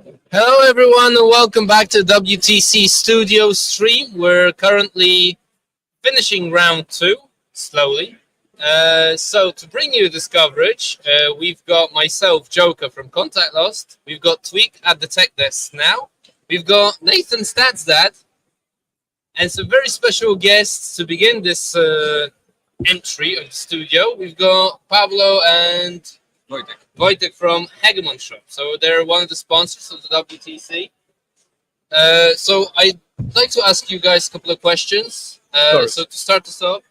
Hello, everyone, and welcome back to WTC Studio stream. We're currently finishing round two slowly. So, to bring you this coverage, we've got myself, Joker from Contact Lost. We've got Tweak at the tech desk now. We've got Nathan Statsdad and some very special guests to begin this entry of the studio. We've got Pablo and Wojtek from Hegemon Shop. So they're one of the sponsors of the WTC. So I'd like to ask you guys a couple of questions. So to start us off,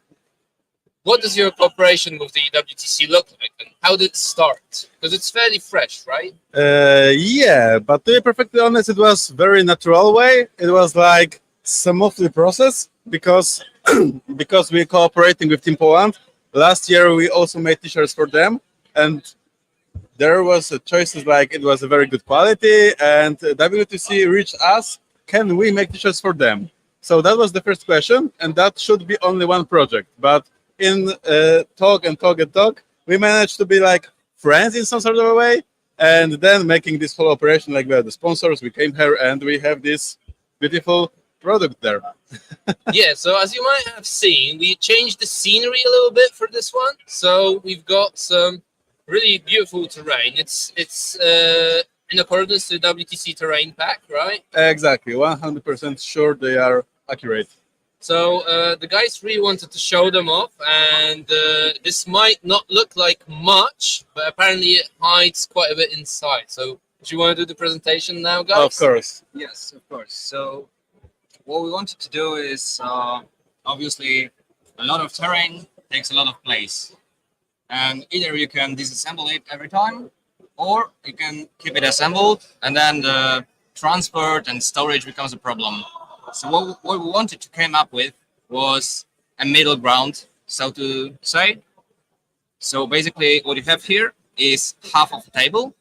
what does your cooperation with the WTC look like, and how did it start? Because it's fairly fresh, right? Yeah, but to be perfectly honest, it was very natural way. It was like smoothly process because because we're cooperating with Team Poland. Last year we also made t-shirts for them, and there was a choices like it was a very good quality, and WTC reached us. Can we make t-shirts for them? So that was the first question, and that should be only one project. But in talk, we managed to be like friends in some sort of a way, and then making this whole operation like we are the sponsors. We came here and we have this beautiful product there. Yeah, so as you might have seen, we changed the scenery a little bit for this one. So we've got some really beautiful terrain. It's in accordance to the WTC terrain pack, right? Exactly, 100% sure they are accurate. So the guys really wanted to show them off, and this might not look like much, but apparently it hides quite a bit inside. So do you want to do the presentation now, guys? Of course. Yes, of course. So what we wanted to do is obviously a lot of terrain takes a lot of place, and either you can disassemble it every time, or you can keep it assembled, and then the transport and storage becomes a problem. So what we wanted to come up with was a middle ground, so to say. So basically what you have here is half of a table.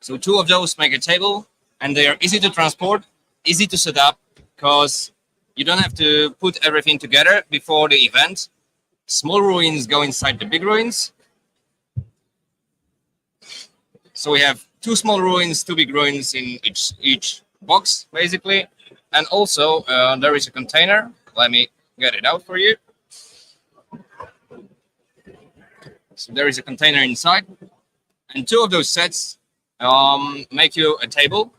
So two of those make a table, and they are easy to transport, easy to set up, because you don't have to put everything together before the event. Small ruins go inside the big ruins. So we have two small ruins, two big ruins in each box, basically. And also there is a container. Let me get it out for you. So there is a container inside, and two of those sets make you a table.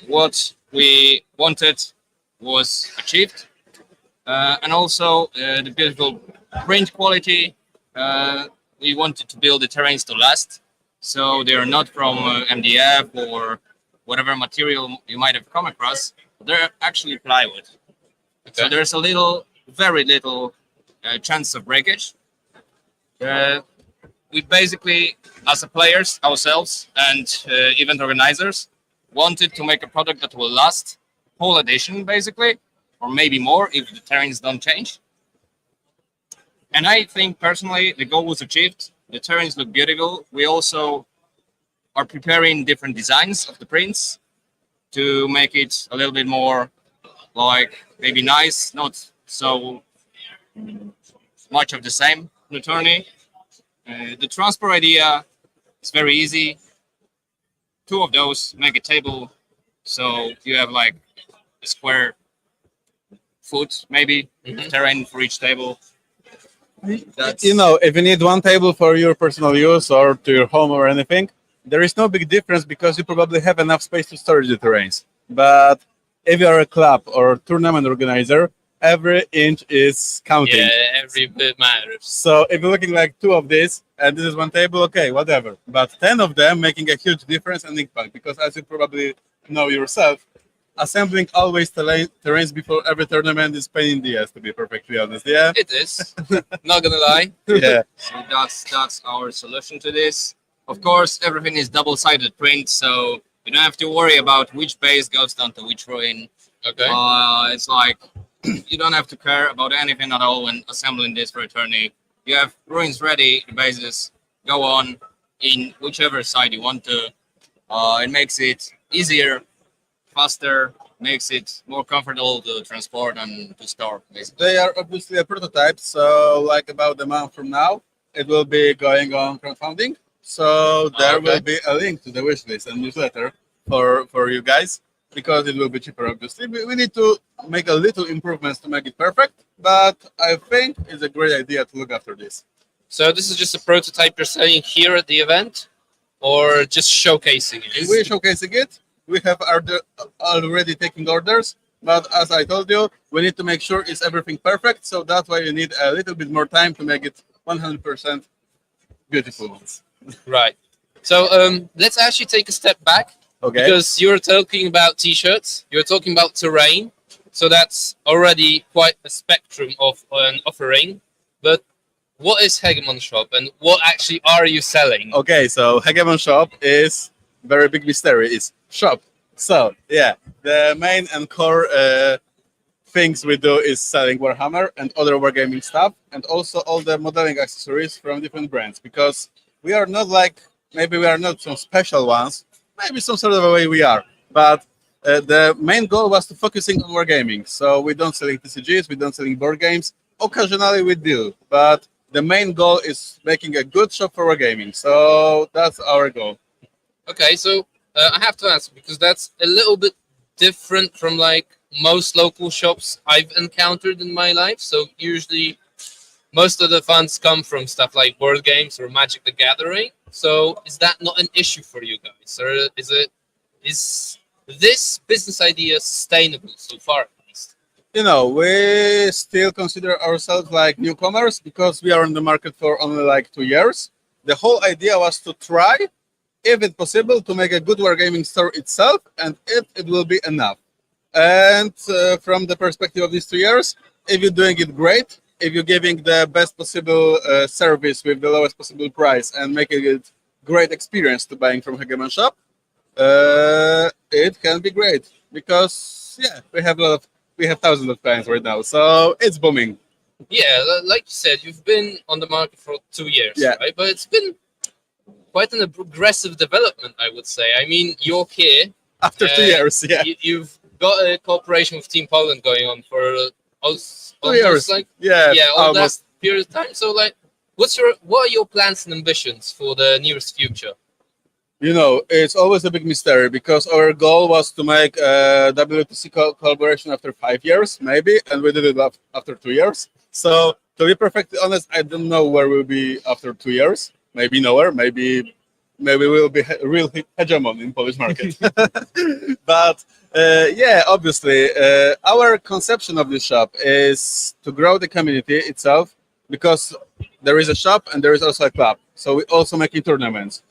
What we wanted was achieved, and also the beautiful print quality. We wanted to build the terrains to last, so they are not from MDF or whatever material you might have come across. They're actually plywood. Okay. So there's very little chance of breakage. We basically, as a players ourselves and event organizers, wanted to make a product that will last whole edition, basically, or maybe more if the terrains don't change. And I think personally the goal was achieved. The terrains look beautiful. We also are preparing different designs of the prints to make it a little bit more like maybe nice, not so much of the same on the tourney. The transport idea is very easy. Two of those make a table, so you have like a square foot maybe terrain for each table. If you need one table for your personal use or to your home or anything, there is no big difference because you probably have enough space to store the terrains. But if you are a club or tournament organizer, every inch is counting. Yeah, every bit matters. So if you're looking like two of these and this is one table, okay, whatever. But 10 of them making a huge difference and impact, because as you probably know yourself, assembling always terrains before every tournament is pain in the ass, to be perfectly honest. Yeah, it is. Not gonna lie. Yeah. So that's our solution to this. Of course, everything is double-sided print, so you don't have to worry about which base goes down to which ruin. Okay. It's like you don't have to care about anything at all when assembling this for a tourney. You have ruins ready, the bases go on in whichever side you want to. It makes it easier, faster, makes it more comfortable to transport and to store, basically. They are obviously a prototype, so like about a month from now, it will be going on crowdfunding. So there will Okay. be a link to the wish list and newsletter for you guys because it will be cheaper. Obviously, we need to make a little improvements to make it perfect, but I think it's a great idea to look after this. So this is just a prototype you're selling here at the event, or just showcasing it? We're showcasing it. We have already taking orders, but as I told you, we need to make sure it's everything perfect. So that's why you need a little bit more time to make it 100% beautiful ones. Right. So let's actually take a step back Okay. because you're talking about t-shirts, you're talking about terrain, so that's already quite a spectrum of an offering. But what is Hegemon Shop and what actually are you selling? Okay, so Hegemon Shop is very big mystery. It's shop. So yeah, the main and core things we do is selling Warhammer and other wargaming stuff, and also all the modeling accessories from different brands. Because we are not like maybe we are not some special ones, maybe some sort of a way we are, but the main goal was to focusing on wargaming. So we don't selling TCGs, we don't selling board games. Occasionally we do, but the main goal is making a good shop for wargaming. So that's our goal. Okay, so I have to ask because that's a little bit different from like most local shops I've encountered in my life. So usually most of the funds come from stuff like board games or Magic the Gathering. So is that not an issue for you guys, or is this business idea sustainable so far at least? You know, we still consider ourselves like newcomers because we are on the market for only like 2 years. The whole idea was to try, if it's possible, to make a good wargaming store itself, and if it will be enough. And from the perspective of these 2 years, if you're doing it great, if you're giving the best possible service with the lowest possible price and making it great experience to buying from Hegemon Shop, it can be great because yeah, we have thousands of clients right now, so it's booming. Yeah, like you said, you've been on the market for 2 years, Yeah. right? But it's been quite an aggressive development, I would say. I mean, you're here. After 2 years, yeah. You've got a cooperation with Team Poland going on for almost 2 years, like yeah, all that almost. period of time. So, like, what are your plans and ambitions for the nearest future? You know, it's always a big mystery because our goal was to make a WTC collaboration after 5 years, maybe, and we did it after 2 years. So, to be perfectly honest, I don't know where we'll be after 2 years. Maybe nowhere. Maybe we'll be real hegemon in Polish market. But yeah, obviously, our conception of this shop is to grow the community itself because there is a shop and there is also a club. So we also making tournaments.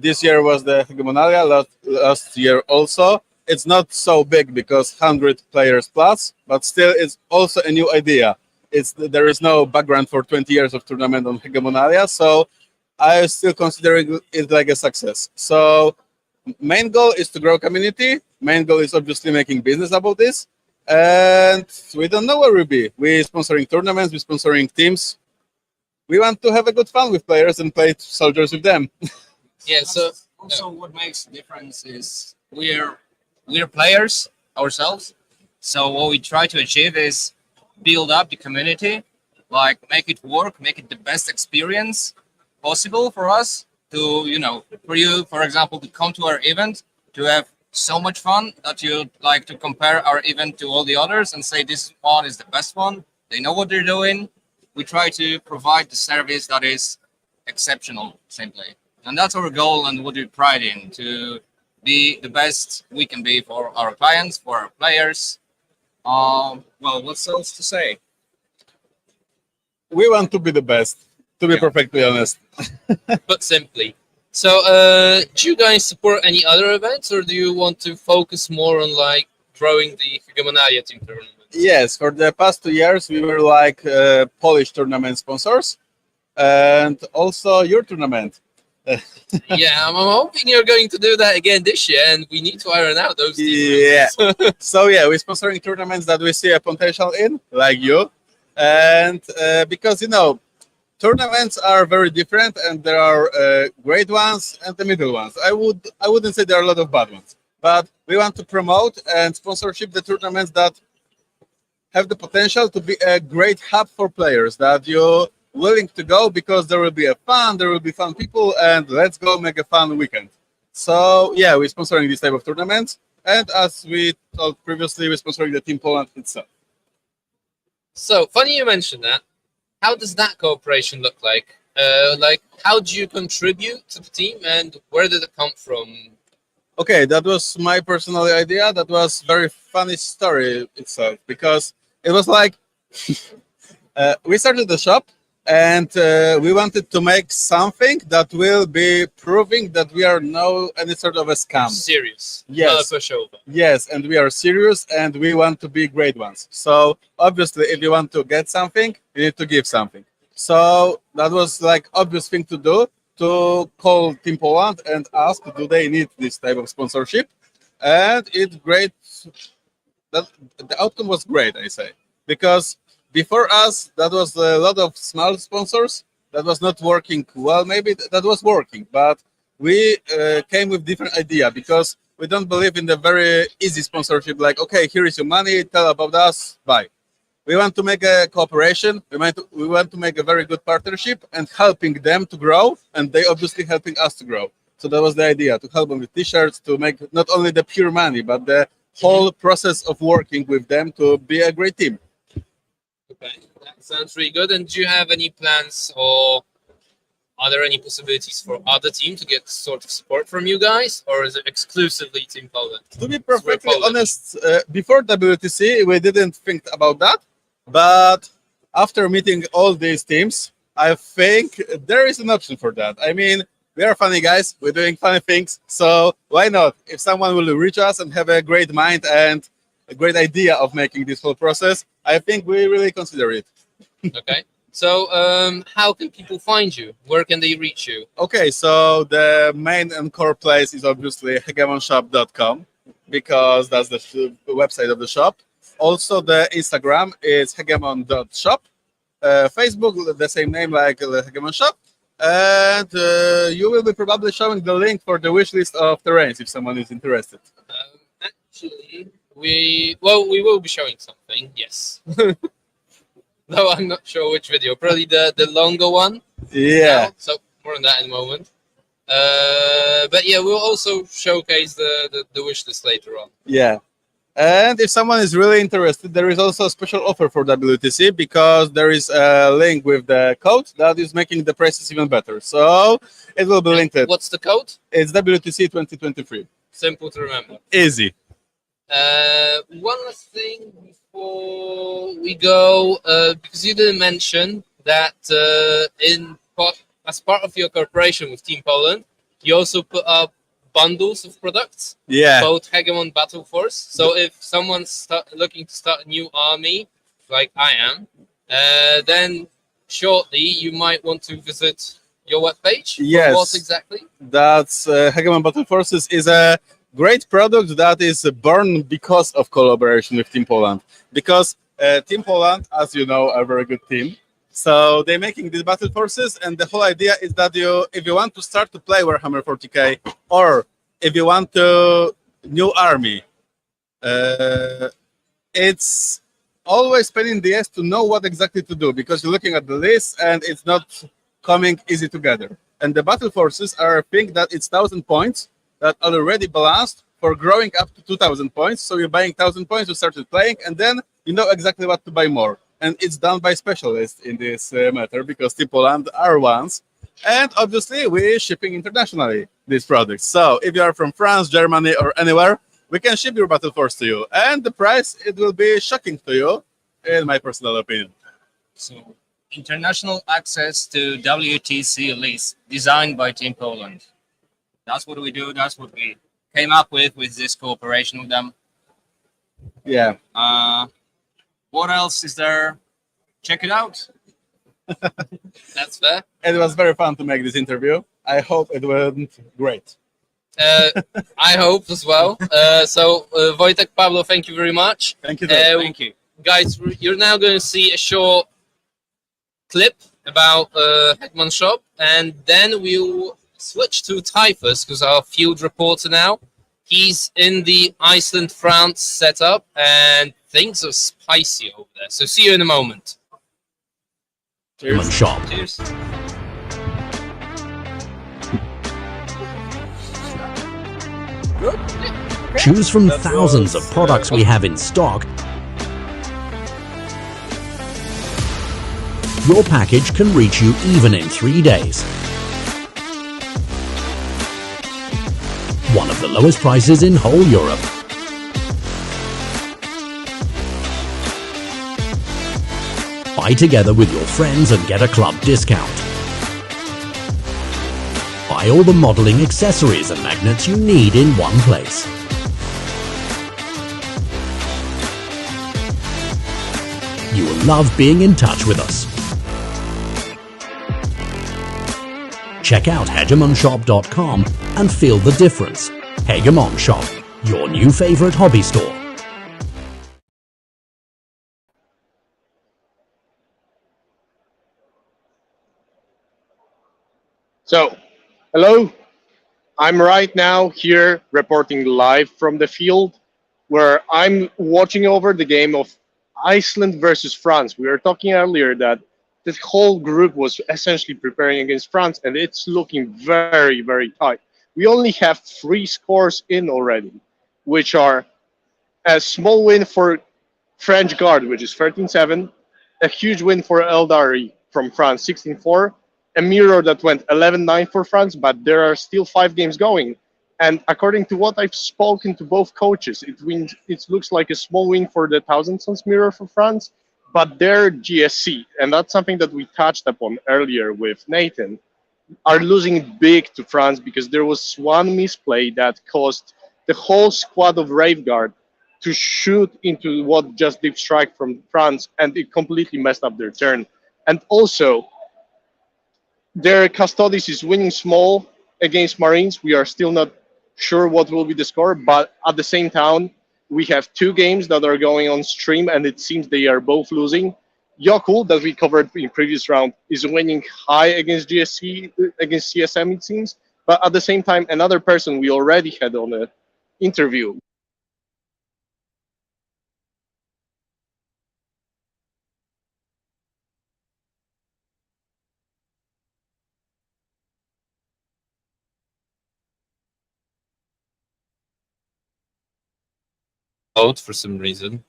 This year was the Hegemonalia, last year also. It's not so big because 100 players plus, but still it's also a new idea. There is no background for 20 years of tournament on Hegemonalia, so I still consider it like a success. So main goal is to grow community. Main goal is obviously making business about this. And we don't know where we'll be. We're sponsoring tournaments, we're sponsoring teams. We want to have a good fun with players and play soldiers with them. Yeah, so Also, what makes the difference is we're players ourselves. So what we try to achieve is build up the community, like make it work, make it the best experience possible for us to, for you, for example, to come to our event, to have so much fun that you like to compare our event to all the others and say this one is the best one. They know what they're doing. We try to provide the service that is exceptional, simply. And that's our goal and what we pride in, to be the best we can be for our clients, for our players. Well, what's else to say? We want to be the best, to be perfectly honest. but simply. So, do you guys support any other events, or do you want to focus more on like growing the Hegemonalia team tournament? Yes, for the past 2 years, we were like Polish tournament sponsors and also your tournament. Yeah, I'm hoping you're going to do that again this year, and we need to iron out those Yeah. details. So yeah, we're sponsoring tournaments that we see a potential in, like you. And because, tournaments are very different, and there are great ones and the middle ones. I wouldn't say there are a lot of bad ones, but we want to promote and sponsorship the tournaments that have the potential to be a great hub for players, that you willing to go because there will be there will be fun people, and let's go make a fun weekend. So yeah, we're sponsoring this type of tournaments, and as we told previously, we're sponsoring the Team Poland itself. So funny you mentioned that. How does that cooperation look like? Like, how do you contribute to the team, and where did it come from? Okay, that was my personal idea. That was very funny story itself because it was like we started the shop and we wanted to make something that will be proving that we are no any sort of a scam. Serious, Yes. not a pushover. Yes, and we are serious and we want to be great ones. So obviously, if you want to get something, you need to give something. So that was like obvious thing to do, to call Team Poland and ask do they need this type of sponsorship, and it's great. That the outcome was great, I say, because before us that was a lot of small sponsors that was not working well. Maybe that was working, but we came with different idea because we don't believe in the very easy sponsorship. Like, okay, here is your money, tell about us, bye. We want to make a cooperation. We want to make a very good partnership and helping them to grow, and they obviously helping us to grow. So that was the idea, to help them with T-shirts, to make not only the pure money, but the whole process of working with them to be a great team. Okay, that sounds really good. And do you have any plans, or are there any possibilities for other teams to get sort of support from you guys, or is it exclusively Team Poland? To be perfectly honest, before WTC, we didn't think about that. But after meeting all these teams, I think there is an option for that. I mean, we are funny guys. We're doing funny things. So why not? If someone will reach us and have a great mind and a great idea of making this whole process, I think we really consider it. Okay. So how can people find you? Where can they reach you? Okay, so the main and core place is obviously hegemonshop.com because that's the website of the shop. Also, the Instagram is hegemon.shop. Facebook, the same name like the Hegemon shop. And you will be probably showing the link for the wish list of terrains if someone is interested. Actually, we will be showing something, yes. Though I'm not sure which video. Probably the longer one. Yeah. Now, so more on that in a moment. But yeah, we'll also showcase the wish list later on. Yeah. And if someone is really interested, there is also a special offer for WTC because there is a link with the code that is making the prices even better. So it will be linked. What's the code? It's WTC 2023. Simple to remember. Easy. One last thing before we go, because you didn't mention that as part of your cooperation with Team Poland, you also put up bundles of products, both Hegemon Battle Force. So if someone's looking to start a new army, like I am, then shortly you might want to visit your webpage. Yes. What exactly? That's Hegemon Battle Forces is a great product that is born because of collaboration with Team Poland. Because Team Poland, as you know, are a very good team. So they're making these battle forces, and the whole idea is that if you want to start to play Warhammer 40k, or if you want to new army, it's always pain in the ass to know what exactly to do because you're looking at the list and it's not coming easy together. And the battle forces are a thing that it's 1,000 points that are already balanced for growing up to 2,000 points. So you're buying 1,000 points, you started playing, and then you know exactly what to buy more. And it's done by specialists in this matter because Team Poland are ones. And obviously, we're shipping internationally these products. So if you are from France, Germany, or anywhere, we can ship your Battle Force to you. And the price, it will be shocking to you, in my personal opinion. So, international access to WTC list designed by Team Poland. That's what we do. That's what we came up with this cooperation with them. Yeah. What else is there? Check it out. That's fair. It was very fun to make this interview. I hope it went great. I hope as well. So, Wojtek, Pablo, thank you very much. Thank you. Thank you. Guys, you're now going to see a short clip about Hegemon Shop, and then we'll switch to Typhus, because our field reporter now, he's in the Iceland, France setup, and things are spicy over there. So see you in a moment. Hegemon Shop. Cheers. Choose from thousands of products we have in stock. Your package can reach you even in 3 days. One of the lowest prices in whole Europe. Buy together with your friends and get a club discount. Buy all the modeling accessories and magnets you need in one place. You will love being in touch with us. Check out hegemonshop.com and feel the difference. Hegemon Shop, your new favorite hobby store. So, hello. I'm right now here reporting live from the field where I'm watching over the game of Iceland versus France. We were talking earlier that this whole group was essentially preparing against France, and it's looking very, very tight. We only have 3 scores in already, which are a small win for French Guard, which is 13-7, a huge win for Eldari from France, 16-4, a mirror that went 11-9 for France, but there are still 5 games going. And according to what I've spoken to both coaches, it looks like a small win for the Thousand Suns mirror for France, but their GSC, and that's something that we touched upon earlier with Nathan, are losing big to France because there was one misplay that caused the whole squad of Rave Guard to shoot into what just deep strike from France, and it completely messed up their turn. And also, their Custodes is winning small against Marines. We are still not sure what will be the score, but at the same time, we have 2 games that are going on stream, and it seems they are both losing. Yokul, that we covered in previous round, is winning high against GSC, against CSM, it seems. But at the same time, another person we already had on the interview. For some reason.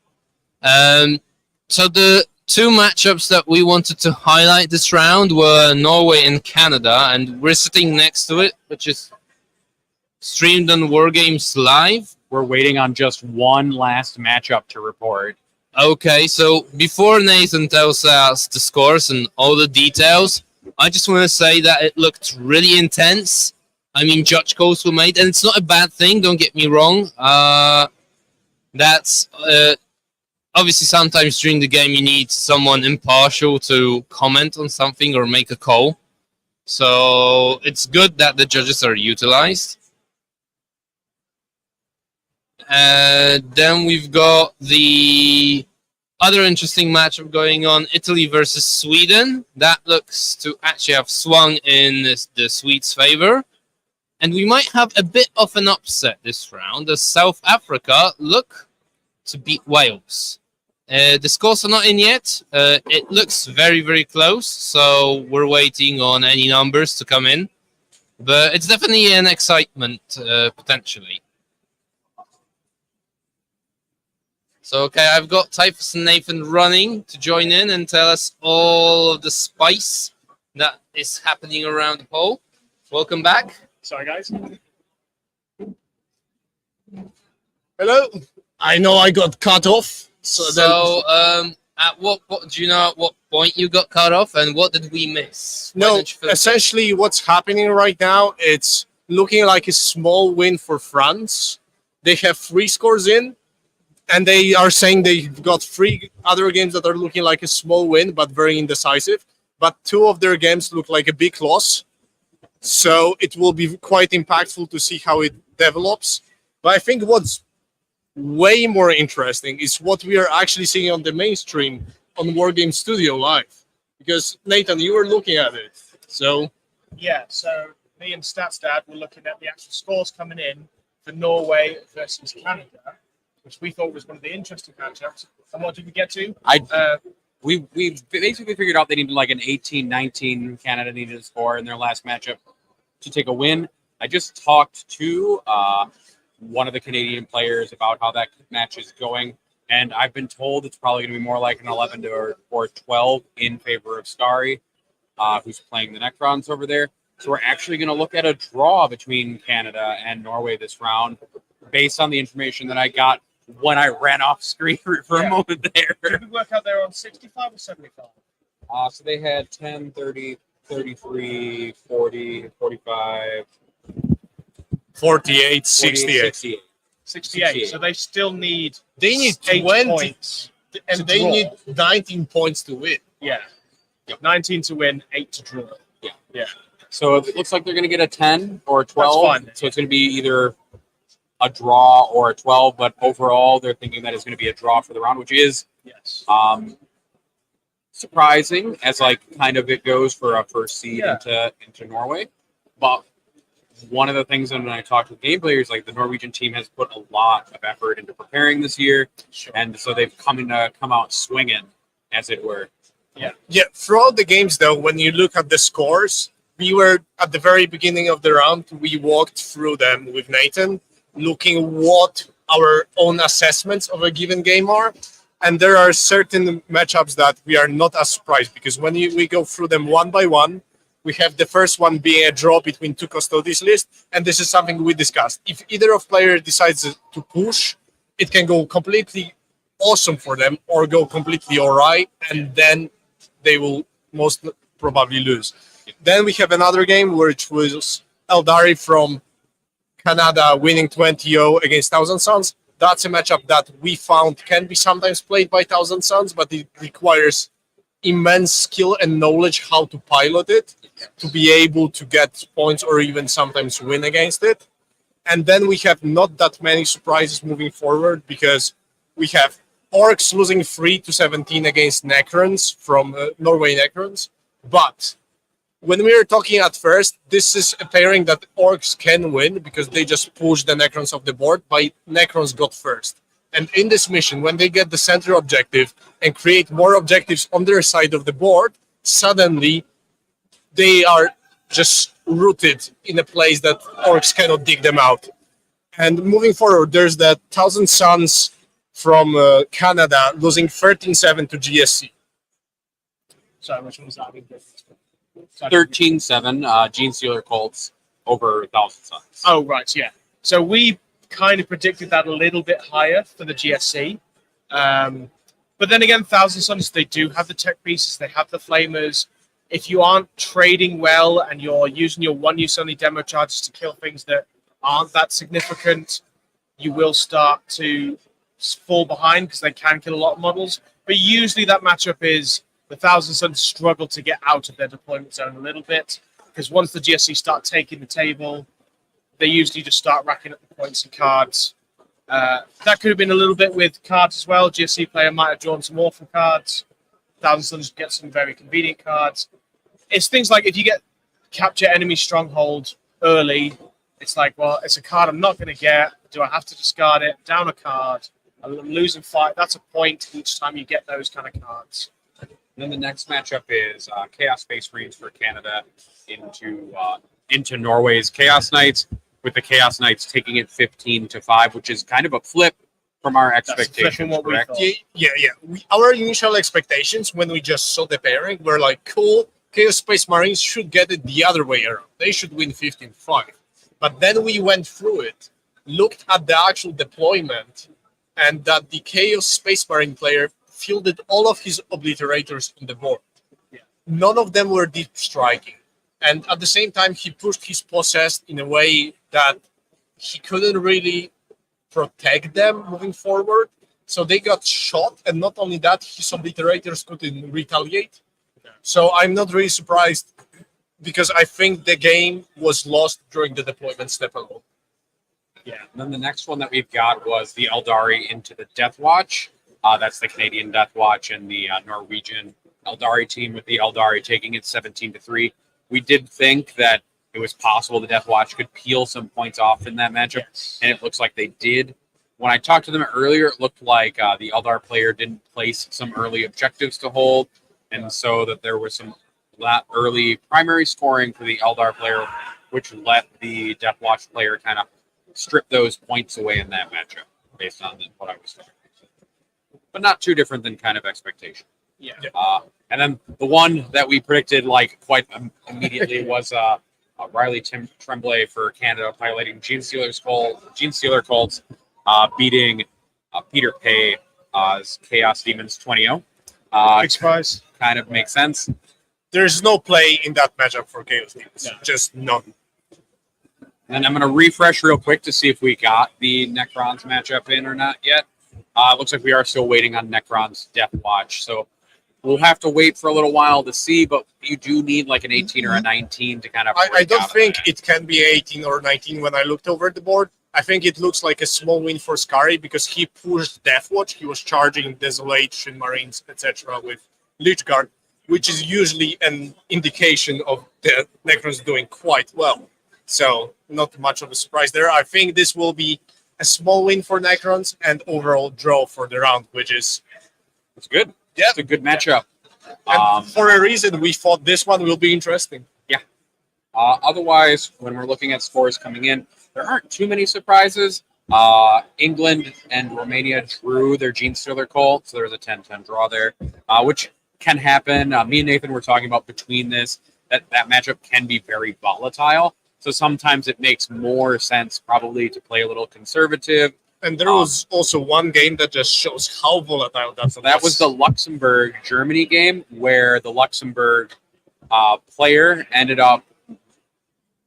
So the 2 matchups that we wanted to highlight this round were Norway and Canada, and we're sitting next to it, which is streamed on Wargames Live. We're waiting on just one last matchup to report. Okay, so before Nathan tells us the scores and all the details, I just want to say that it looked really intense. I mean, judge calls were made, and it's not a bad thing, don't get me wrong. That's obviously sometimes during the game you need someone impartial to comment on something or make a call. So it's good that the judges are utilized. Then we've got the other interesting matchup going on, Italy versus Sweden. That looks to actually have swung in the Swedes' favor. And we might have a bit of an upset this round as South Africa look to beat Wales. The scores are not in yet. It looks very, very close, so we're waiting on any numbers to come in. But it's definitely an excitement, potentially. So, okay, I've got Typhus and Nathan running to join in and tell us all of the spice that is happening around the poll. Welcome back. Sorry, guys. Hello. I know I got cut off. At what do you know at what point you got cut off, and what did we miss? No, essentially what's happening right now, it's looking like a small win for France. They have 3 scores in, and they are saying they've got 3 other games that are looking like a small win, but very indecisive. But 2 of their games look like a big loss. So it will be quite impactful to see how it develops. But I think what's way more interesting is what we are actually seeing on the mainstream on Wargame Studio Live. Because, Nathan, you were looking at it. So yeah, so me and StatsDad were looking at the actual scores coming in for Norway versus Canada, which we thought was one of the interesting matchups. And what did we get to? we basically figured out they needed like an 18-19. Canada needed to score in their last matchup to take a win. I just talked to one of the Canadian players about how that match is going, and I've been told it's probably going to be more like an 11 or 12 in favor of Skari, who's playing the Necrons over there. So we're actually going to look at a draw between Canada and Norway this round, based on the information that I got when I ran off screen for a moment there. Did we work out they're on 65 or 75? So they had 10, 30, 33, 40, 45, 48, 68. 68. 68. So they still need They need 8 20, points. and to they draw. need 19 points to win. Yeah. Yep. 19 to win, 8 to draw. So it looks like they're going to get a 10 or a 12. fine. So it's going to be either a draw or a 12. But overall, they're thinking that it's going to be a draw for the round, which is Yes. surprising as like kind of it goes for a first seed Yeah. into Norway. But one of the things when I talked to game players, like the Norwegian team has put a lot of effort into preparing this year, and so they've come out swinging, as it were. Yeah, throughout the games, though, when you look at the scores, we were at the very beginning of the round, we walked through them with Nathan, looking what our own assessments of a given game are. And there are certain matchups that we are not as surprised, because when we go through them one by one, we have the first one being a draw between two custodies lists, and this is something we discussed. If either of players decides to push, it can go completely awesome for them or go completely all right, and then they will most probably lose. Then we have another game which was Eldari from Canada winning 20-0 against Thousand Suns. That's a matchup that we found can be sometimes played by Thousand Suns, but it requires immense skill and knowledge how to pilot it to be able to get points or even sometimes win against it. And then we have not that many surprises moving forward, because we have Orcs losing 3-17 against Necrons from Norway Necrons. But when we were talking at first, this is a pairing that Orcs can win because they just push the Necrons off the board, but Necrons got first. And in this mission, when they get the center objective and create more objectives on their side of the board, suddenly they are just rooted in a place that Orcs cannot dig them out. And moving forward, there's that Thousand Suns from Canada losing 13-7 to GSC. Sorry, which one was that? 13-7, Gene Stealer Colts over Thousand Suns. Oh, right, yeah. So we kind of predicted that a little bit higher for the GSC. But then again, Thousand Suns, they do have the tech pieces, they have the flamers. If you aren't trading well and you're using your one-use only demo charges to kill things that aren't that significant, you will start to fall behind because they can kill a lot of models. But usually that matchup is the Thousand Suns struggle to get out of their deployment zone a little bit, because once the GSC start taking the table, they usually just start racking up the points and cards. That could have been a little bit with cards as well. GSC player might have drawn some awful cards. Thousand Suns get some very convenient cards. It's things like if you get capture enemy stronghold early, it's like, well, it's a card I'm not going to get. Do I have to discard it? Down a card. I'm losing fight. That's a point each time you get those kind of cards. And then the next matchup is Chaos Space Marines for Canada into Norway's Chaos Knights, with the Chaos Knights taking it 15-5, which is kind of a flip from our expectations. What we correct? thought. Yeah. Our initial expectations when we just saw the pairing were like, cool, Chaos Space Marines should get it the other way around. They should win 15-5. But then we went through it, looked at the actual deployment, and that the Chaos Space Marine player fielded all of his obliterators on the board. Yeah. None of them were deep striking. And at the same time, he pushed his possessed in a way that he couldn't really protect them moving forward. So they got shot, and not only that, his obliterators couldn't retaliate. So I'm not really surprised, because I think the game was lost during the deployment step alone. Yeah. And then the next one that we've got was the Eldari into the Death Watch. That's the Canadian Death Watch and the Norwegian Eldari team, with the Eldari taking it 17-3. We did think that it was possible the Death Watch could peel some points off in that matchup, Yes. and it looks like they did. When I talked to them earlier, it looked like the Eldar player didn't place some early objectives to hold, and so that there was some early primary scoring for the Eldar player, which let the Deathwatch player kind of strip those points away in that matchup based on what I was saying. But not too different than kind of expectation. Yeah. And then the one that we predicted like quite immediately was Riley Tremblay for Canada piloting Gene Stealer Colts, beating Peter Pay's Chaos Demons 20-0. Big surprise. Kind of makes sense. There's no play in that matchup for Chaos Demons. Just none. And I'm going to refresh real quick to see if we got the Necrons matchup in or not yet. It looks like we are still waiting on Necron's Death Watch. So we'll have to wait for a little while to see, but you do need like an 18 or a 19 to kind of. I don't think it can be 18 or 19 when I looked over the board. I think it looks like a small win for Skari because he pushed Deathwatch. He was charging Desolation, Marines, etc. with Lychguard, which is usually an indication of the Necrons doing quite well. So not much of a surprise there. I think this will be a small win for Necrons and overall draw for the round, which is it's good. Yeah, it's a good matchup. And for a reason, we thought this one will be interesting. Yeah. Otherwise, when we're looking at scores coming in, there aren't too many surprises. England and Romania drew their Gene Stealer Colt, so there's a 10-10 draw there, which can happen. Me and Nathan were talking about between this, that matchup can be very volatile. So sometimes it makes more sense probably to play a little conservative. And there was also one game that just shows how volatile that was. So that was the Luxembourg-Germany game where the Luxembourg player ended up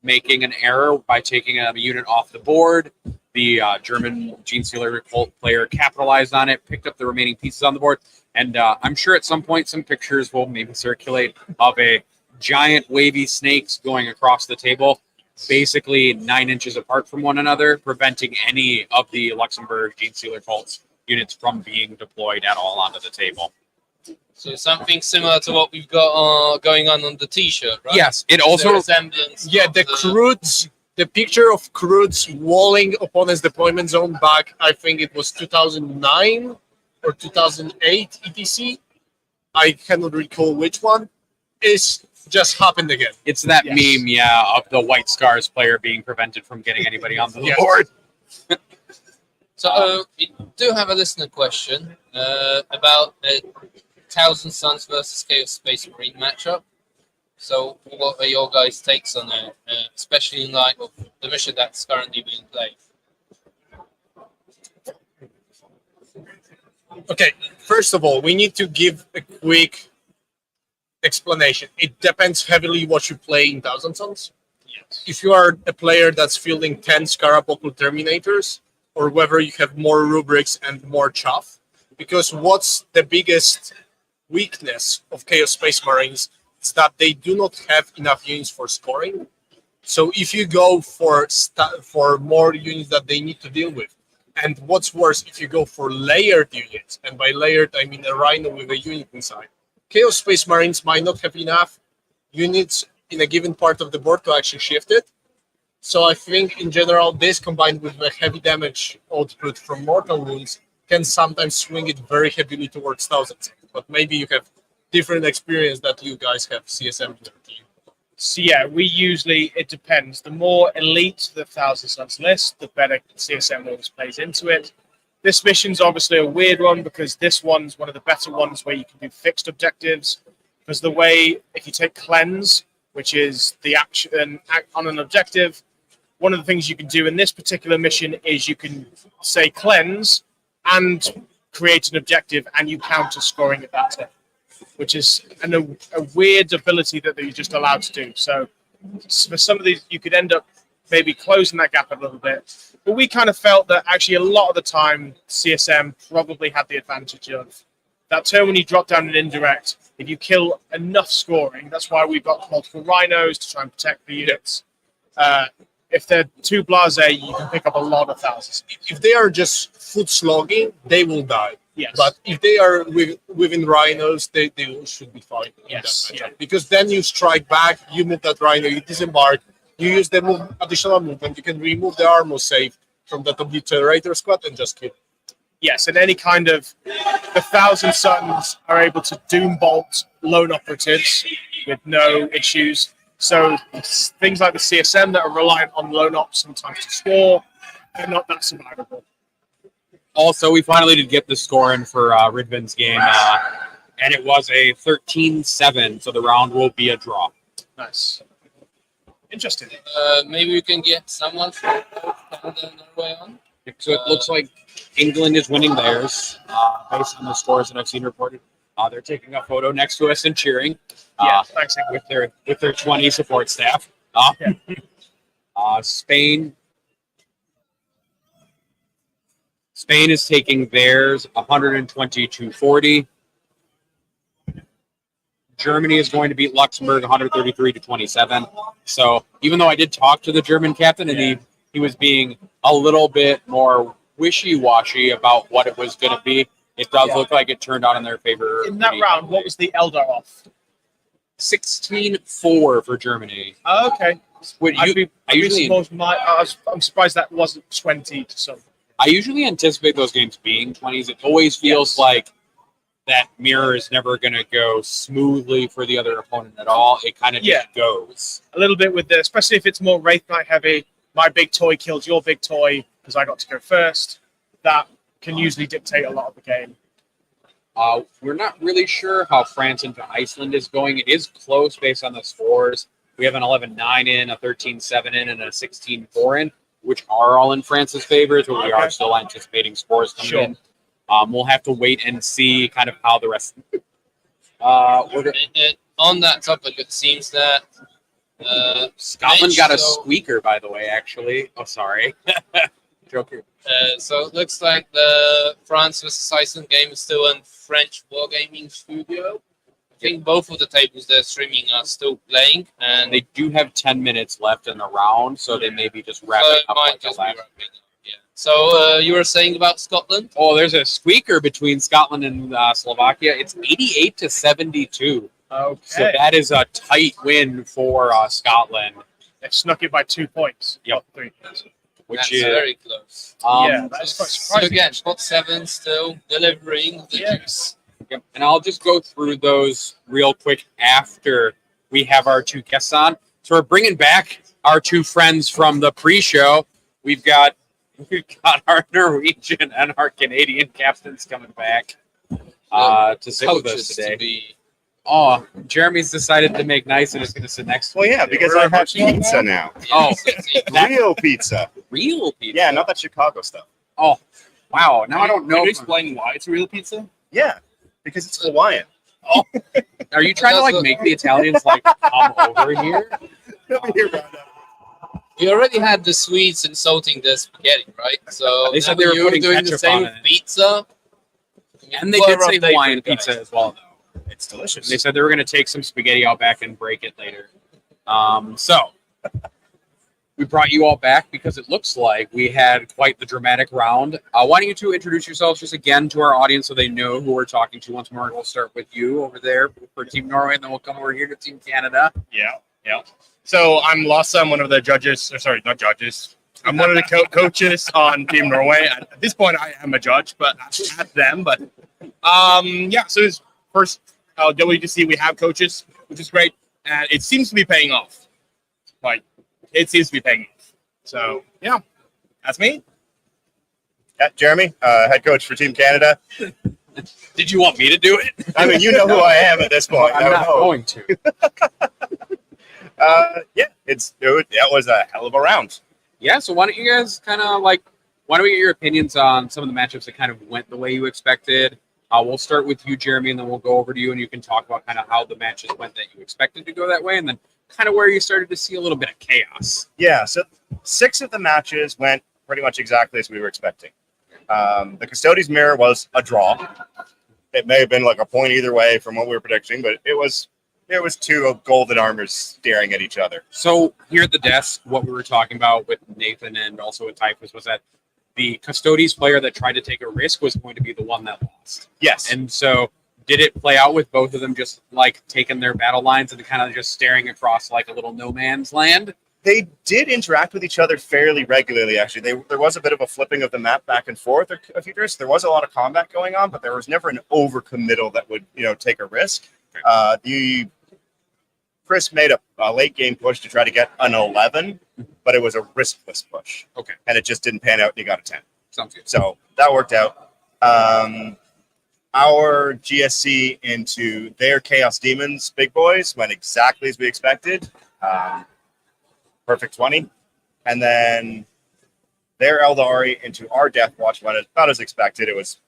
making an error by taking a unit off the board. The German Gene Stealer Colt player capitalized on it, picked up the remaining pieces on the board. And I'm sure at some point some pictures will maybe circulate of a giant wavy snakes going across the table, basically 9 inches apart from one another, preventing any of the Luxembourg Gene Stealer Colts units from being deployed at all onto the table. So something similar to what we've got going on the T-shirt, right? Yes, it also resemblance. Yeah, the Croods, the picture of Croods walling opponent's deployment zone back, I think it was 2009 or 2008 ETC. I cannot recall which one. Is just happened again. It's that meme, of the White Scars player being prevented from getting anybody on the board. So we do have a listener question about a Thousand Suns versus Chaos Space Marine matchup. So what are your guys' takes on it, especially in light of the mission that's currently being played? Okay, first of all, we need to give a quick explanation. It depends heavily what you play in Thousand Suns. Yes. If you are a player that's fielding 10 Scarabuckle Terminators, or whether you have more rubrics and more chaff, because what's the biggest weakness of Chaos Space Marines is that they do not have enough units for scoring. So if you go for more units that they need to deal with, and what's worse, if you go for layered units, and by layered I mean a Rhino with a unit inside, Chaos Space Marines might not have enough units in a given part of the board to actually shift it. So I think in general, this combined with the heavy damage output from Mortal Wounds can sometimes swing it very heavily towards thousands. But maybe you have different experience that you guys have CSM in your team. So yeah, we usually, it depends. The more elite the Thousand Suns list, the better CSM always plays into it. This mission's obviously a weird one because this one's one of the better ones where you can do fixed objectives. Because the way, if you take Cleanse, which is the action on an objective, one of the things you can do in this particular mission is you can say Cleanse and create an objective and you counter scoring at that turn, which is a weird ability that you're just allowed to do. So for some of these, you could end up maybe closing that gap a little bit. But we kind of felt that actually a lot of the time, CSM probably had the advantage of that turn when you drop down an indirect. If you kill enough scoring, that's why we've got multiple rhinos to try and protect the units. If they're too blasé, you can pick up a lot of thousands. If they are just foot slogging, they will die. Yes. But if they are within rhinos, they should be fine. Yes. In that matchup. Because then you strike back, you move that rhino, you disembark, you use the additional movement, you can remove the armor save, from the WTC squad, and just kill. Yes, and any kind of the Thousand Suns are able to doom bolt lone operatives with no issues. So things like the CSM that are reliant on lone ops sometimes to score, they're not that survivable. Also, we finally did get the score in for Ridvan's game, and it was a 13-7, so the round will be a draw. Nice. Interesting. Maybe we can get someone from Canada and Norway on. So it looks like England is winning theirs, based on the scores that I've seen reported. They're taking a photo next to us and cheering. Thanks, England. with their 20 support staff. Spain is taking theirs 120-40. Germany is going to beat Luxembourg 133-27. So even though I did talk to the German captain and he was being a little bit more wishy-washy about what it was going to be, it does look like it turned out in their favor. In that round, what was the Eldar off? 16-4 for Germany. Okay. I'm surprised that wasn't 20 to some. I usually anticipate those games being 20s. It always feels like that mirror is never going to go smoothly for the other opponent at all. It kind of just goes. A little bit with this, especially if it's more Wraith Knight heavy. My big toy kills your big toy because I got to go first. That can usually dictate a lot of the game. We're not really sure how France into Iceland is going. It is close based on the scores. We have an 11-9 in, a 13-7 in, and a 16-4 in, which are all in France's favor, but we are still anticipating scores coming in. We'll have to wait and see kind of how the rest. On that topic, it seems that Scotland got a squeaker, by the way. Actually, oh sorry, joker. So it looks like the France vs Iceland game is still in French Wargaming Studio. I think both of the tables they're streaming are still playing, and they do have 10 minutes left in the round, so they may be just wrapping up. Yeah. So you were saying about Scotland? Oh, there's a squeaker between Scotland and Slovakia. It's 88-72. Okay. So that is a tight win for Scotland. They've snuck it by 2 points. Yep. 3 points. That's very close. That's quite surprising. So again, spot 7 still delivering the juice. Yep. And I'll just go through those real quick after we have our two guests on. So we're bringing back our two friends from the pre-show. We've got our Norwegian and our Canadian captains coming back to sit with us today. Jeremy's decided to make nice and is going to sit next to me. Well, yeah, because I have pizza now. Oh, real pizza. Real pizza? Yeah, not that Chicago stuff. Oh, wow. Now I don't know. Can you explain why it's real pizza? Yeah, because it's Hawaiian. Oh, are you trying to make the Italians come over here? We already had the Swedes insulting the spaghetti, right? So they said they were doing the same with pizza. And they did say Hawaiian pizza as well, though. It's delicious. They said they were going to take some spaghetti out back and break it later. So we brought you all back because it looks like we had quite the dramatic round. Why don't you two introduce yourselves just again to our audience so they know who we're talking to once more. We'll start with you over there for Team Norway, and then we'll come over here to Team Canada. Yeah. So I'm Lasse. I'm one of the judges. Or sorry, not judges. I'm one of the coaches on Team Norway. At this point, I am a judge, but at them. But so it's first WTC, we have coaches, which is great, and it seems to be paying off. It seems to be paying off. So yeah, that's me. Yeah, Jeremy, head coach for Team That Did you want me to do it? I mean, you know who I am at this point. I'm not going to. That was a hell of a round. Yeah, so why don't you guys why don't we get your opinions on some of the matchups that kind of went the way you expected? We'll start with you, Jeremy, and then we'll go over to you, and you can talk about kind of how the matches went that you expected to go that way, and then kind of where you started to see a little bit of chaos. Yeah, so 6 of the matches went pretty much exactly as we were expecting. The Custodes mirror was a draw. It may have been like a point either way from what we were predicting, but it was two golden armors staring at each other. So here at the desk, what we were talking about with Nathan and also with Typhus was that the Custodes player that tried to take a risk was going to be the one that lost. Yes. And so did it play out with both of them just taking their battle lines and kind of just staring across like a little no man's land? They did interact with each other fairly regularly, actually. There was a bit of a flipping of the map back and forth a few times. There was a lot of combat going on, but there was never an overcommittal that would, take a risk. Chris made a late game push to try to get an 11, but it was a riskless push. Okay. And it just didn't pan out, and he got a 10. Sounds good. So that worked out. Our GSC into their Chaos Demons big boys went exactly as we expected. Perfect 20. And then their Eldari into our Death Watch went about as expected. It was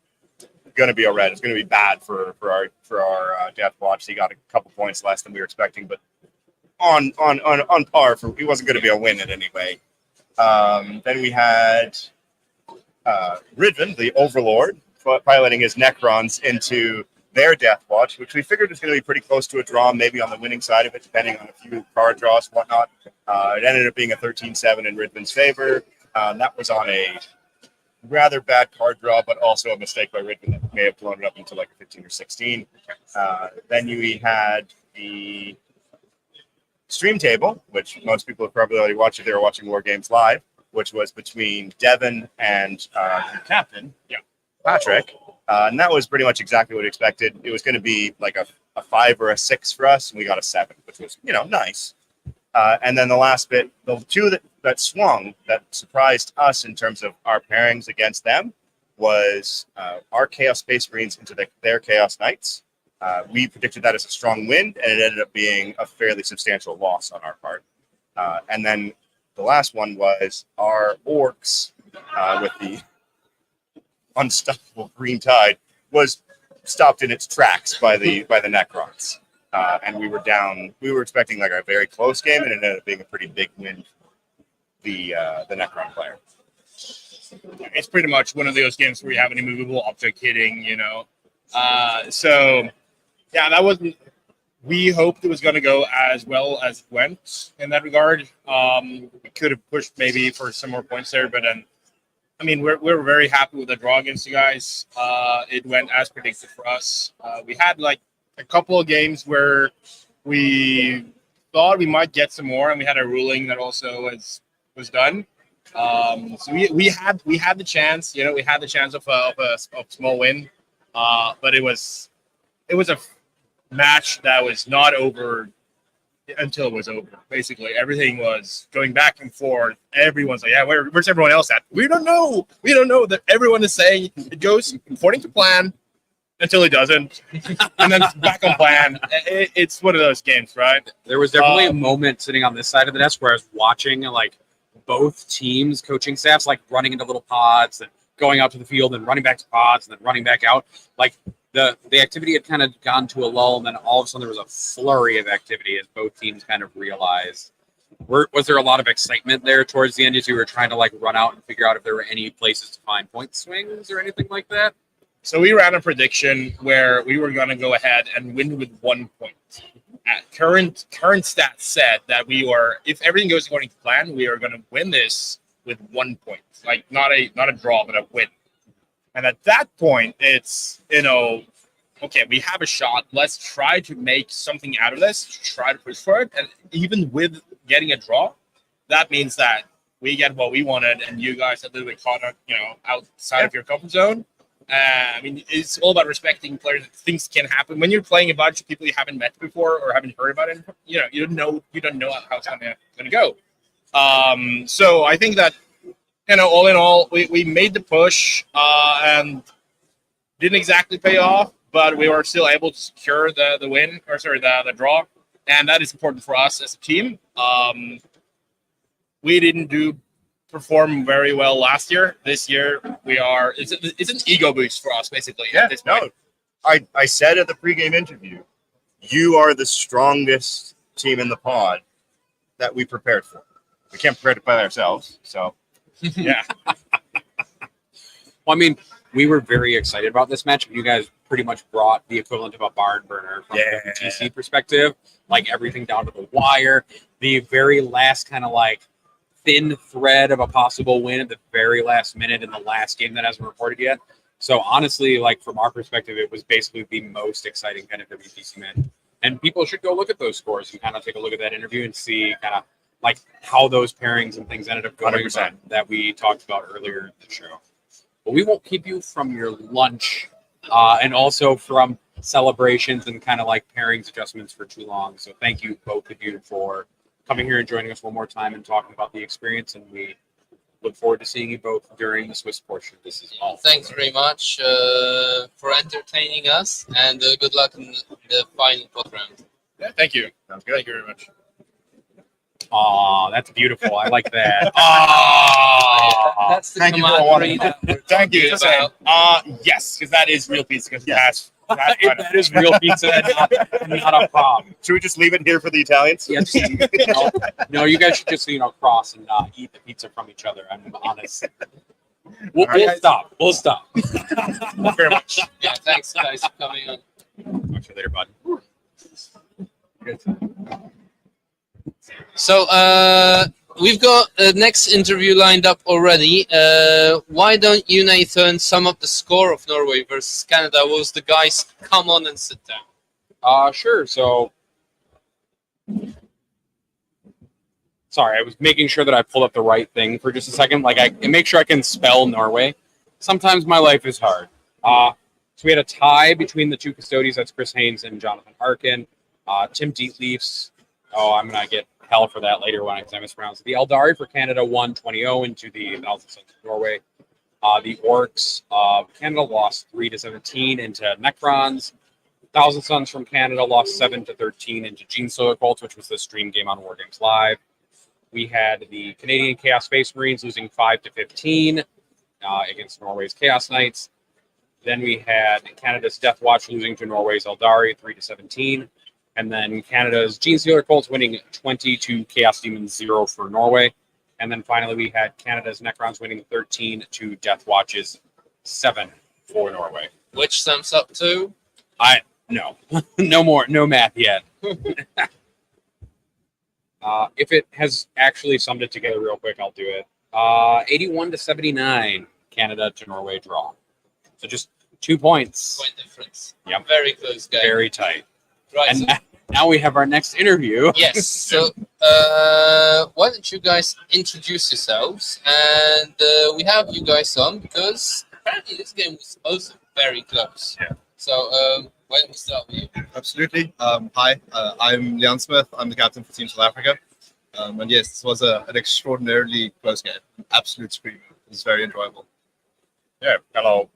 going to be a red. It's going to be bad for our Death Watch. He got a couple points less than we were expecting, but on par. He wasn't going to be a win in any way. Then we had Ridvan, the Overlord, piloting his Necrons into their Death Watch, which we figured was going to be pretty close to a draw, maybe on the winning side of it, depending on a few card draws and whatnot. It ended up being a 13-7 in Ridvan's favor. That was on a rather bad card draw, but also a mistake by Ridvan that may have blown it up into like a 15 or 16. Then we had the stream table, which most people have probably already watched if they were watching War Games live, which was between Devin and the captain, Patrick. And that was pretty much exactly what we expected. It was going to be like a 5 or a 6 for us, and we got a 7, which was, nice. And then the last bit, the two that swung, that surprised us in terms of our pairings against them, was our Chaos Space Marines into their Chaos Knights. We predicted that as a strong win, and it ended up being a fairly substantial loss on our part. And then the last one was our Orcs with the unstoppable green tide was stopped in its tracks by the Necrons. And we were down. We were expecting like a very close game, and it ended up being a pretty big win. The Necron player. It's pretty much one of those games where you have an immovable object hitting, So yeah, that wasn't. We hoped it was going to go as well as it went in that regard. We could have pushed maybe for some more points there, but then, we're very happy with the draw against you guys. It went as predicted for us. We had like a couple of games where we thought we might get some more, and we had a ruling that also was done. So we had the chance, we had the chance of a small win, but it was a match that was not over until it was over. Basically, everything was going back and forth. Everyone's like, "Yeah, where's everyone else at?" We don't know. That everyone is saying it goes according to plan until it doesn't, and then back on plan. It's one of those games, right? There was definitely a moment sitting on this side of the desk where I was watching like both teams' coaching staffs like running into little pods and going out to the field and running back to pods and then running back out. Like the activity had kind of gone to a lull, and then all of a sudden there was a flurry of activity as both teams kind of realized. Was there a lot of excitement there towards the end as you were trying to like run out and figure out if there were any places to find point swings or anything like that? So we ran a prediction where we were going to go ahead and win with 1 point. At current stats said that if everything goes according to plan, we are going to win this with 1 point, like not a draw, but a win. And at that point, it's okay, we have a shot. Let's try to make something out of this. Try to push for it, and even with getting a draw, that means that we get what we wanted, and you guys are a little bit caught up, outside of your comfort zone. It's all about respecting players. Things can happen when you're playing a bunch of people you haven't met before or haven't heard about it. You don't know how it's gonna go. So I think that all in all, we made the push and didn't exactly pay off, but we were still able to secure the win, the draw, and that is important for us as a team. We didn't perform very well last year. This year it's an ego boost for us basically. At this point. I said at the pregame interview, you are the strongest team in the pod that we prepared for. We can't prepare to play ourselves, so yeah. Well, we were very excited about this match. You guys pretty much brought the equivalent of a barn burner from a WTC perspective, like everything down to the wire. The very last kind of like thin thread of a possible win at the very last minute in the last game that hasn't reported yet. So honestly, like from our perspective, it was basically the most exciting kind of WTC match. And people should go look at those scores and kind of take a look at that interview and see kind of like how those pairings and things ended up going 100%. that we talked about earlier in the show. But we won't keep you from your lunch and also from celebrations and kind of like pairings adjustments for too long. So thank you, both of you, for coming here and joining us one more time and talking about the experience. And we look forward to seeing you both during the Swiss portion of this as well. Thanks very much for entertaining us, and good luck in the final pot round. Yeah, thank you. Sounds good. Thank you very much. Aw, that's beautiful. I like that. That's the Thank you for camaraderie watching. that we're Thank you. talking about. Yes, because that is real pizza. Because that's That is real pizza and not a problem. Should we just leave it here for the Italians? Yeah, no, you guys should just cross and eat the pizza from each other. I'm honest. We'll stop. We'll stop. Thank you very much. Yeah, thanks guys for coming on. Talk to you later, bud. So we've got the next interview lined up already. Why don't you, Nathan, sum up the score of Norway versus Canada? Was the guys come on and sit down? Sure. So, sorry, I was making sure that I pulled up the right thing for just a second. Like, I make sure I can spell Norway. Sometimes my life is hard. So we had a tie between the two custodians. That's Chris Haynes and Jonathan Harkin. Tim Dietliefs. Oh, I'm gonna get hell for that later when I mispronounce it. The Eldari for Canada won 20-0 into the Thousand Sons of Norway. The Orcs of Canada lost 3-17 into Necrons. Thousand Sons from Canada lost 7-13 into Gene Solar Colts, which was the stream game on Wargames Live. We had the Canadian Chaos Space Marines losing 5-15 against Norway's Chaos Knights. Then we had Canada's Death Watch losing to Norway's Eldari 3-17. And then Canada's Gene Stealer Colts winning 20 to Chaos Demons 0 for Norway. And then finally we had Canada's Necrons winning 13 to Death Watch's 7 for Norway. Which sums up to? No, no math yet. If it has actually summed it together real quick, I'll do it. 81-79, Canada to Norway draw. So just 2 points. Point difference. Yep. Very close game. Very tight. Right. And now we have our next interview. Yes. So why don't you guys introduce yourselves? And we have you guys on because apparently this game was also very close. Yeah. So why don't we start with you? Absolutely. Hi, I'm Leon Smith. I'm the captain for Team South Africa. And yes, this was an extraordinarily close game. An absolute screamer. It was very enjoyable. Yeah, hello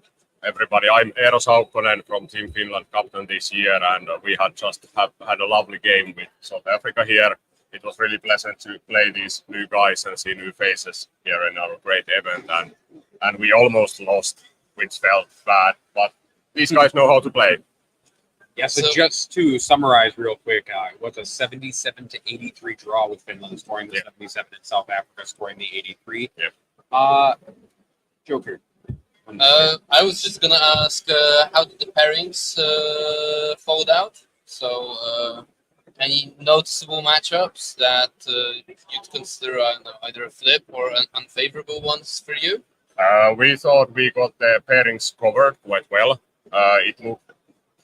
everybody. I'm Eero Saukkonen from Team Finland, captain this year, and we had just had a lovely game with South Africa here. It was really pleasant to play these new guys and see new faces here in our great event, and we almost lost, which felt bad, but these guys know how to play. Yeah, so just to summarize real quick, it was a 77-83 draw with Finland scoring the 77 and South Africa scoring the 83. Yeah. Joker. I was just gonna ask how did the pairings fold out? So any noticeable matchups that you'd consider either a flip or an unfavorable ones for you? We thought we got the pairings covered quite well. It looked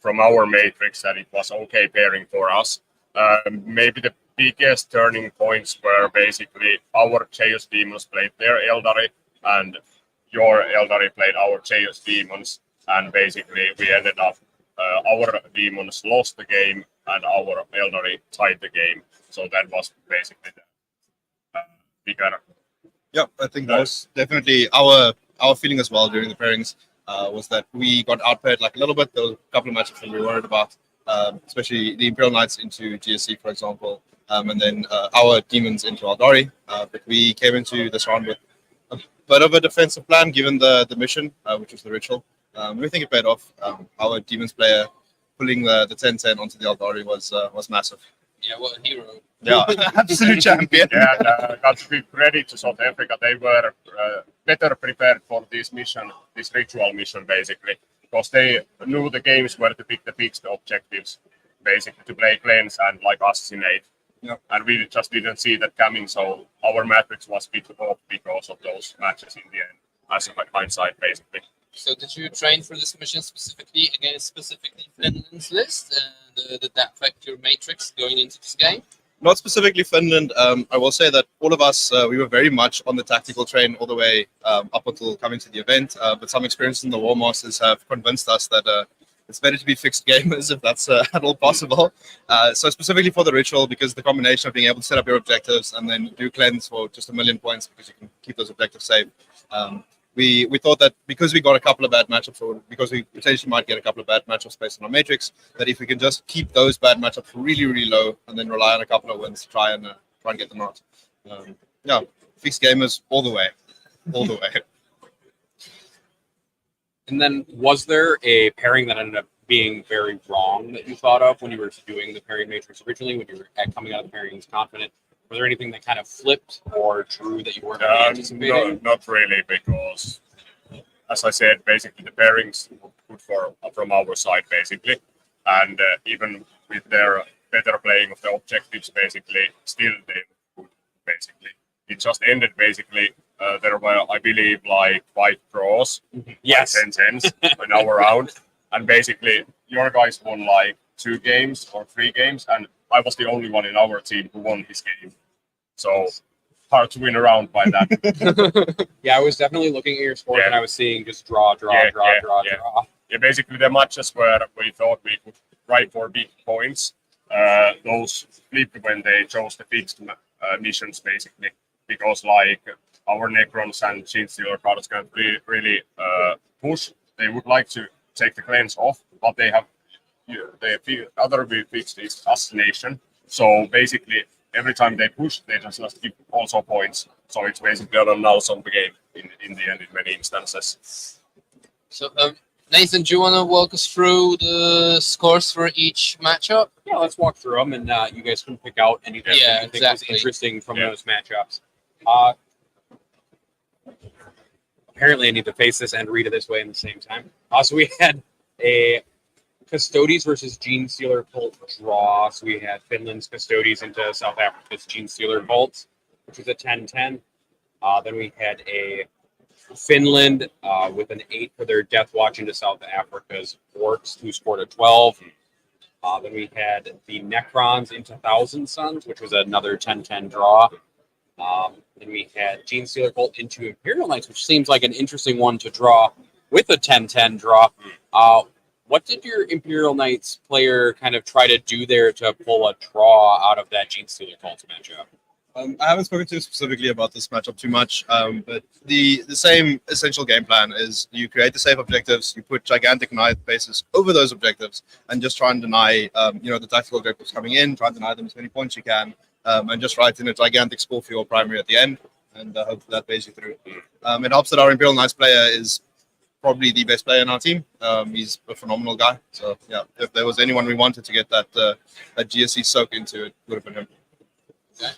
from our matrix that it was okay pairing for us. Maybe the biggest turning points were basically our Chaos Demons played their Eldari and your Eldari played our Chaos Demons, and basically we ended up our Demons lost the game and our Eldari tied the game. So that was basically the bigger. Yeah, I think that was definitely our feeling as well during the pairings. Was that we got outpaired like a little bit. There were a couple of matches that we were worried about, especially the Imperial Knights into GSC, for example, and then our Demons into Eldari. But we came into this round with a bit of a defensive plan, given the mission, which was the ritual. We think it paid off. Our Demons player pulling the 10-10 onto the Eldari was massive. Yeah, what a hero. Yeah, absolute champion. Yeah, and got to give credit to South Africa. They were better prepared for this mission, this ritual mission, basically, because they knew the games were to pick the fixed objectives, basically to play cleanse and like assassinate. Yeah. And we just didn't see that coming, so our matrix was a bit off because of those matches in the end, as a hindsight, basically. So did you train for this mission specifically against specifically Finland's list? And did that affect your matrix going into this game? Not specifically Finland. I will say that all of us, we were very much on the tactical train all the way up until coming to the event. But some experience in the War Masters have convinced us that it's better to be fixed gamers if that's at all possible. So specifically for the ritual, because the combination of being able to set up your objectives and then do cleanse for just 1,000,000 points because you can keep those objectives safe. We thought that because we got a couple of bad matchups, or because we potentially might get a couple of bad matchups based on our matrix, that if we can just keep those bad matchups really, really low and then rely on a couple of wins to try and get them out. Yeah, fixed gamers all the way, all the way. And then, was there a pairing that ended up being very wrong that you thought of when you were doing the pairing matrix originally, when you were coming out of the pairings confident? Was there anything that kind of flipped or drew that you weren't really anticipating? No, not really, because as I said, basically the pairings were good from our side, basically, and even with their better playing of the objectives, basically, still they were good, basically. It just ended basically. There were, I believe, like 5 draws, Yes, 10-10s in our round, and basically your guys won like 2 games or 3 games, and I was the only one in our team who won his game. So hard to win around by that. Yeah, I was definitely looking at your score and I was seeing just draw. Yeah, basically the matches where we thought we could try for big points, those flipped when they chose the fixed missions, basically, because like our Necrons and Gene Stealer cards can really push. They would like to take the cleanse off, but they have the other fixed is assassination. So basically, every time they push, they just give also points. So it's basically a null of the game in the end in many instances. So, Nathan, do you want to walk us through the scores for each matchup? Yeah, let's walk through them, and you guys can pick out anything you think was interesting from those matchups. Apparently, I need to face this and read it this way at the same time. So we had a Custodes versus Gene Stealer Cult draw. So we had Finland's Custodes into South Africa's Gene Stealer Cult, which was a 10-10. Then we had a Finland with an 8 for their Death Watch into South Africa's Orcs, who scored a 12. Then we had the Necrons into Thousand Suns, which was another 10-10 draw. Then we had Gene Stealer Cult into Imperial Knights, which seems like an interesting one to draw with a 10-10 draw. What did your Imperial Knights player kind of try to do there to pull a draw out of that Gene Stealer Cult matchup? I haven't spoken to you specifically about this matchup too much, but the same essential game plan is you create the safe objectives, you put gigantic knight bases over those objectives, and just try and deny the tactical objectives coming in, try and deny them as many points you can, and just write in a gigantic score for your primary at the end, and hope that pays you through. It helps that our Imperial Knights player is probably the best player in our team. He's a phenomenal guy. So yeah, if there was anyone we wanted to get that GSC soak into, it would have been him. Okay.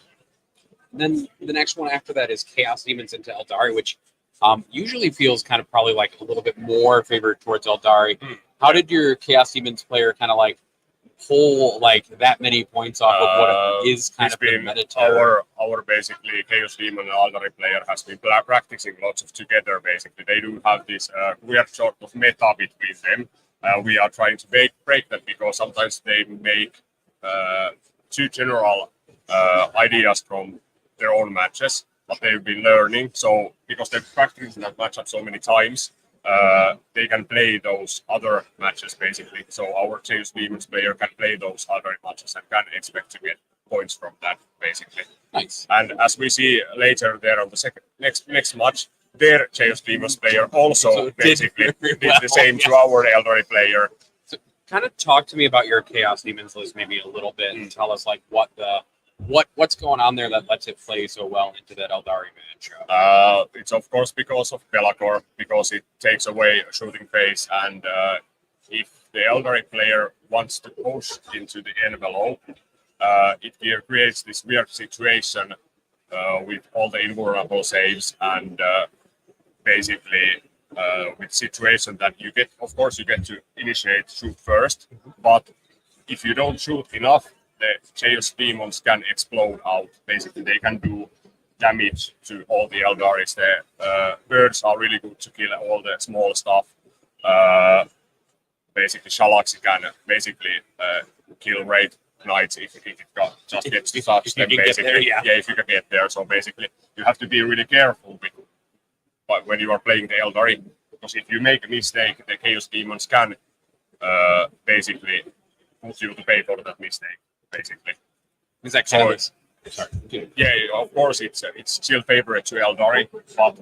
Then the next one after that is Chaos Demons into Eldari, which usually feels kind of probably like a little bit more favored towards Eldari. How did your Chaos Demons player kind of like pull like that many points off of what is kind of the meta terror? Our basically Chaos Demon and Eldari player has been practicing lots of together. Basically, they do have this weird sort of meta between them. We are trying to break that because sometimes they make too general ideas from their own matches, but they've been learning. So because they've practiced that matchup so many times, they can play those other matches basically. So our Chaos Demons player can play those other matches and can expect to get points from that basically. Nice. And as we see later there on the next match, their Chaos Demons player also basically did the same to our Eldari player. So kind of talk to me about your Chaos Demons list maybe a little bit and tell us like what's going on there that lets it play so well into that Eldari matchup. It's of course because of Belagor, because it takes away a shooting phase, and if the Eldari player wants to push into the envelope, it creates this weird situation with all the invulnerable saves and basically with situation that you get, of course you get to initiate shoot first, but if you don't shoot enough, the Chaos Demons can explode out. Basically, they can do damage to all the Eldaris. The birds are really good to kill all the small stuff. Basically, Shalaxi can basically kill raid knights if it just gets to touch them, can get basically. there, yeah. If you can get there. So basically, you have to be really careful with, but when you are playing the Eldari, because if you make a mistake, the Chaos Demons can basically put you to pay for that mistake, basically. Is that kind of sorry. Yeah, of course, it's still favorite to Eldari, but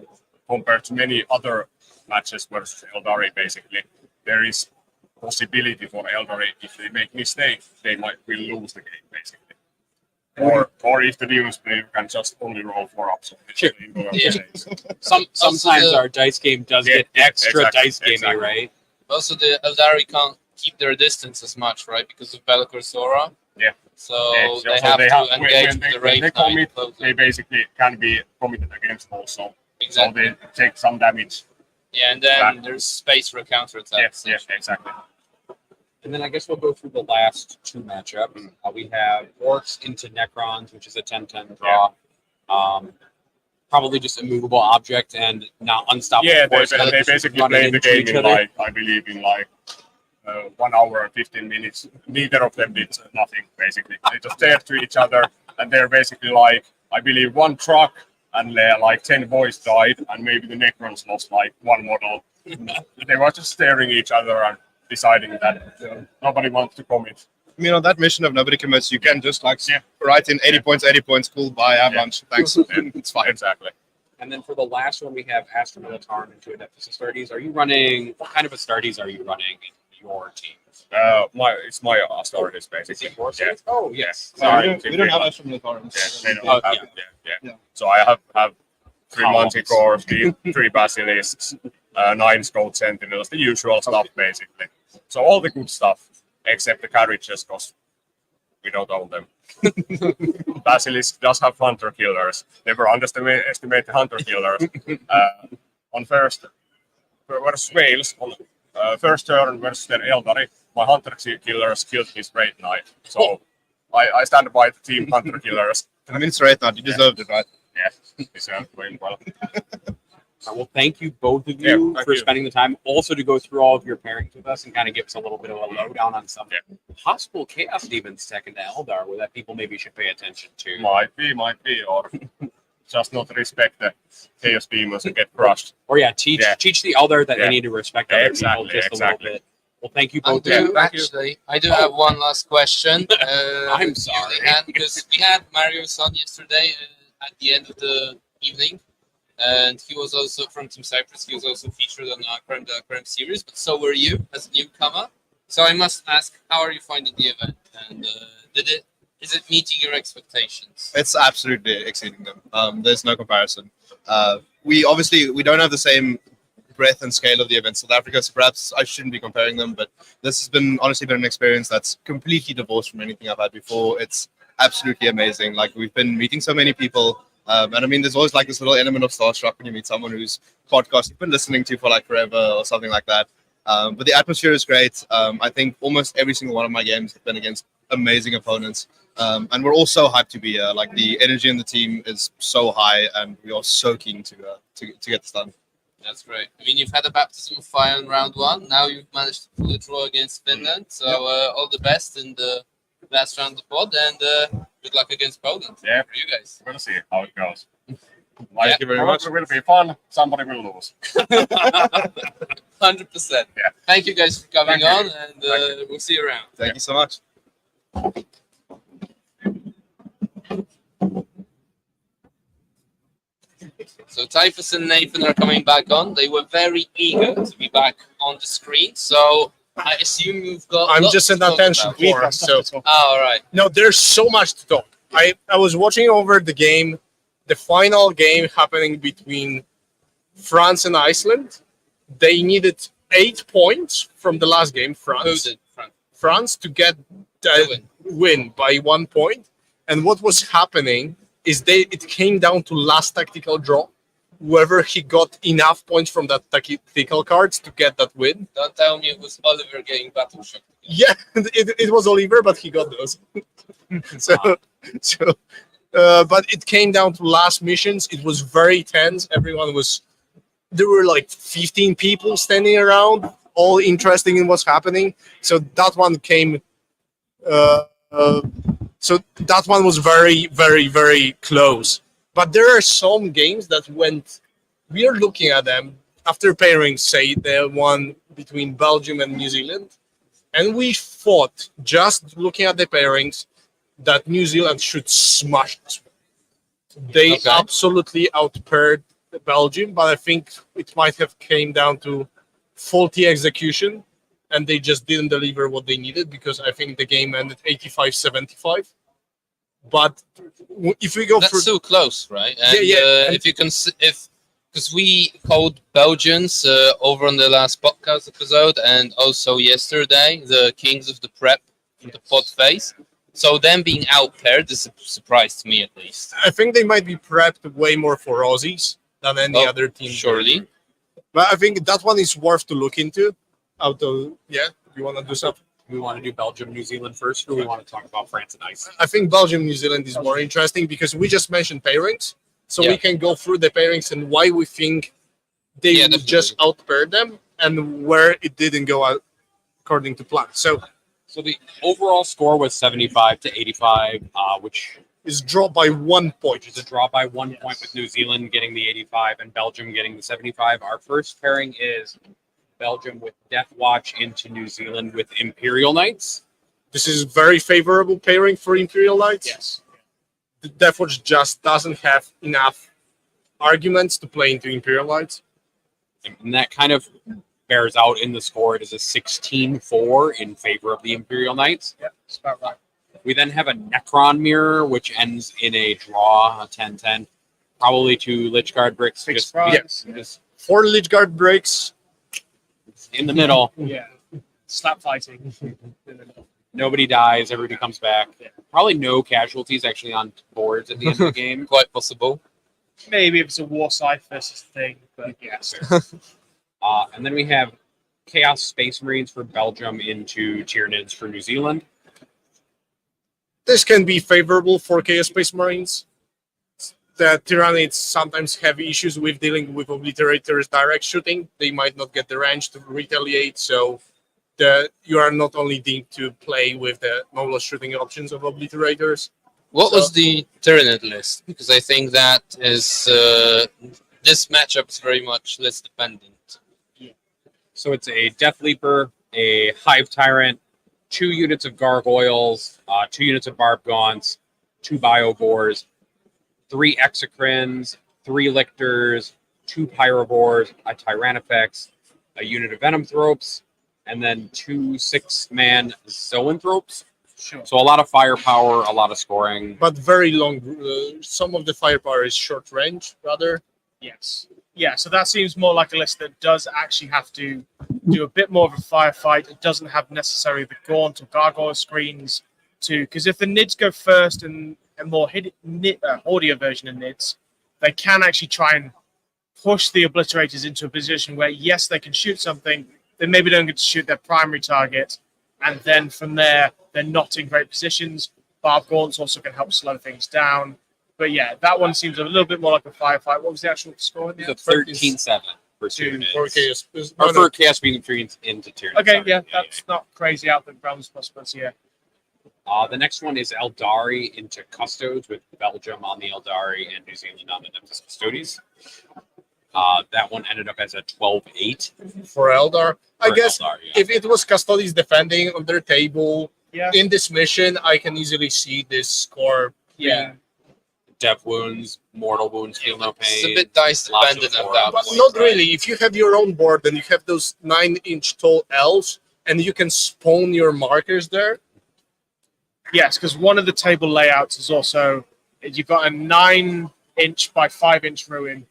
compared to many other matches versus Eldari, basically, there is possibility for Eldari, if they make mistake, they will lose the game, basically. Or if the Demons player can just only roll 4 ups. Sure. Yeah. Sometimes our dice game does get extra exactly, dice gamey, exactly. right? Also, the Eldari can't keep their distance as much, right? Because of Belkor's Sora. Yeah. So Yeah, they so have they to have- engage when with the when Wraith they Knight commit, closely. they basically can be committed against also. Exactly. So they take some damage. Yeah, and then Back. there's space for a counterattack. Yes, exactly. And then I guess we'll go through the last 2 matchups. We have Orcs into Necrons, which is a 10-10 draw. Probably just a movable object and not unstoppable. Yeah, force, kind of they just basically running played the into game each in other. like, I believe in like 1 hour and 15 minutes. Neither of them did nothing, basically. They just stared to each other, and they're basically like, I believe 1 truck, and like 10 boys died, and maybe the Necrons lost like 1 model. They were just staring at each other and deciding that nobody wants to commit. I mean, on that mission of nobody commits, you can just like write in 80 points, cool, bye, have lunch, thanks. It's fine. Exactly. And then for the last one, we have Astra Militarum into Adeptus Astartes. Are you running, what kind of Astartes are you running in your team? It's my Astartes, basically. Yeah. Oh, yes. Sorry, we don't have Astra Militarum. Yeah, they don't have it. Yeah. So I have 3 Manticores, 3 Basilisks, 9 Scout Sentinels, the usual stuff, basically. So all the good stuff, except the carriages, because we don't own them. Basilisk does have hunter killers. Never underestimate the hunter killers. On first versus Wales, on first turn versus their Eldari, my hunter killers killed his Wraith Knight. So I stand by the team hunter killers. I mean, it's right now. You deserved it, right? Yeah, deserved well. Well, thank you both of you thank for you. spending the time. Also to go through all of your pairings with us and kind of give us a little bit of a lowdown on some possible Chaos Demons tech into Eldar, where that people maybe should pay attention to. Might be, or just not respect the Chaos Demons and get crushed. Or teach the Eldar that they need to respect other Exactly, people just exactly. a little bit. Well, thank you I both. do, actually. I do have one last question. I'm sorry. Because we had Mario's on yesterday at the end of the evening. And he was also from Team Cyprus. He was also featured on our Creme series, but so were you as a newcomer. So I must ask, how are you finding the event? And is it meeting your expectations? It's absolutely exceeding them. There's no comparison. We don't have the same breadth and scale of the event in South Africa, so perhaps I shouldn't be comparing them, but this has honestly been an experience that's completely divorced from anything I've had before. It's absolutely amazing. Like, we've been meeting so many people. And I mean, there's always like this little element of starstruck when you meet someone whose podcast you've been listening to for like forever or something like that. But the atmosphere is great. I think almost every single one of my games have been against amazing opponents. And we're all so hyped to be here. Like, the energy in the team is so high, and we are so keen to get this done. That's great. I mean, you've had a baptism of fire in round 1. Now you've managed to pull a draw against Finland. So all the best in the last round of the pod, and good luck against Poland. Yeah, for you guys. We'll see how it goes. Thank you very much. It will be fun. Somebody will lose. 100%. Yeah. Thank you guys for coming Thank you. on, and we'll see you around. Thank you so much. So Typhus and Nathan are coming back on. They were very eager to be back on the screen. So I assume you've got. I'm lots just to an talk attention about. whore. So all right. no, there's so much to talk. I was watching over the game, the final game happening between France and Iceland. They needed 8 points from the last game, France. Who did front? France to get the win by 1 point. And what was happening is it came down to last tactical draw. Whoever he got enough points from that tactical cards to get that win. Don't tell me it was Oliver getting battle shocked. Yeah, it was Oliver, but he got those. But it came down to last missions. It was very tense. There were like 15 people standing around, all interested in what's happening. So that one came So that one was very, very, very close. But there are some games that went. We are looking at them after pairing, say the one between Belgium and New Zealand, and we thought, just looking at the pairings, that New Zealand should smash this one. They Okay. absolutely outpaired Belgium, but I think it might have came down to faulty execution, and they just didn't deliver what they needed, because I think the game ended 85-75. But if we go That's for so close, right? And, yeah. If you can, because we called Belgians over on the last podcast episode and also yesterday, the kings of the prep from the pot phase. So them being outpaired is a surprise to me, at least. I think they might be prepped way more for Aussies than any other team. Surely. But I think that one is worth to look into. You want to do something? We want to do Belgium, New Zealand first, or we want to talk about France and Iceland? I think Belgium, New Zealand is more interesting because we just mentioned pairings. So we can go through the pairings and why we think they just outpaired them and where it didn't go out according to plan. So the overall score was 75-85, which is draw by 1 point. Which is a draw by 1 point, with New Zealand getting the 85 and Belgium getting the 75. Our first pairing is Belgium with Death Watch into New Zealand with Imperial Knights. This is very favorable pairing for Imperial Knights. Yes. The Death Watch just doesn't have enough arguments to play into Imperial Knights. And that kind of bears out in the score. It is a 16-4 in favor of the Imperial Knights. Yeah, that's about right. We then have a Necron Mirror, which ends in a draw, a 10-10. Probably two Lich Guard bricks. Just 4 Lich Guard breaks. In the middle. Yeah. Slap fighting. Nobody dies. Everybody comes back. Probably no casualties actually on boards at the end of the game. Quite possible. Maybe if it's a war side versus thing, but yes. And then we have Chaos Space Marines for Belgium into Tyranids for New Zealand. This can be favorable for Chaos Space Marines. The Tyranids sometimes have issues with dealing with Obliterators direct shooting. They might not get the range to retaliate, so you are not only deemed to play with the normal shooting options of Obliterators. What was the Tyranid list? Because I think that is this matchup is very much list dependent. So it's a Death Leaper, a Hive Tyrant, 2 units of Gargoyles, 2 units of Barbed Gaunts, 2 Biobores, 3 Exocrines, 3 Lictors, 2 Pyrovores, a Tyrannofex, a unit of Venomthropes, and then 2 6-man Zoanthropes. Sure. So a lot of firepower, a lot of scoring. But very long. Some of the firepower is short range, rather. Yes. Yeah, so that seems more like a list that does actually have to do a bit more of a firefight. It doesn't have necessarily the Gaunt or Gargoyle screens to... Because if the Nids go first and a more audio version of Nids, they can actually try and push the Obliterators into a position where, yes, they can shoot something, they maybe don't get to shoot their primary target, and then from there, they're not in great positions. Barb Gaunts also can help slow things down. But yeah, that one seems a little bit more like a firefight. What was the actual score? It's a 13-7 for Tyranids. For Chaos. Or for Chaos Being into Tyranids. Okay, yeah, that's not crazy out the realms possibility, yeah. The next one is Eldari into Custodes with Belgium on the Eldari and New Zealand on the Nemesis Custodes. That one ended up as a 12-8. For Eldar. I guess Eldar, yeah. if it was Custodes defending on their table Yeah. in this mission, I can easily see this score. Yeah. Death wounds, mortal wounds, feel no pain. It's a bit dice lots of dependent of horror. that. But point, not right? really. If you have your own board and you have those 9-inch tall elves and you can spawn your markers there. Yes, because one of the table layouts is also you've got a 9-inch by 5-inch ruin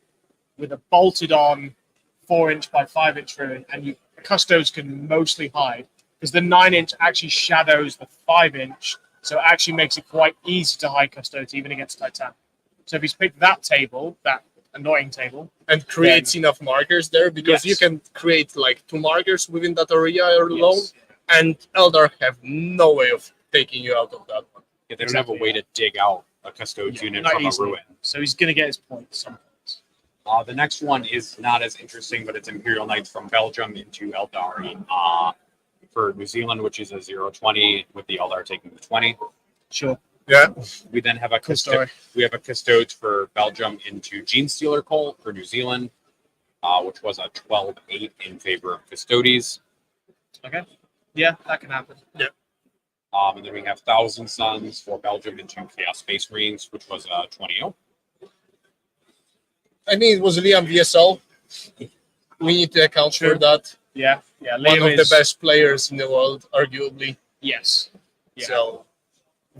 with a bolted on 4-inch by 5-inch ruin, and Custodes can mostly hide because the 9-inch actually shadows the 5-inch, so it actually makes it quite easy to hide Custodes even against Titan. So if he's picked that table, that annoying table, and creates enough markers there, because you can create like 2 markers within that area alone, and Eldar have no way of taking you out of that one. Yeah, they don't have a way to dig out a Custodes unit not from easily. a ruin. So he's going to get his points. Some points. The next one is not as interesting, but it's Imperial Knights from Belgium into Eldari. for New Zealand, which is a 0-20 with the Eldar taking the 20. Sure. Yeah. We then have a Cool story. we have a Custodes for Belgium into Gene Stealer Colt for New Zealand, which was a 12-8 in favor of Custodes. Okay. Yeah, that can happen. And then we have Thousand Suns for Belgium into Chaos Space Marines, which was a 20-0. I mean, it was Liam VSL. We need to account for that. Yeah. One Liam of the is- best players in the world, arguably. Yes. Yeah. So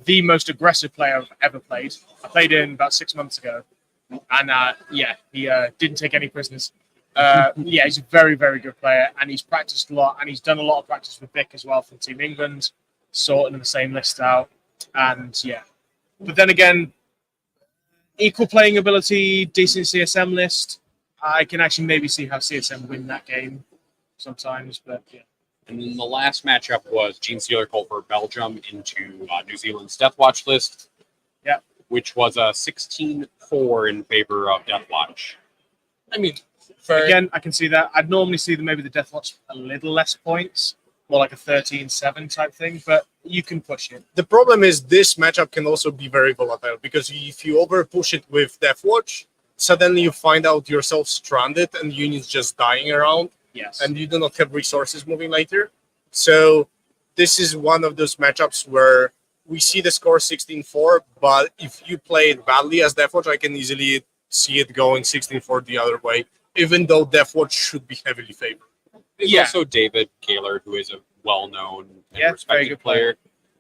The most aggressive player I've ever played. I played him about 6 months ago, and he didn't take any prisoners. He's a very, very good player, and he's practiced a lot, and he's done a lot of practice with Vic as well from Team England, sorting the same list out, and yeah. But then again, equal playing ability, decent CSM list. I can actually maybe see how CSM win that game sometimes, but yeah. And then the last matchup was Gene Stealer Colt for Belgium into New Zealand's Death Watch list. Yeah. Which was a 16-4 in favor of Death Watch. I mean, fair. Again, I can see that. I'd normally see maybe the Death Watch a little less points, more like a 13-7 type thing, but you can push it. The problem is this matchup can also be very volatile because if you over push it with Death Watch, suddenly you find out yourself stranded and units just dying around. Yes. And you do not have resources moving later. So this is one of those matchups where we see the score 16-4, but if you play it badly as Death Watch, I can easily see it going 16-4 the other way, even though Death Watch should be heavily favored. There's also David Gaylord, who is a well-known and very respected good player.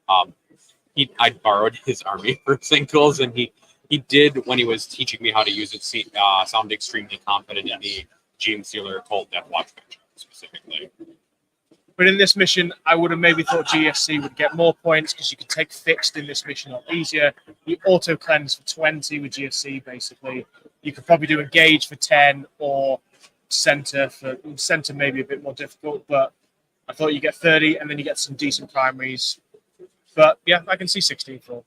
I borrowed his army for singles, and he did, when he was teaching me how to use it, sound extremely confident in the Gene Stealer Colt Death Watch matchup specifically. But in this mission, I would have maybe thought GSC would get more points because you could take fixed in this mission a lot easier. You auto cleanse for 20 with GSC, basically. You could probably do engage for 10 or center maybe a bit more difficult, but I thought you get 30 and then you get some decent primaries. But yeah, I can see 16-4.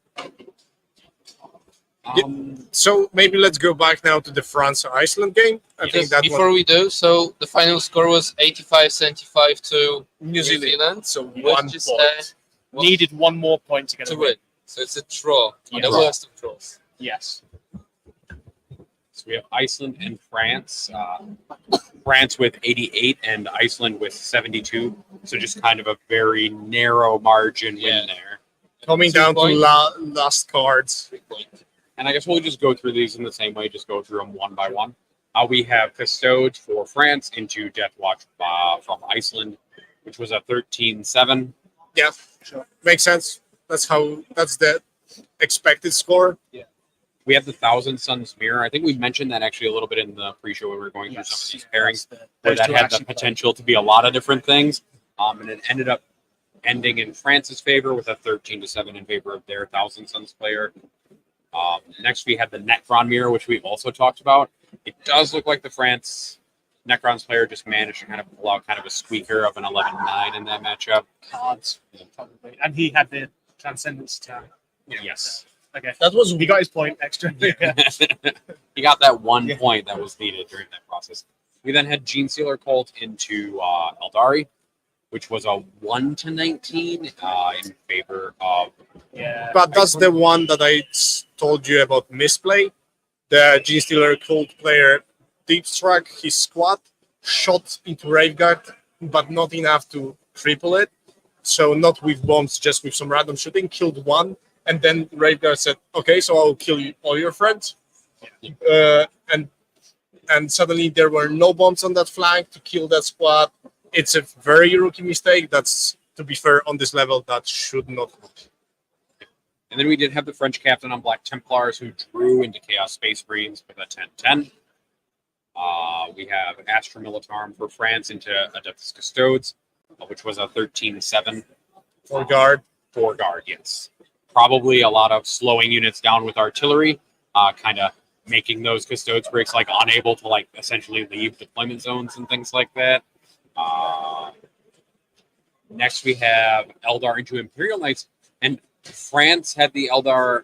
So maybe let's go back now to the France-Iceland game. I think that before we do, so the final score was 85-75 to New Zealand. So which 1 is, point. Needed 1 more point to get to a win. So it's a draw. Yeah. The worst of draws. Yes. So we have Iceland and France. France with 88 and Iceland with 72. So just kind of a very narrow margin win there. Coming 2 down to points. last cards. 3 points. And I guess we'll just go through these in the same way, just go through them one by one. We have Custodes for France into Death Watch from Iceland, which was a 13-7. Yeah, sure. Makes sense. That's the expected score. We have the Thousand Suns Mirror. I think we mentioned that actually a little bit in the pre-show when we were going through some of these pairings, where that had the potential to be a lot of different things. And it ended up ending in France's favor with a 13-7 in favor of their Thousand Suns player. Next, we had the Necron Mirror, which we also talked about. It does look like the France Necron's player just managed to kind of pull out kind of a squeaker of an 11-9 in that matchup. Cards, probably. And he had the Transcendence attack. Yes. Okay. That was He got his point extra. He got that 1 point that was needed during that process. We then had Gene Stealer Colt into Eldari, which was a 1-19 in favor of. Yeah. But that's the one that I told you about misplay. The Gene Stealer Colt player deep struck his squad, shot into Raveguard, but not enough to cripple it. So not with bombs, just with some random shooting, killed one. And then Raveguard said, okay, so I'll kill you, all your friends. And suddenly there were no bombs on that flank to kill that squad. It's a very rookie mistake. That's, to be fair, on this level, that should not happen. And then we did have the French captain on Black Templars who drew into Chaos Space Marines with a 10-10. We have Astra Militarm for France into Adeptus Custodes, which was a 13-7. For guard. For guard, yes. Probably a lot of slowing units down with artillery, kind of making those Custodes breaks like unable to like essentially leave deployment zones and things like that. Next we have Eldar into Imperial Knights, and France had the Eldar,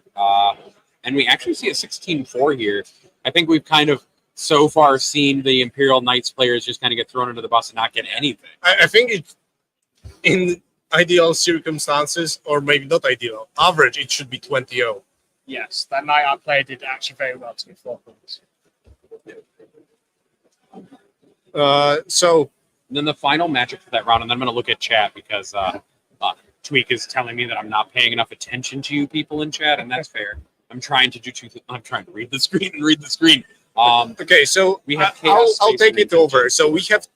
and we actually see a 16-4 here. I think we've kind of so far seen the Imperial Knights players just kind of get thrown under the bus and not get anything. I think in ideal circumstances, or maybe not ideal, average, it should be 20-0. Yes, that night I played did actually very well to get 4 points. So And then the final matchup for that round, and then I'm going to look at chat because Tweak is telling me that I'm not paying enough attention to you people in chat, and that's fair. I'm trying to do I'm trying to read the screen and read the screen. okay, so We have I'll Chaos Space take it Marines. over. So we have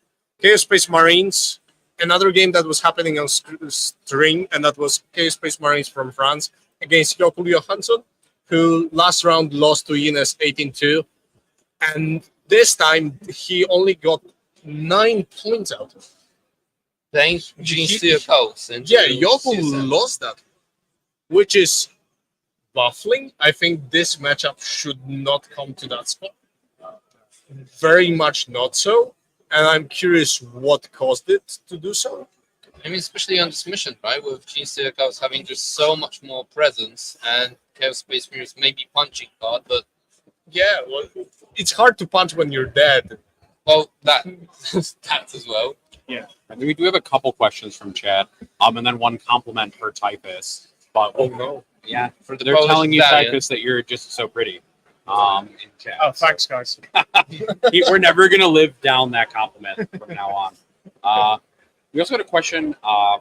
Chaos Space Marines, another game that was happening on string, and that was Chaos Space Marines from France against Jokul Johansson, who last round lost to Ines 18-2, and this time he only got 9 points out of it. Thanks, Gene Steercoats. And Yeah, to Jokul CSM. lost that, which is baffling. I think this matchup should not come to that spot. Very much not so. And I'm curious what caused it to do so. I mean, especially on this mission, right? With Gene Steercoats having just so much more presence and Chaos Space Marines maybe punching card, but Yeah, well, it's hard to punch when you're dead. well, that as well. And then we do have a couple questions from chat, and then one compliment per typist. But no. yeah, For the they're Polish telling you Italian. typists that you're just so pretty. In chat. Oh, thanks, guys. We're never gonna live down that compliment from now on. We also had a question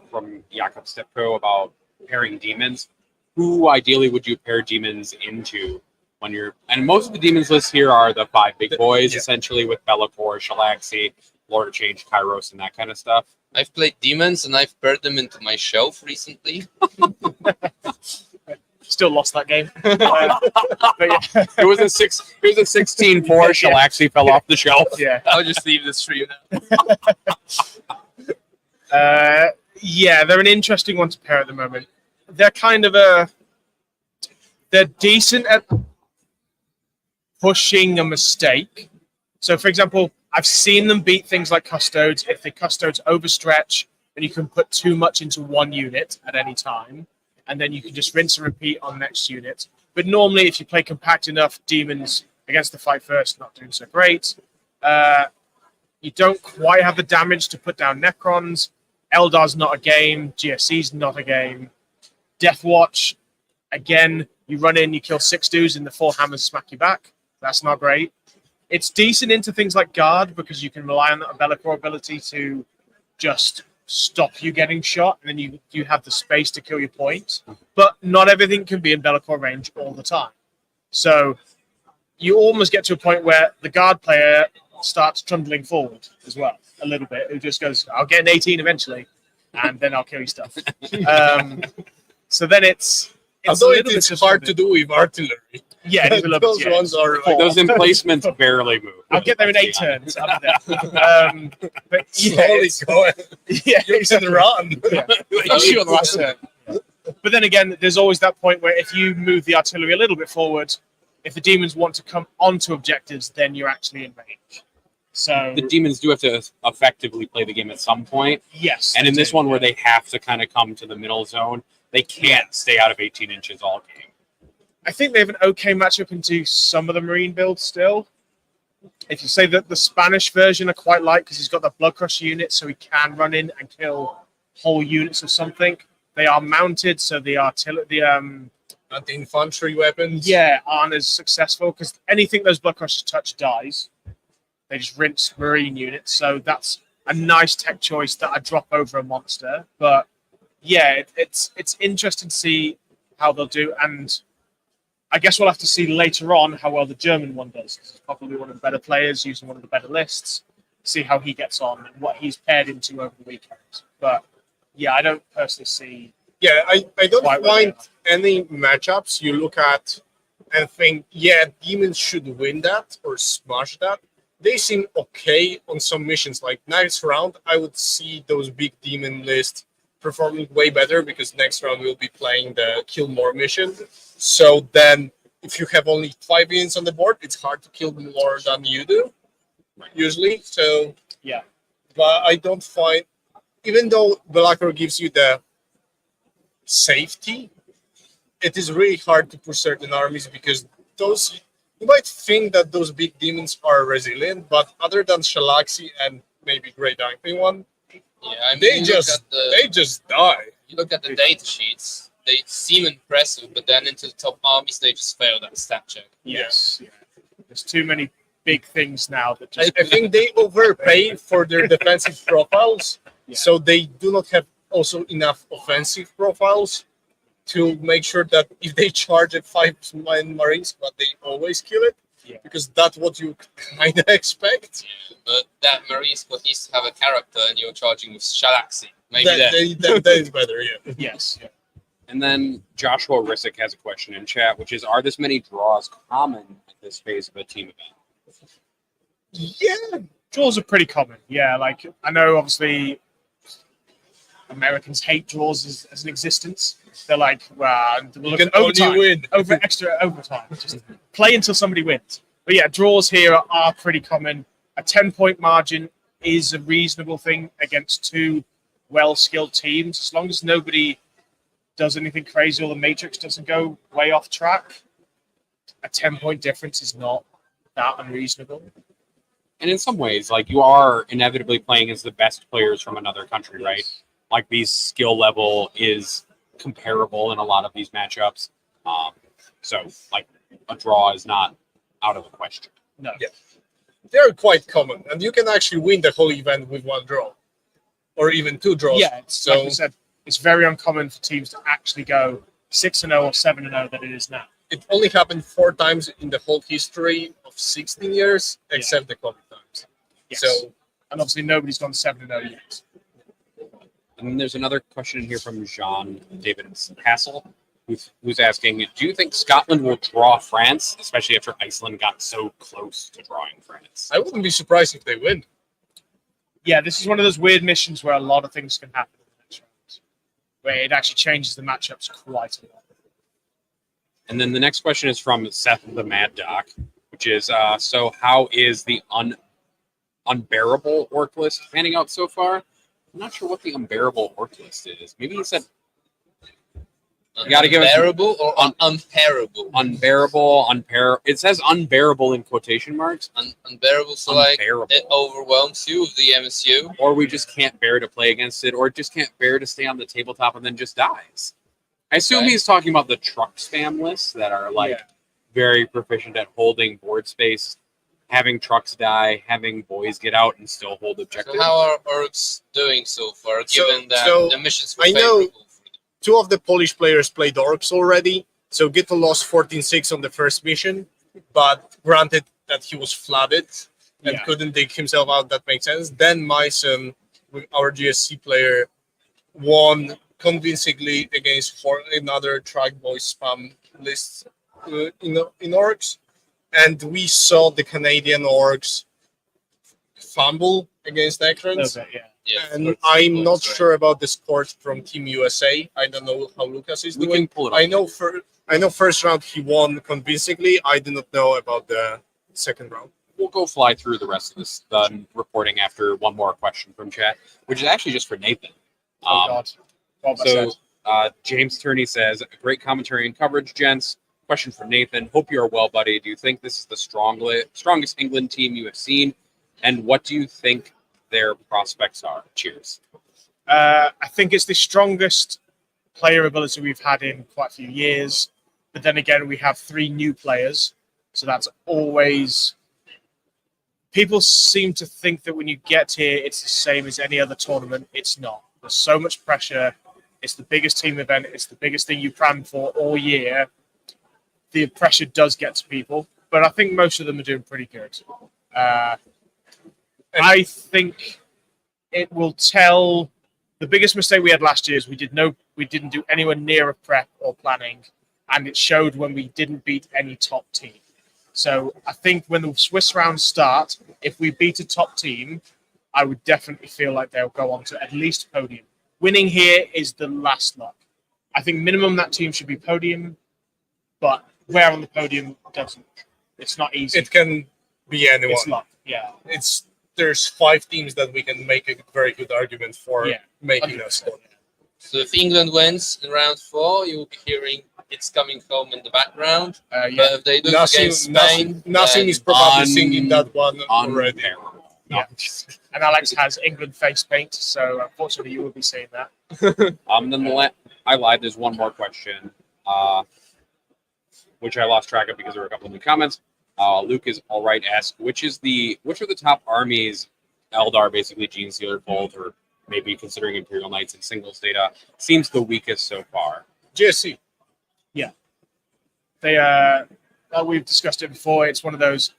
from Jakob Stepko about pairing demons. Who ideally would you pair demons into when you're? And most of the demons lists here are the 5 big boys, essentially with Be'lakor, Shalaxi, Lord of Change, Kairos, and that kind of stuff. I've played demons and I've paired them into my shelf recently. Still lost that game. But yeah. It was a 16-4. Shalaxi fell off the shelf. Yeah. I'll just leave the stream now. Yeah, they're an interesting one to pair at the moment. They're kind of they're decent at pushing a mistake. So, for example, I've seen them beat things like Custodes if the Custodes overstretch and you can put too much into one unit at any time, and then you can just rinse and repeat on next unit. But normally, if you play compact enough, demons against the fight first, not doing so great. You don't quite have the damage to put down Necrons. Eldar's not a game. GSC's not a game. Deathwatch, again, you run in, you kill 6 dudes, and the 4 hammers smack you back. That's not great. It's decent into things like Guard because you can rely on that Be'lakor ability to just stop you getting shot, and then you have the space to kill your points. But not everything can be in Be'lakor range all the time. So you almost get to a point where the Guard player starts trundling forward as well a little bit. Who just goes, I'll get an 18 eventually, and then I'll kill you stuff. So then it's Although a little it's bit hard to do with artillery. Yeah, it is a little Those bit, yeah. ones are like, Those emplacements barely move. I'll get there in 8 turns. I'll be there. But yeah, slowly it's- going. yeah, You can run. Yeah. Especially on the last turn. But then again, there's always that point where if you move the artillery a little bit forward, if the demons want to come onto objectives, then you're actually in range. So The demons do have to effectively play the game at some point. yes, And in they this do. one where they have to kind of come to the middle zone, they can't stay out of 18 inches all game. I think they have an okay matchup into some of the Marine builds still. If you say that the Spanish version I quite like because he's got the Blood Crusher unit, so he can run in and kill whole units of something. They are mounted, so the Anti-infantry weapons. aren't as successful because anything those Blood Crushers touch dies. They just rinse Marine units, so that's a nice tech choice that I drop over a monster. But yeah, it's interesting to see how they'll do, and I guess we'll have to see later on how well the German one does. He's probably one of the better players, using one of the better lists. See how he gets on and what he's paired into over the weekend. But yeah, I don't personally see. Yeah, I don't Quite well, find any matchups you look at and think, yeah, demons should win that or smash that. They seem okay on some missions. Like next round, I would see those big demon lists performing way better because next round we'll be playing the kill more mission. So then if you have only 5 units on the board, it's hard to kill more than you do, usually. So Yeah. but I don't find, even though Be'lakor gives you the safety, it is really hard to push certain armies because those, you might think that those big demons are resilient, but other than Shalaxi and maybe Great Angry one, Yeah, I mean, They you just die. you look at the data sheets, they seem impressive, but then into the top armies, they just fail that stat check. Yes. Yeah. There's too many big things now that I, just. I think they overpay for their defensive profiles, so they do not have also enough offensive profiles to make sure that if they charge at 5-man Marines, but they always kill it, because that's what you kind of expect. Yeah, but that Marine squad needs to have a character, and you're charging with Shalaxi. Maybe That is better, yeah. Yes. Yeah. And then Joshua Rissick has a question in chat, which is, are this many draws common at this phase of a team event? Yeah, draws are pretty common. Yeah, like I know obviously Americans hate draws as an existence. They're like, well, we'll look at overtime, win over extra overtime. Just play until somebody wins. But yeah, draws here are pretty common. A 10-point margin is a reasonable thing against two well-skilled teams, as long as nobody does anything crazy or the matrix doesn't go way off track. A 10-point difference is not that unreasonable. And in some ways, like, you are inevitably playing as the best players from another country, right? Like, these skill level is comparable in a lot of these matchups. So, like, a draw is not out of the question. No. Yeah. They're quite common, and you can actually win the whole event with one draw, or even two draws. Yeah, it's, like you said, it's very uncommon for teams to actually go 6-0 or 7-0 that it is now. It only happened 4 times in the whole history of 16 years, except the COVID times. Yes. So, and obviously nobody's gone 7-0 yet. And then there's another question in here from Jean David Hassel, who's asking, do you think Scotland will draw France, especially after Iceland got so close to drawing France? I wouldn't be surprised if they win. Yeah, this is one of those weird missions where a lot of things can happen in the next round, where it actually changes the matchups quite a lot. And then the next question is from Seth the Mad Doc, which is, so how is the unbearable orc list panning out so far? I'm not sure what the unbearable orc list is. Maybe he said you gotta give unbearable or unparable. Unbearable, it says unbearable in quotation marks. Unbearable, so Unbearable. like it overwhelms you with the MSU. Or we just can't bear to play against it, or it just can't bear to stay on the tabletop and then just dies. I assume he's talking about the truck spam lists that are like very proficient at holding board space, having trucks die, having boys get out and still hold objectives. So how are orcs doing so far, given that the missions were I know favorable? 2 of the Polish players played orcs already, so Gittel lost 14-6 on the first mission, but granted that he was flooded and couldn't dig himself out, that makes sense. Then Myson, our GSC player, won convincingly against another Track Boys spam list in orcs, and we saw the Canadian orcs fumble against Necrons. And I'm not sure about the scores from Team USA. I don't know how Lucas is doing. I know first round he won convincingly. I do not know about the second round. We'll go fly through the rest of this reporting after one more question from chat, which is actually just for Nathan. James Turney says, great commentary and coverage, gents. Question for Nathan. Hope you are well, buddy. Do you think this is the strongest England team you have seen? And what do you think their prospects are? Cheers. I think it's the strongest player ability we've had in quite a few years. But then again, we have 3 new players. So that's always... People seem to think that when you get here, it's the same as any other tournament. It's not. There's so much pressure. It's the biggest team event. It's the biggest thing you plan for all year. The pressure does get to people. But I think most of them are doing pretty good. I think it will tell. The biggest mistake we had last year is we didn't do anywhere near a prep or planning, and it showed when we didn't beat any top team. So I think when the Swiss rounds start, if we beat a top team, I would definitely feel like they'll go on to at least podium. Winning here is the last luck. I think minimum that team should be podium, but where on the podium doesn't. It's not easy. It can be anyone. It's luck. Yeah. There's 5 teams that we can make a very good argument for making that score. So if England wins in round 4, you will be hearing It's Coming Home in the background. But if they lose against Spain, Nassim is probably singing that one already. Yeah. And Alex has England face paint, so unfortunately you will be seeing that. Then I lied. There's one more question, which I lost track of because there were a couple of new comments. Luke is all right. Asked which are the top armies Eldar basically Gene Sealer pulled, or maybe considering Imperial Knights and singles data seems the weakest so far. GSC. Yeah. They like we've discussed it before, it's one of those,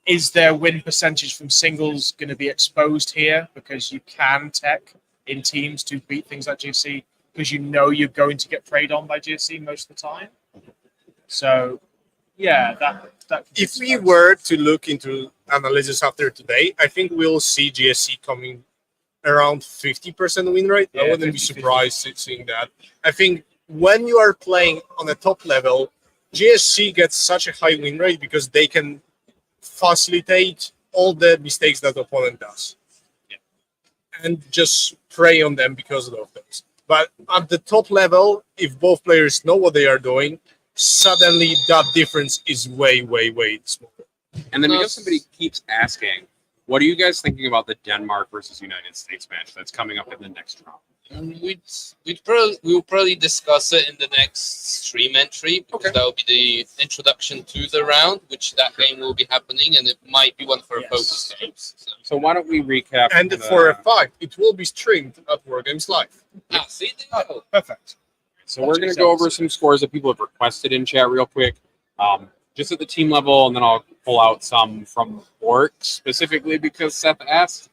is their win percentage from singles going to be exposed here because you can tech in teams to beat things like GSC because you know you're going to get preyed on by GSC most of the time. So yeah, that If we were to look into analysis after today, I think we'll see GSC coming around 50% win rate. I wouldn't be surprised seeing that. I think when you are playing on a top level, GSC gets such a high win rate because they can facilitate all the mistakes that the opponent does. And just prey on them because of those. But at the top level, if both players know what they are doing, suddenly that difference is way, way, way smaller. And then because somebody keeps asking, what are you guys thinking about the Denmark versus United States match that's coming up in the next round? We'll probably discuss it in the next stream entry because that will be the introduction to the round, which that game will be happening, and it might be one for our focus games. So why don't we recap? And for a fact, it will be streamed at War Games Live. See, perfect. So we're going to go over some scores that people have requested in chat real quick, just at the team level, and then I'll pull out some from Orcs specifically because Seth asked,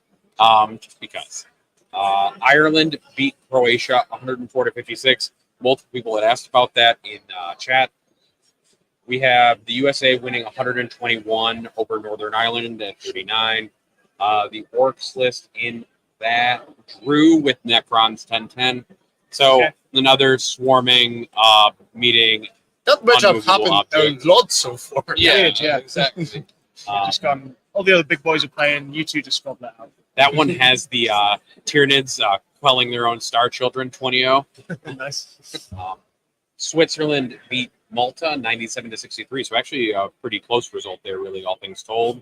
just because. Ireland beat Croatia 104-56. Multiple people had asked about that in chat. We have the USA winning 121 over Northern Ireland at 39. The Orcs list in that drew with Necrons 10-10. So another swarming meeting. That matchup happened object. a lot so far. Yeah, exactly. Just gone. All the other big boys are playing. You two just scrubbed that out. That one has the Tyranids quelling their own star children 20-0. Nice. Switzerland beat Malta 97-63. So actually a pretty close result there, really, all things told.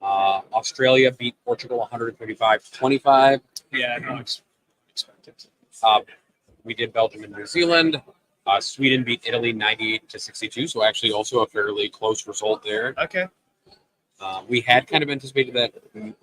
Australia beat Portugal 135-25. Yeah, no, expected. We did Belgium and New Zealand. Sweden beat Italy 98-62. So actually also a fairly close result there. Okay. We had kind of anticipated that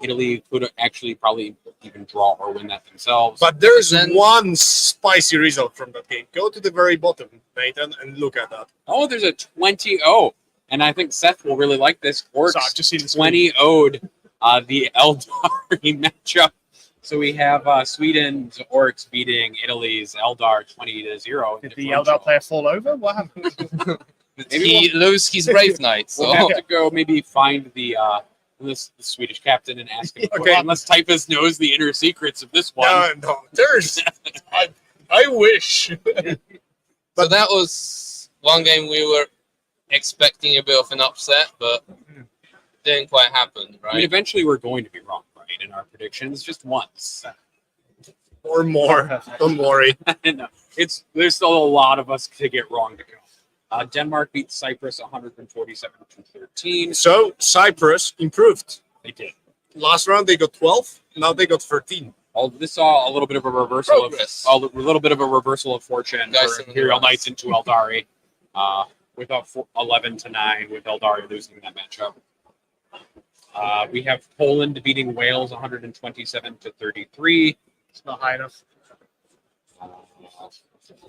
Italy could actually probably even draw or win that themselves. But there's one spicy result from that game. Go to the very bottom, Nathan, and look at that. Oh, there's a 20-0. And I think Seth will really like this. Orcs I've just seen this 20-0'd the Eldar matchup. So we have Sweden's Orcs beating Italy's Eldar 20-0. Did the Eldar player fall over? What happened? He lose his Brave Knight. So We'll have to go maybe find the Swedish captain and ask him. Okay. Unless Typhus knows the inner secrets of this one. No, there's. I wish. So that was one game we were expecting a bit of an upset, but didn't quite happen, right? I mean, eventually we're going to be wrong, right, in our predictions, just once. Or more. Don't worry. No, there's still a lot of us to get wrong to go. Denmark beat Cyprus 147-13. So Cyprus improved. They did. Last round they got 12. Now they got 13. This saw a little bit of a reversal of fortune Guys for in the Imperial grass. Knights into Eldari, with a 11-9 with Eldari losing that matchup. We have Poland beating Wales 127-33. It's not high enough.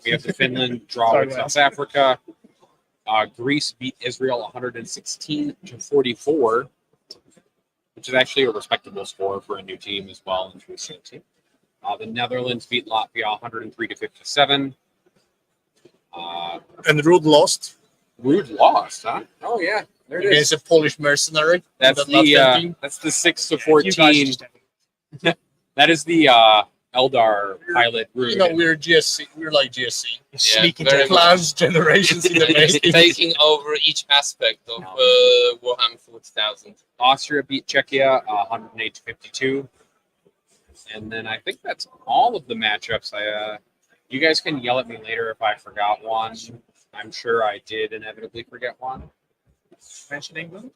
We have the Finland draw with South Africa. Greece beat Israel 116-44, which is actually a respectable score for a new team as well in 2017. The Netherlands beat Latvia 103-57. And Rude lost. Rude lost, huh? Oh yeah, there it Against is. a Polish mercenary. That's the 6-14. That is the Eldar pilot Rude. You know, we're GSC. We're like GSC. Sneaking very Clans generations in the making. taking over each aspect of Warhammer 40,000. Austria beat Czechia 108-52. And then I think that's all of the matchups. You guys can yell at me later if I forgot one. I'm sure I did inevitably forget one. Mention England?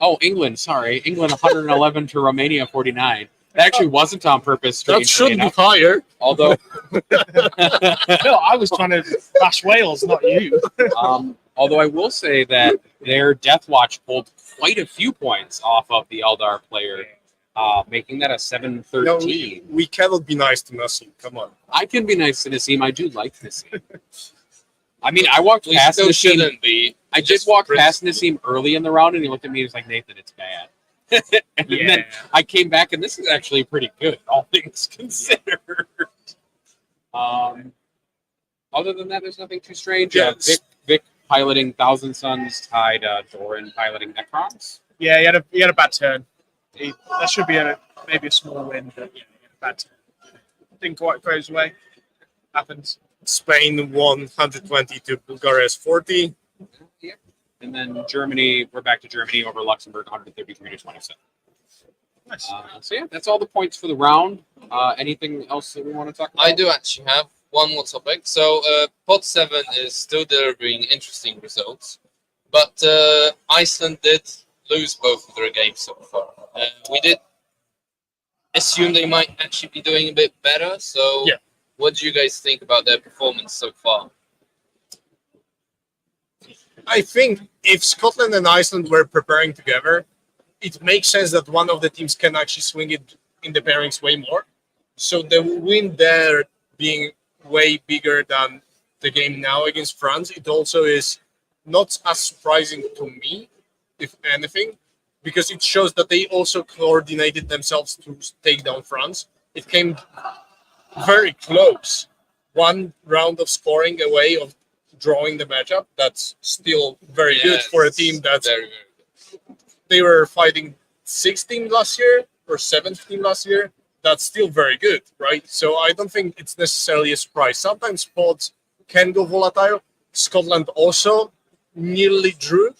Oh, England. Sorry, England 111 to Romania 49. That actually wasn't on purpose. That should be enough. higher. Although, No, I was trying to bash Wales, not you. although I will say that their Death Watch pulled quite a few points off of the Eldar player, making that a 7-13. No, we cannot be nice to Nassim. Come on. I can be nice to Nassim. I do like Nassim. I mean, I walked We past still Nassim. shouldn't be. I did Just walk risk- past Nassim early in the round, and he looked at me and was like, Nathan, it's bad. And then I came back, and this is actually pretty good, all things considered. Other than that, there's nothing too strange. Vic piloting Thousand Suns tied Doran piloting Necrons. Yeah, he had a bad turn. That should be maybe a small win, but yeah, he had a bad turn. Didn't quite go his way. Happens. Spain won 120 to Bulgaria's 40. Yeah. And then Germany, we're back to Germany over Luxembourg, 133 to 27. Nice. So yeah, that's all the points for the round. Anything else that we want to talk about? I do actually have one more topic. So, Pod 7 is still delivering interesting results, but Iceland did lose both of their games so far. We did assume they might actually be doing a bit better. So, yeah. What do you guys think about their performance so far? I think if Scotland and Iceland were preparing together, it makes sense that one of the teams can actually swing it in the pairings way more. So the win there being way bigger than the game now against France, it also is not as surprising to me, if anything, because it shows that they also coordinated themselves to take down France. It came very close. One round of scoring away of drawing the matchup. That's still very good for a team that's very, very good. They were fighting 16 last year or 17 last year. That's still very good, right? So I don't think it's necessarily a surprise. Sometimes pods can go volatile. Scotland also nearly drew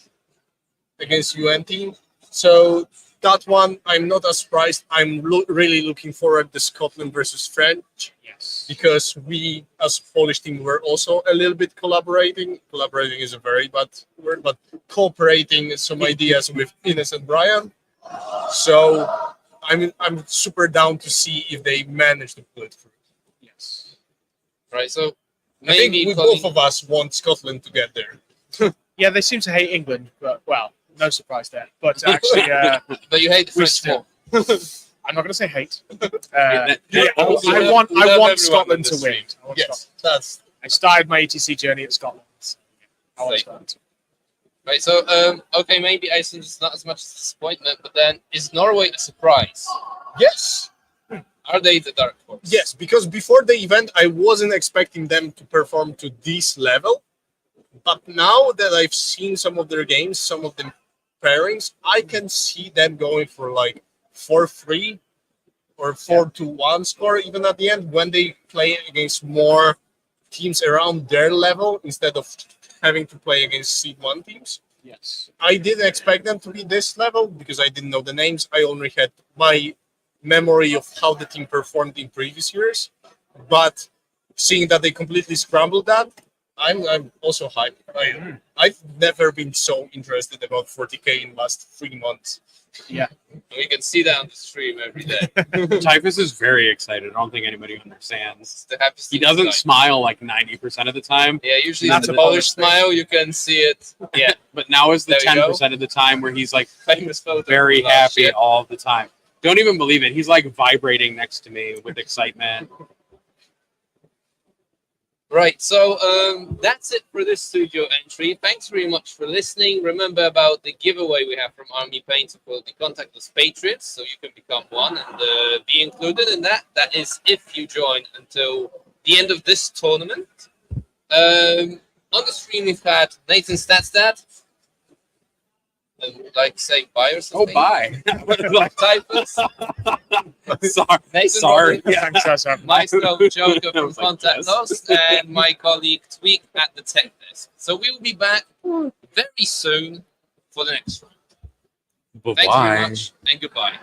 against UN team. So that one, I'm not as surprised. I'm really looking forward to Scotland versus French. Yes. Because we, as Polish team, were also a little bit collaborating. Collaborating is a very bad word, but cooperating some ideas with Ines and Brian. So I'm super down to see if they manage to pull it through. Yes. Right, so I think maybe both of us want Scotland to get there. Yeah, they seem to hate England, but well, no surprise there. But actually, but you hate the French more. I'm not going to say hate. Yeah, I want Scotland to win. Yes, I started my ETC journey at Scotland. I want Scotland. Right, so okay, maybe Iceland is not as much a disappointment, but then is Norway a surprise? Yes. Are they the dark horse? Yes, because before the event, I wasn't expecting them to perform to this level. But now that I've seen some of their games, some of the pairings, I can see them going for like 4-3 or 4-1 score even at the end when they play against more teams around their level instead of having to play against seed 1 teams. Yes. I didn't expect them to be this level because I didn't know the names. I only had my memory of how the team performed in previous years. But seeing that they completely scrambled that, I'm also hyped. I've never been so interested about 40k in the last 3 months. Yeah. We can see that on the stream every day. Typhus is very excited. I don't think anybody understands. It's the happiest He thing in doesn't life. smile like 90% of the time. Yeah, usually That's it's a the Polish Polish smile. You can see it. Yeah, But now is the There you go. 10% of the time where he's like famous photo. very of last happy year. all the time. Don't even believe it. He's like vibrating next to me with excitement. Right, so that's it for this studio entry. Thanks very much for listening. Remember about the giveaway we have from Army Paint for the Contact Us Patriots, so you can become one and be included in that. That is if you join until the end of this tournament. On the stream we've had Nathan Statstat. Like say bye or Oh, something. bye. Typhus. Sorry. Nathan Sorry. Roberts, Yeah. Maestro Joker from was like, Contact yes. Us, and my colleague Tweak at the Tech Desk. So we will be back very soon for the next round. Thanks very much, and goodbye.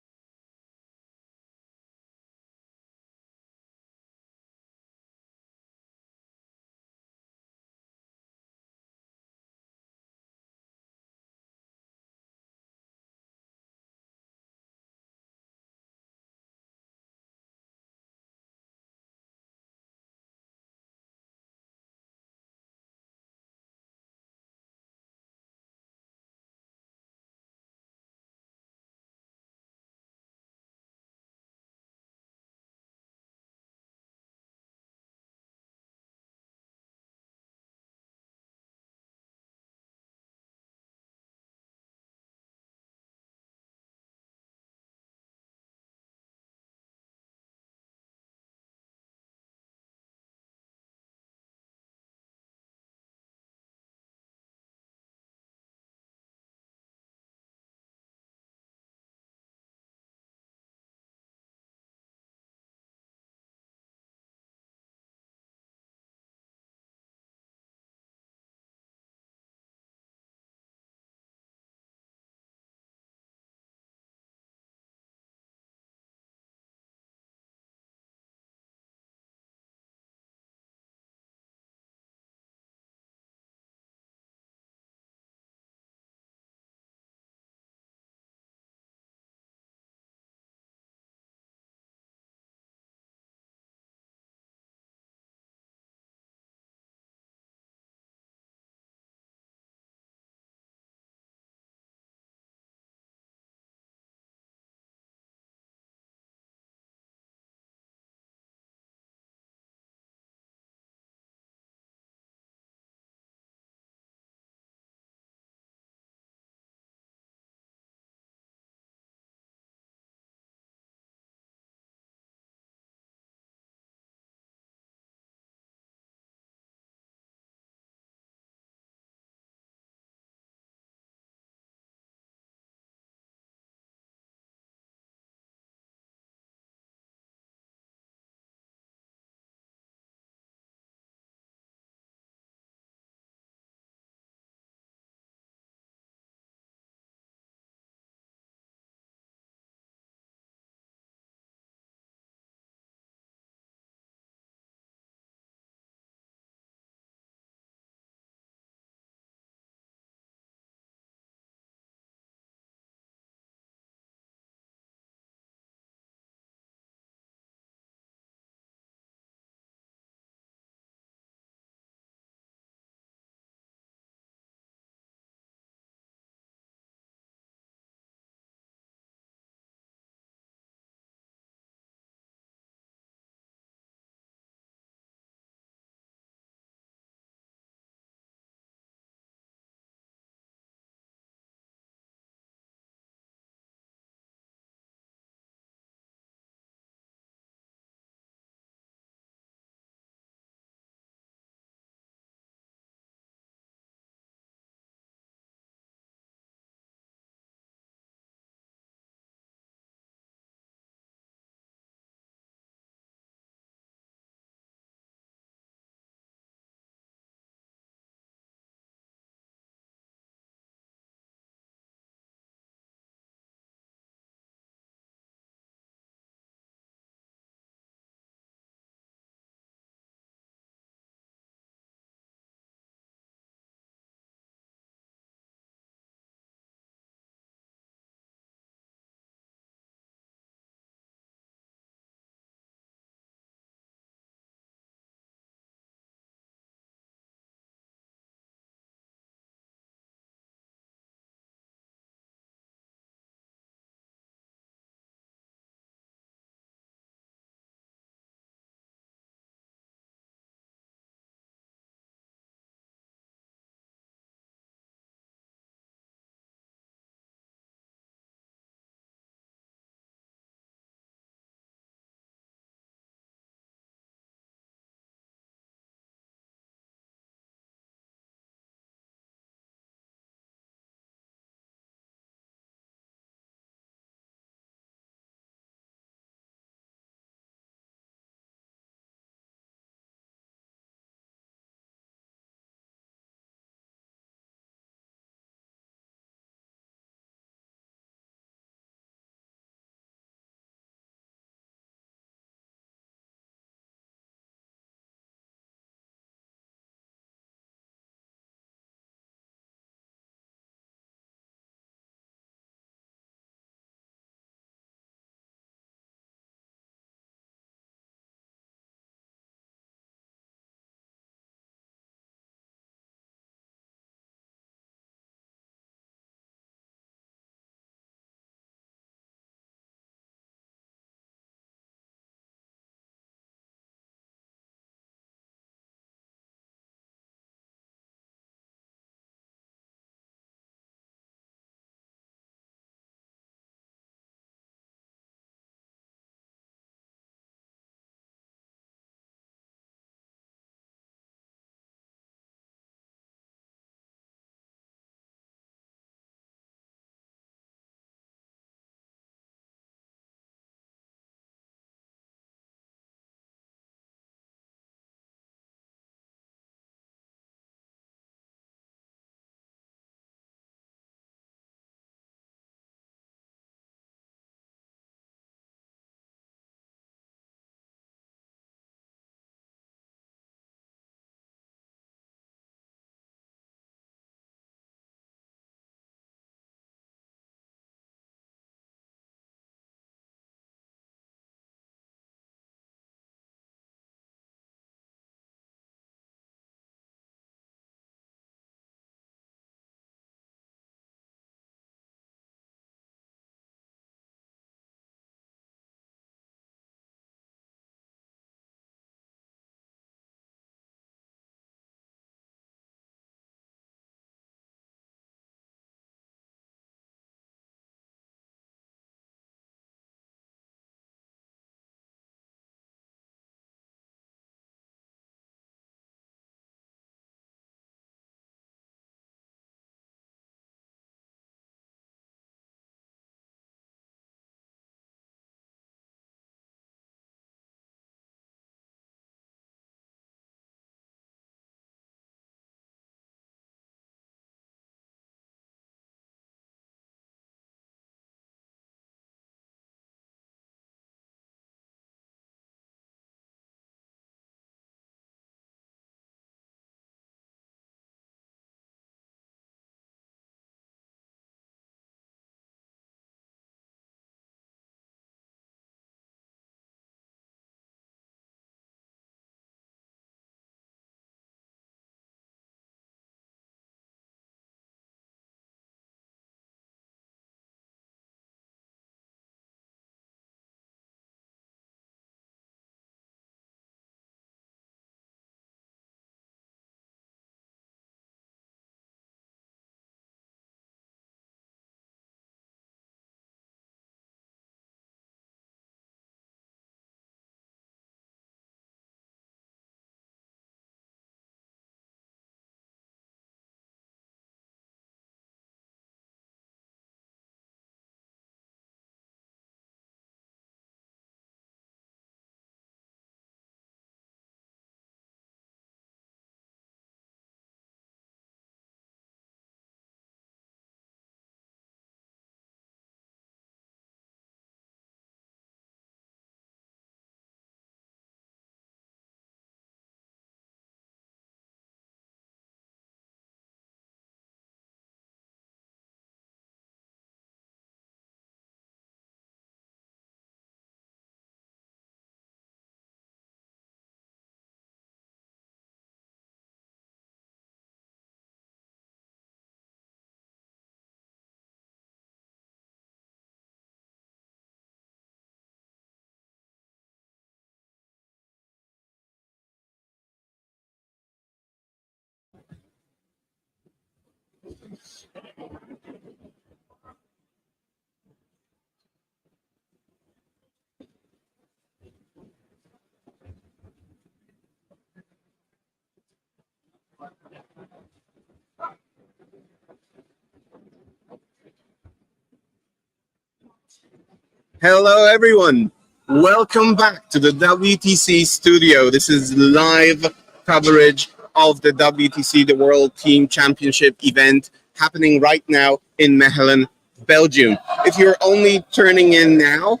Hello, everyone. Welcome back to the WTC Studio. This is live coverage of the WTC, the World Team Championship event, happening right now in Mechelen, Belgium. If you're only turning in now,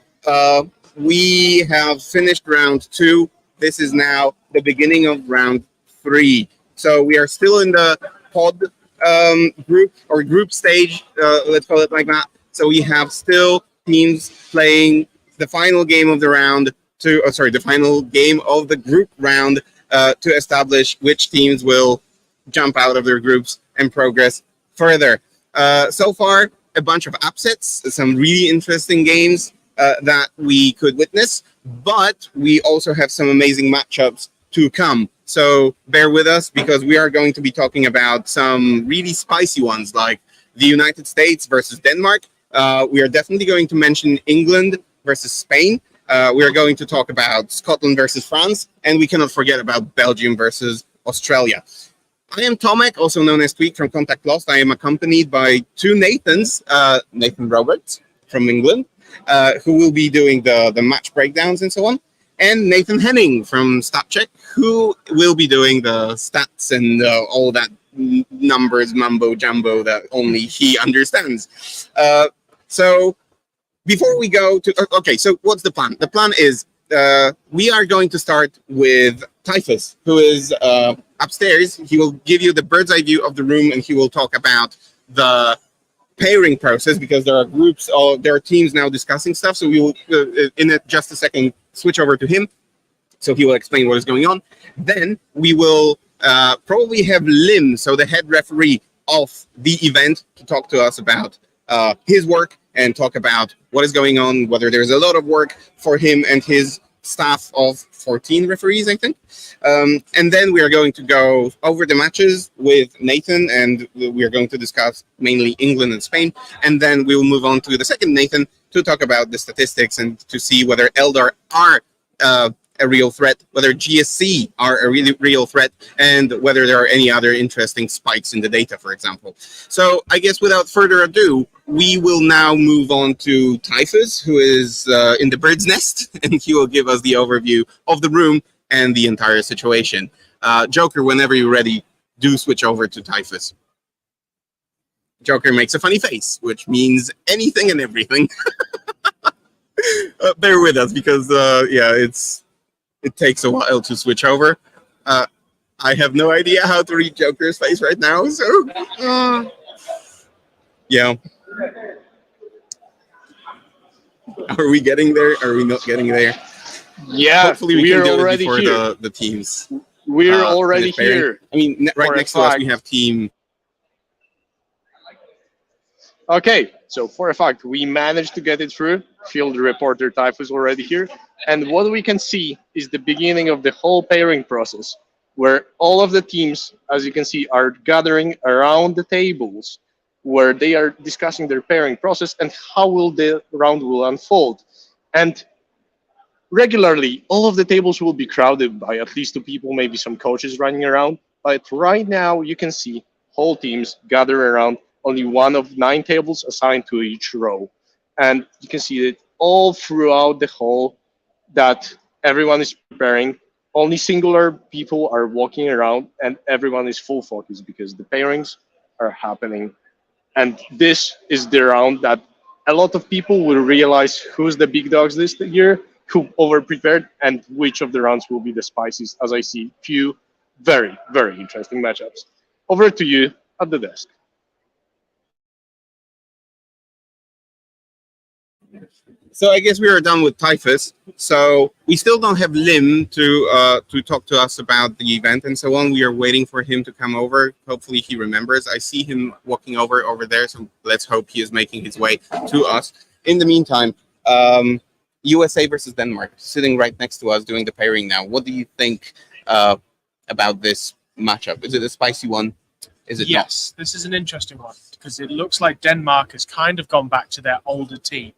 we have finished round 2. This is now the beginning of round 3. So we are still in the pod group stage, let's call it like that. So we have still teams playing the final game of the round the final game of the group round to establish which teams will jump out of their groups and progress further. So far, a bunch of upsets, some really interesting games that we could witness, but we also have some amazing matchups to come. So bear with us, because we are going to be talking about some really spicy ones, like the United States versus Denmark. We are definitely going to mention England versus Spain. We are going to talk about Scotland versus France, and we cannot forget about Belgium versus Australia. I am Tomek, also known as Tweak from Contact Lost. I am accompanied by 2 Nathans, Nathan Roberts from England, who will be doing the match breakdowns and so on, and Nathan Henning from StatCheck, who will be doing the stats and all that numbers mumbo jumbo that only he understands. So before we go to okay, so what's the plan? The plan is we are going to start with Typhus, who is upstairs. He will give you the bird's eye view of the room, and he will talk about the pairing process, because there are groups or there are teams now discussing stuff. So we will in just a second switch over to him, so he will explain what is going on. Then we will probably have Limm, so the head referee of the event, to talk to us about his work and talk about what is going on, whether there's a lot of work for him and his staff of 14 referees, I think. And then we are going to go over the matches with Nathan, and we are going to discuss mainly England and Spain. And then we will move on to the second Nathan to talk about the statistics and to see whether Eldar are a real threat, whether GSC are a really real threat, and whether there are any other interesting spikes in the data, for example. So I guess without further ado, we will now move on to Typhus, who is in the bird's nest, and he will give us the overview of the room and the entire situation. Joker, whenever you're ready, do switch over to Typhus. Joker makes a funny face, which means anything and everything. Bear with us, because it takes a while to switch over. I have no idea how to read Joker's face right now, so yeah. Are we getting there? Are we not getting there? Yeah, hopefully we can do it already before here. the teams. We're already finish pairing. here. I mean, right next to us we have team. Okay, so for a fact, we managed to get it through. Field reporter Typhus already here. And what we can see is the beginning of the whole pairing process, where all of the teams, as you can see, are gathering around the tables, where they are discussing their pairing process and how will the round will unfold. And regularly, all of the tables will be crowded by at least 2 people, maybe some coaches running around. But right now, you can see whole teams gather around only one of 9 tables assigned to each row. And you can see that all throughout the whole that everyone is preparing. Only singular people are walking around, and everyone is full focus because the pairings are happening. And this is the round that a lot of people will realize who's the big dogs this year, who over-prepared, and which of the rounds will be the spiciest, as I see few very, very interesting matchups. Over to you at the desk. So I guess we are done with Typhus. So we still don't have Limm to talk to us about the event and so on. We are waiting for him to come over. Hopefully he remembers. I see him walking over there. So let's hope he is making his way to us. In the meantime, USA versus Denmark, sitting right next to us doing the pairing now. What do you think about this matchup? Is it a spicy one? Is it Yes, this is an interesting one because it looks like Denmark has kind of gone back to their older team.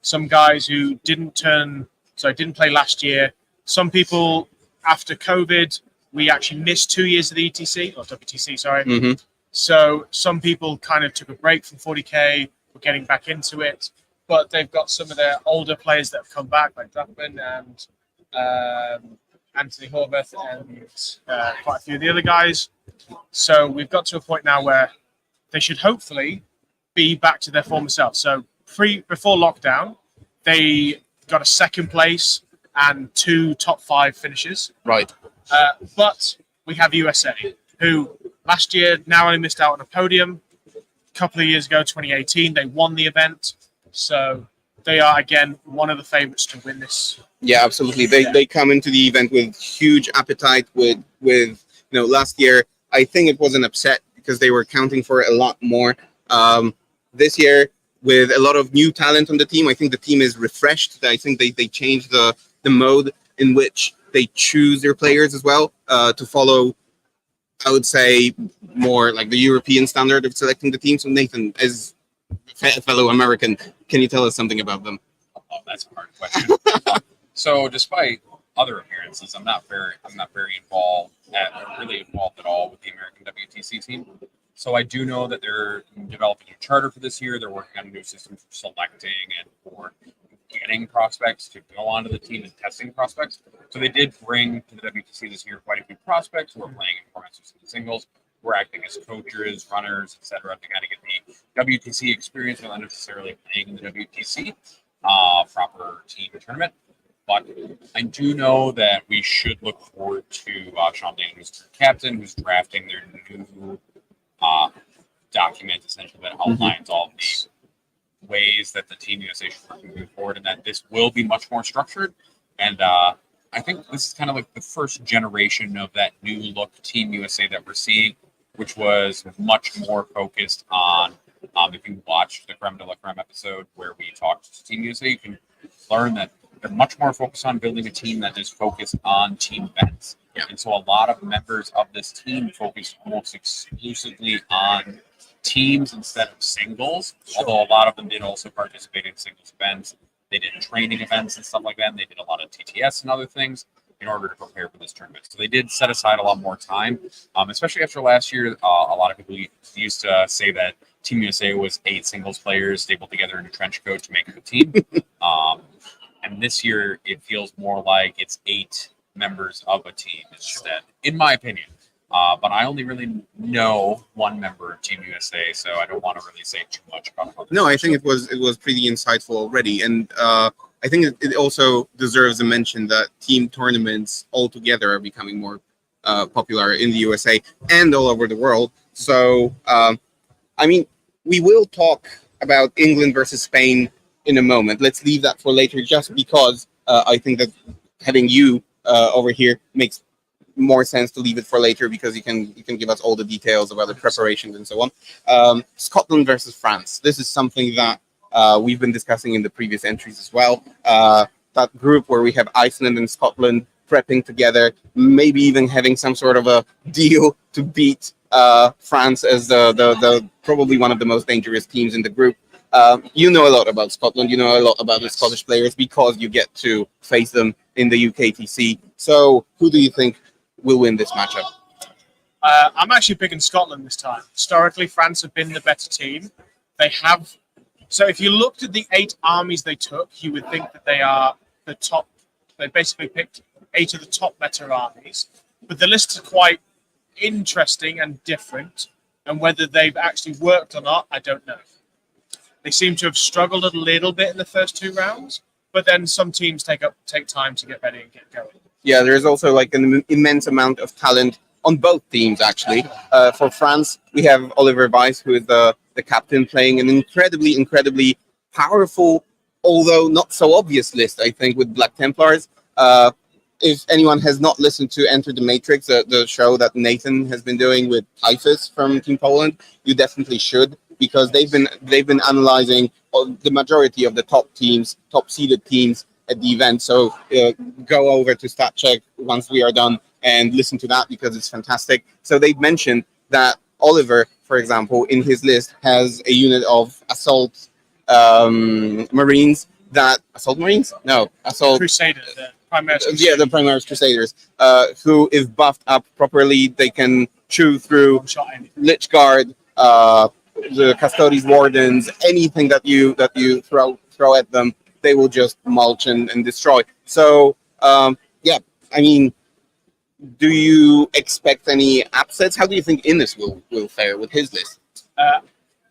Some guys who didn't play last year. Some people, after COVID, we actually missed 2 years of the ETC, or WTC, sorry. Mm-hmm. So some people kind of took a break from 40K, were getting back into it. but they've got some of their older players that have come back, like Daemon and Anthony Horvath and quite a few of the other guys. So we've got to a point now where they should hopefully be back to their former self. So before lockdown, they got a second place and 2 top 5 finishes. Right. But we have USA, who last year narrowly missed out on a podium. A couple of years ago, 2018, they won the event. So they are, again, one of the favorites to win this. Yeah, absolutely. They come into the event with huge appetite. With last year, I think it was an upset because they were counting for a lot more. This year, with a lot of new talent on the team, I think the team is refreshed. I think they changed the mode in which they choose their players as well to follow, I would say, more like the European standard of selecting the team. So Nathan, as a fellow American, can you tell us something about them? Oh, that's a hard question. So despite other appearances, I'm not very involved really involved at all with the American WTC team. So I do know that they're developing a charter for this year. They're working on a new system for selecting and for getting prospects to go onto the team and testing prospects. So they did bring to the WTC this year quite a few prospects who are playing in formats of singles. We're acting as coaches, runners, etc., to kind of get the WTC experience without necessarily playing in the WTC proper team tournament. But I do know that we should look forward to Sean Daemon, who's their captain, who's drafting their new document, essentially, that outlines all the ways that the Team USA should work moving forward, and that this will be much more structured. And I think this is kind of like the first generation of that new look Team USA that we're seeing, which was much more focused on, if you watched the Creme de la Creme episode where we talked to Team USA, you can learn that they're much more focused on building a team that is focused on team events. Yeah. And so a lot of members of this team focused almost exclusively on teams instead of singles, although a lot of them did also participate in singles events. They did training events and stuff like that, and they did a lot of TTS and other things in order to prepare for this tournament. So they did set aside a lot more time, especially after last year. A lot of people used to say that Team USA was 8 singles players stapled together in a trench coat to make a team. And this year, it feels more like it's 8 members of a team instead, in my opinion. But I only really know one member of Team USA, so I don't want to really say too much about it. No, I think it was pretty insightful already, and I think it also deserves a mention that team tournaments altogether are becoming more popular in the USA and all over the world. So, I mean, we will talk about England versus Spain in a moment. Let's leave that for later, just because I think that having you over here makes more sense to leave it for later, because you can give us all the details about the preparations and so on. Scotland versus France. This is something that we've been discussing in the previous entries as well. That group where we have Iceland and Scotland prepping together, maybe even having some sort of a deal to beat France as the probably one of the most dangerous teams in the group. You know a lot about Scotland. You know a lot about the Scottish players because you get to face them in the UKTC. So who do you think will win this matchup? I'm actually picking Scotland this time. Historically, France have been the better team. They have. So if you looked at the 8 armies they took, you would think that they are the top. They basically picked 8 of the top better armies. But the lists are quite interesting and different. And whether they've actually worked or not, I don't know. They seem to have struggled a little bit in the first 2 rounds, but then some teams take time to get ready and get going. Yeah, there's also like an immense amount of talent on both teams, actually. For France, we have Oliver Weiss, who is the captain, playing an incredibly powerful, although not so obvious list, I think, with Black Templars. If anyone has not listened to Enter the Matrix, the show that Nathan has been doing with Typhus from Team Poland, you definitely should, because they've been analyzing the majority of the top seeded teams at the event. So go over to StatCheck once we are done and listen to that, because it's fantastic. So they've mentioned that Oliver, for example, in his list has a unit of assault Marines Crusaders, the Primaris Crusaders. Yeah, the Primaris Crusaders, who, if buffed up properly, they can chew through Lich Guard, the Custodes, Wardens, anything that you throw at them, they will just mulch and destroy. So yeah, I mean, do you expect any upsets? How do you think Innes will fare with his list?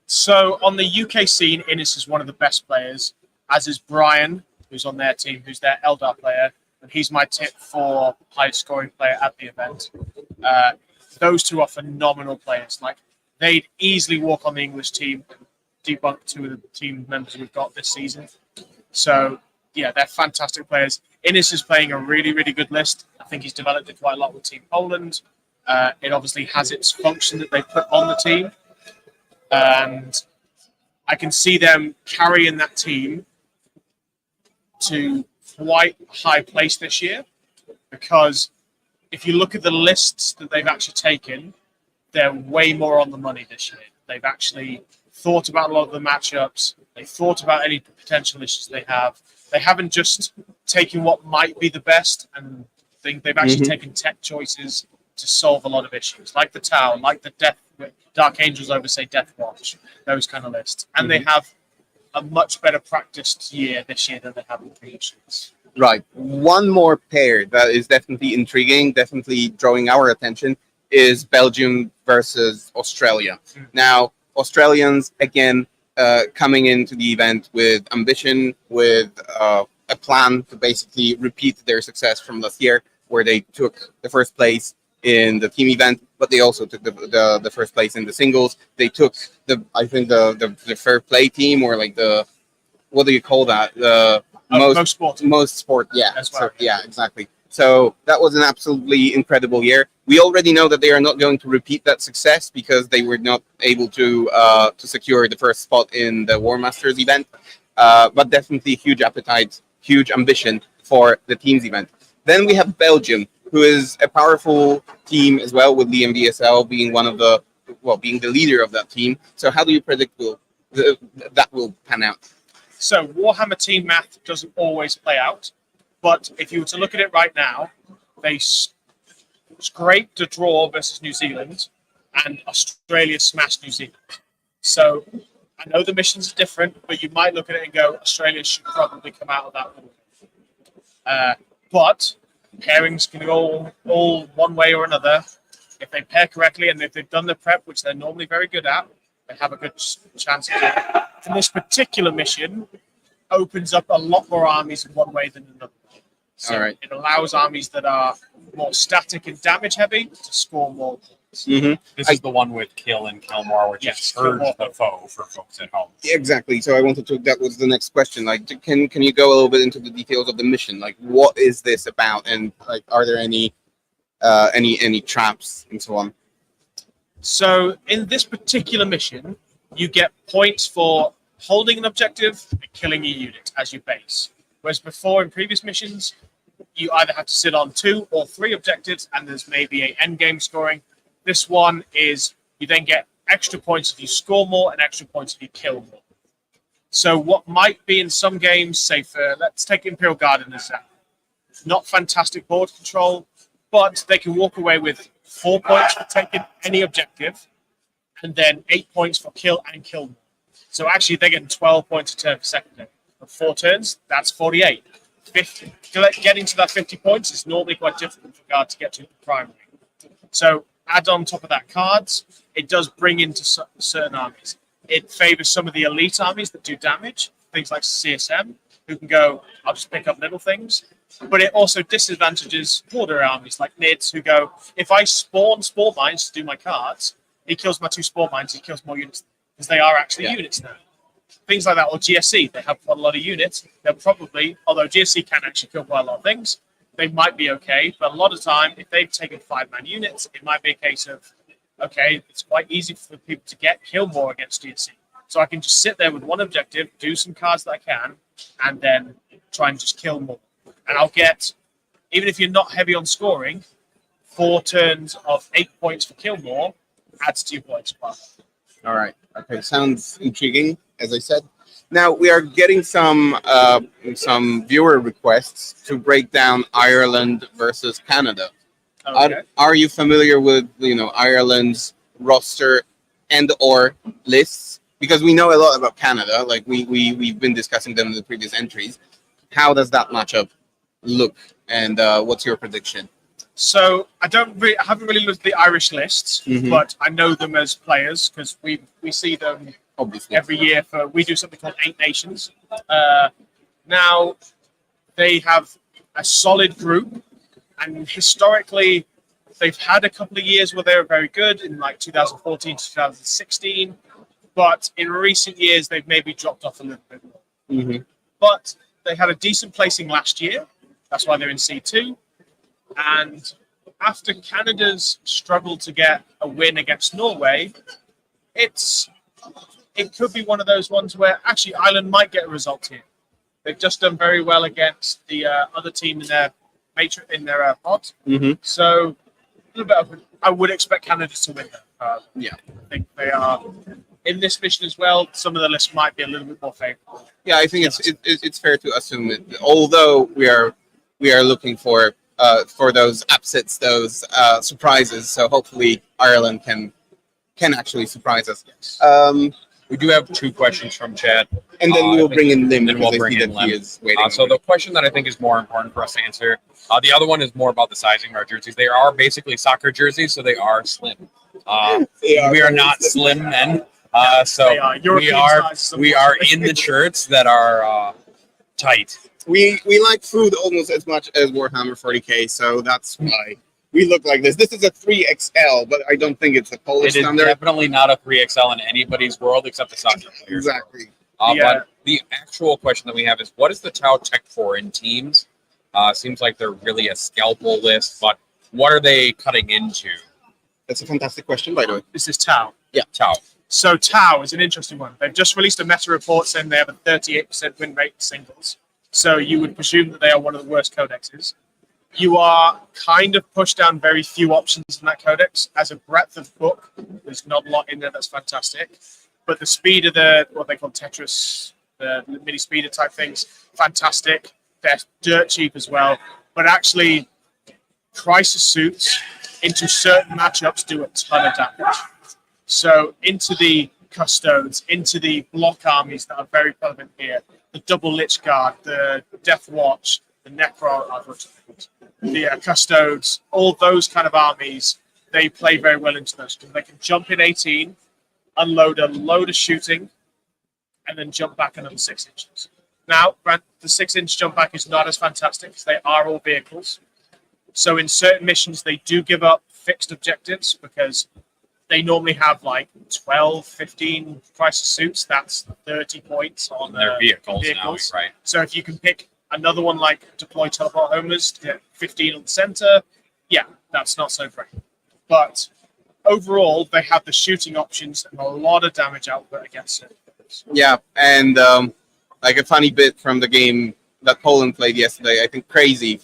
So on the UK scene, Innes is one of the best players, as is Brian, who's on their team, who's their Eldar player, and he's my tip for highest scoring player at the event. Those two are phenomenal players. Like, they'd easily walk on the English team and debunk two of the team members we've got this season. So yeah, they're fantastic players. Innes is playing a really, really good list. I think he's developed it quite a lot with Team Poland. It obviously has its function that they put on the team. And I can see them carrying that team to quite high place this year, because if you look at the lists that they've actually taken, they're way more on the money this year. They've actually thought about a lot of the matchups. They thought about any potential issues they have. They haven't just taken what might be the best, and think they've actually taken tech choices to solve a lot of issues, like the Tau, like the Dark Angels over, say, Death Watch, those kind of lists. And they have a much better practiced year this year than they have in previous years. Right. One more pair that is definitely intriguing, definitely drawing our attention, is Belgium versus Australia. Now, Australians, again, coming into the event with ambition, with a plan to basically repeat their success from last year, where they took the first place in the team event, but they also took the first place in the singles. They took the fair play team, or like the, what do you call that? The most sport. Yeah. That's right. So, yeah, exactly. So that was an absolutely incredible year. We already know that they are not going to repeat that success because they were not able to secure the first spot in the War Masters event. But definitely huge appetite, huge ambition for the teams event. Then we have Belgium, who is a powerful team as well, with Limm VSL being being the leader of that team. So how do you predict that will pan out? So Warhammer team math doesn't always play out, but if you were to look at it right now, they scraped a draw versus New Zealand, and Australia smashed New Zealand. So I know the missions are different, but you might look at it and go, Australia should probably come out of that one. But pairings can go all one way or another. If they pair correctly and if they've done the prep, which they're normally very good at, they have a good chance of doing it. And this particular mission opens up a lot more armies in one way than another. So it allows armies that are more static and damage heavy to score more points. This is the one with kill and kill more, which is purge the foe for folks at home. Exactly. So I wanted to. That was the next question. Like, can you go a little bit into the details of the mission? Like, what is this about, and like, are there any traps and so on? So in this particular mission, you get points for holding an objective and killing a unit as your base. Whereas before, in previous missions, you either have to sit on 2 or 3 objectives, and there's maybe a end game scoring. This one is you then get extra points if you score more and extra points if you kill more. So what might be in some games, say for, let's take Imperial Guard as an example, not fantastic board control, but they can walk away with 4 points for taking any objective, and then 8 points for kill and kill more. So actually they're getting 12 points a turn for secondary. For 4 turns, that's 48. 50. Getting to that 50 points is normally quite difficult for Guard to get to the primary. So add on top of that cards, it does bring into certain armies. It favors some of the elite armies that do damage, things like CSM, who can go, I'll just pick up little things. But it also disadvantages border armies like NIDS, who go, if I spawn spore mines to do my cards, he kills my 2 spore mines, he kills more units, because they are actually units now. Things like that, or GSC, they have quite a lot of units. They'll probably, although GSC can actually kill quite a lot of things, they might be okay, but a lot of time, if they've taken 5-man units, it might be a case of, okay, it's quite easy for people to kill more against GSC. So I can just sit there with one objective, do some cards that I can, and then try and just kill more. And I'll get, even if you're not heavy on scoring, 4 turns of 8 points for kill more adds to your points. All right. Okay. Sounds intriguing, as I said. Now we are getting some viewer requests to break down Ireland versus Canada. Okay. Are you familiar with Ireland's roster? and or lists? Because we know a lot about Canada, like we've been discussing them in the previous entries. How does that matchup look, and what's your prediction? So I haven't really looked at the Irish lists, but I know them as players because we see them Obviously. every year. We do something called 8 Nations. Now they have a solid group, and historically they've had a couple of years where they were very good in like 2014, 2016, but in recent years they've maybe dropped off a little bit more. But they had a decent placing last year. That's why they're in C2. And after Canada's struggled to get a win against Norway, it could be one of those ones where actually Ireland might get a result here. They've just done very well against the other team in their pod. So a little bit of, I would expect Canada to win that. Yeah, I think they are in this mission as well. Some of the lists might be a little bit more favorable. Yeah, I think it's fair to assume it. Although we are looking for those upsets, those surprises. So hopefully Ireland can actually surprise us. We do have 2 questions from chat. And then we'll bring in Limm. Then we'll bring in Limm. So the question that I think is more important for us to answer, the other one is more about the sizing of our jerseys. They are basically soccer jerseys, so they are slim. We are not slim men. So we are in the shirts that are tight. We like food almost as much as Warhammer 40k, so that's why we look like this. This is a 3XL, but I don't think it's a Polish It is standard. definitely not a 3XL in anybody's world except the soccer players. Exactly. But the actual question that we have is, what is the Tau tech for in teams? Seems like they're really a scalpel list, but what are they cutting into? That's a fantastic question, by the way. This is Tau. Yeah, Tau. So Tau is an interesting one. They've just released a meta report saying they have a 38% win rate in singles. So you would presume that they are one of the worst codexes. You are kind of pushed down very few options in that codex. As a breadth of book, there's not a lot in there that's fantastic. But the speed of what they call Tetris, the mini speeder type things, fantastic. They're dirt cheap as well. But actually, crisis suits into certain matchups do a ton of damage. So into the custodes, into the block armies that are very relevant here, the double Lich Guard, the Death Watch, the Necro, the custodes, all those kind of armies, they play very well into those because they can jump in 18, unload a load of shooting, and then jump back another 6 inches. Now, the 6-inch jump back is not as fantastic because they are all vehicles. So in certain missions, they do give up fixed objectives because they normally have like 12, 15 crisis suits. That's 30 points on their vehicles now, right? So if you can pick another one like deploy teleport homers to get 15 on the center, yeah, that's not so great. But overall, they have the shooting options and a lot of damage output against it. Yeah, and like a funny bit from the game that Poland played yesterday, I think Crazy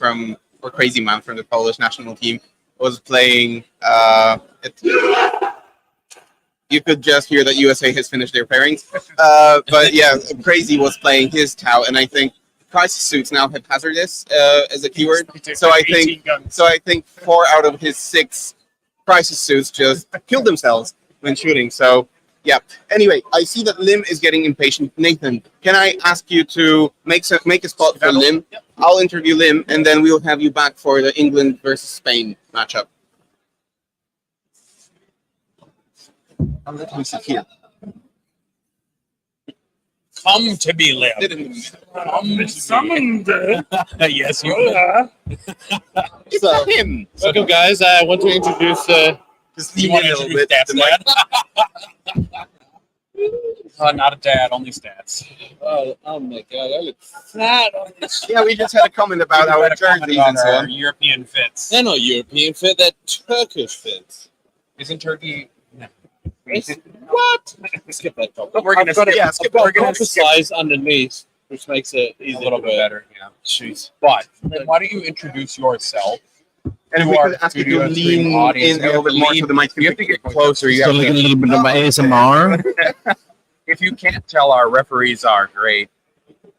Man from the Polish national team was playing. You could just hear that USA has finished their pairings. But yeah, Crazy was playing his Tau, and I think crisis suits now have hazardous as a keyword. So I think 4 out of his 6 crisis suits just killed themselves when shooting. So yeah. Anyway, I see that Limm is getting impatient. Nathan, can I ask you to make a spot for Limm? Yep. I'll interview Limm, and then we'll have you back for the England versus Spain matchup. I'll let him sit here. Come to be Limm. Come summoned. Yes, you are. It's him. Welcome, guys. I want to introduce. Just leave it a little bit. Not a dad, only stats. Oh my god, I look fat on this. Yeah, we just had a comment about our jerseys and so on. European fits. They're not European fit, they're Turkish fits. Isn't Turkey? No. What? Skip that topic. We're gonna skip. We're gonna size underneath, which makes it a little bit better. Yeah. Jeez. But why don't you introduce yourself? And we could ask you to lean in a little bit more so the mic. You have to get closer. You have to get a little bit of my ASMR. If you can't tell, our referees are great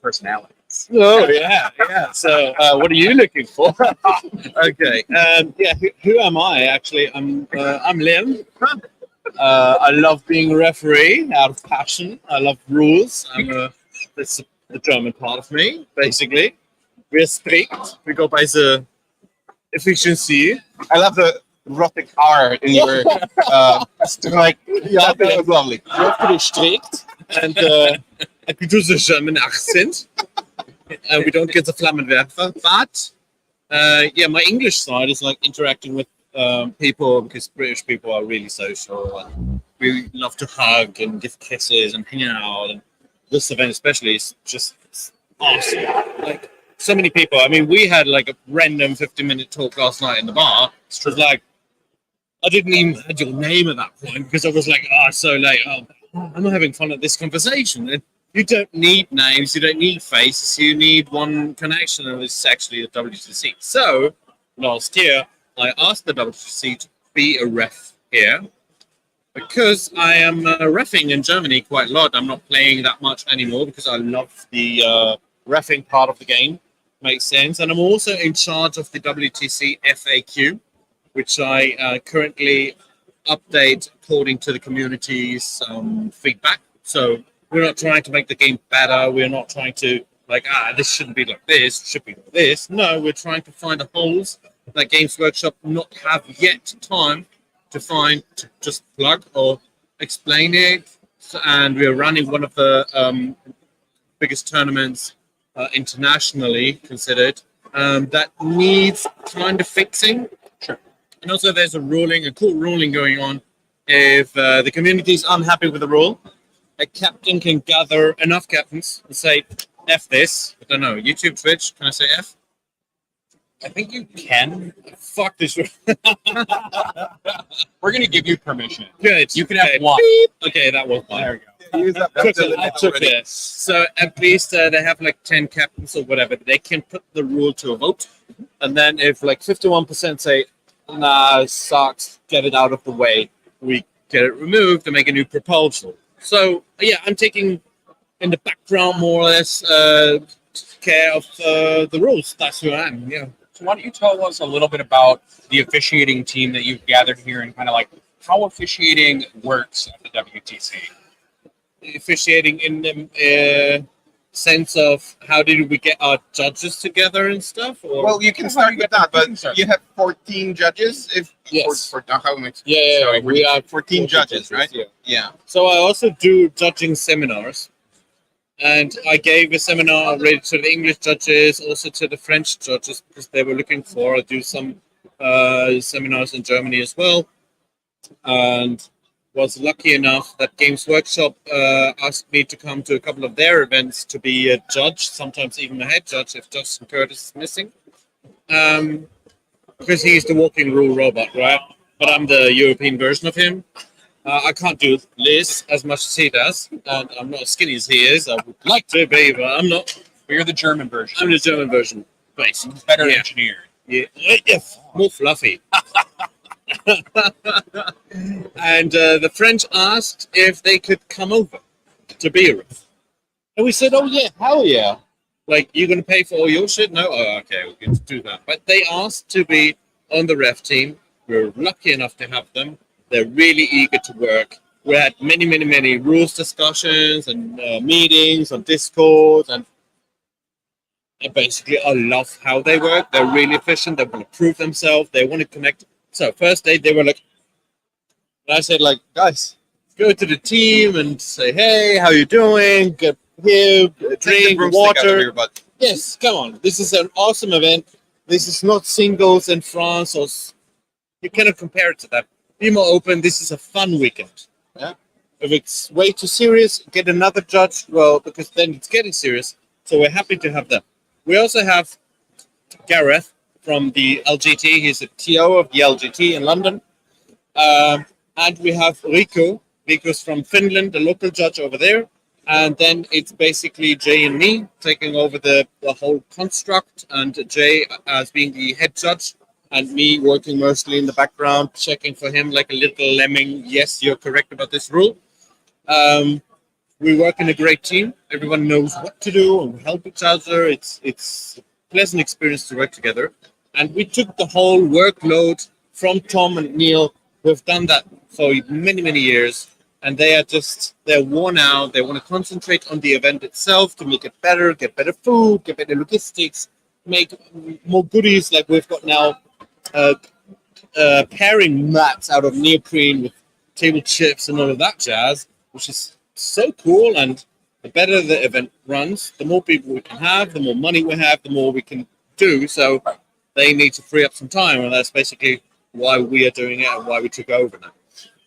personalities. Oh yeah. So, what are you looking for? Okay. Yeah. Who am I? Actually, I'm Limm. I love being a referee out of passion. I love rules. That's the German part of me, basically. We're strict. We go by the efficiency. I love the erotic R in your like. Yeah, that was lovely. We're pretty strict, and we do the German accent. We don't get the Flammenwerfer, but yeah, my English side is like interacting with people, because British people are really social and we love to hug and give kisses and hang out. And this event especially is just awesome. Like so many people. I mean, we had like a random 15-minute talk last night in the bar. It was like I didn't even have your name at that point because I was like, oh, it's so late. Oh, I'm not having fun at this conversation. And you don't need names, you don't need faces, you need one connection, and it's actually the WTC. So last year, I asked the WTC to be a ref here because I am reffing in Germany quite a lot. I'm not playing that much anymore because I love the reffing part of the game. Makes sense. And I'm also in charge of the WTC FAQ, which I currently update according to the community's feedback. So we're not trying to make the game better. We're not trying to like, this shouldn't be like this, it should be like this. No, we're trying to find the holes that Games Workshop not have yet time to find, to just plug or explain it. And we're running one of the biggest tournaments internationally considered that needs kind of fixing. Sure. And also there's a cool ruling going on. If the community is unhappy with the rule, a captain can gather enough captains and say, F this. I don't know, YouTube, Twitch, can I say F? I think you can. Fuck this. We're going to give you permission. Good. You can have one. Okay, that was mine. There we go. I took it. So at least they have like 10 captains or whatever. They can put the rule to a vote. And then if like 51% say, nah, it sucks, get it out of the way, we get it removed and make a new proposal. So yeah, I'm taking in the background more or less care of the rules. That's who I am, yeah. So why don't you tell us a little bit about the officiating team that you've gathered here and kind of like how officiating works at the WTC? Officiating in the sense of how did we get our judges together and stuff? Or? Well, you can start with that, but you have 14 judges. Yes. For how many? Yeah, we have 14 judges, right? Yeah. So I also do judging seminars. And I gave a seminar already to the English judges, also to the French judges, because they were looking for. I do some seminars in Germany as well. And was lucky enough that Games Workshop asked me to come to a couple of their events to be a judge, sometimes even a head judge if Justin Curtis is missing. Because he's the walking rule robot, right? But I'm the European version of him. I can't do Liz as much as he does, and I'm not as skinny as he is. I would like to be, but I'm not. But you're the German version. I'm the German version, basically. Better engineered. Yeah, yes, more fluffy. And the French asked if they could come over to be a ref. And we said, oh yeah, hell yeah. Like, you're going to pay for all your shit? No? Oh, okay, we can do that. But they asked to be on the ref team. We're lucky enough to have them. They're really eager to work. We had many rules discussions and meetings on Discord. And basically, I love how they work. They're really efficient. They want to prove themselves. They want to connect. So first day, they were like, I said, like, guys, go to the team and say, hey, how you doing? Get here, drink, water. Yes, come on. This is an awesome event. This is not singles in France. Or you cannot compare it to that. Be more open. This is a fun weekend. Yeah. If it's way too serious, get another judge. Well, because then it's getting serious. So we're happy to have them. We also have Gareth from the LGT. He's a TO of the LGT in London. And we have Rico. Rico's from Finland, the local judge over there. And then it's basically Jay and me taking over the whole construct, and Jay as being the head judge, and me working mostly in the background, checking for him like a little lemming. Yes, you're correct about this rule. We work in a great team. Everyone knows what to do and we help each other. It's a pleasant experience to work together. And we took the whole workload from Tom and Neil We've done that for many, many years, and they're worn out. They want to concentrate on the event itself to make it better, get better food, get better logistics, make more goodies. Like we've got now pairing mats out of neoprene with table chips and all of that jazz, which is so cool. And the better the event runs, the more people we can have, the more money we have, the more we can do. So they need to free up some time, and that's basically why we are doing it and why we took over now.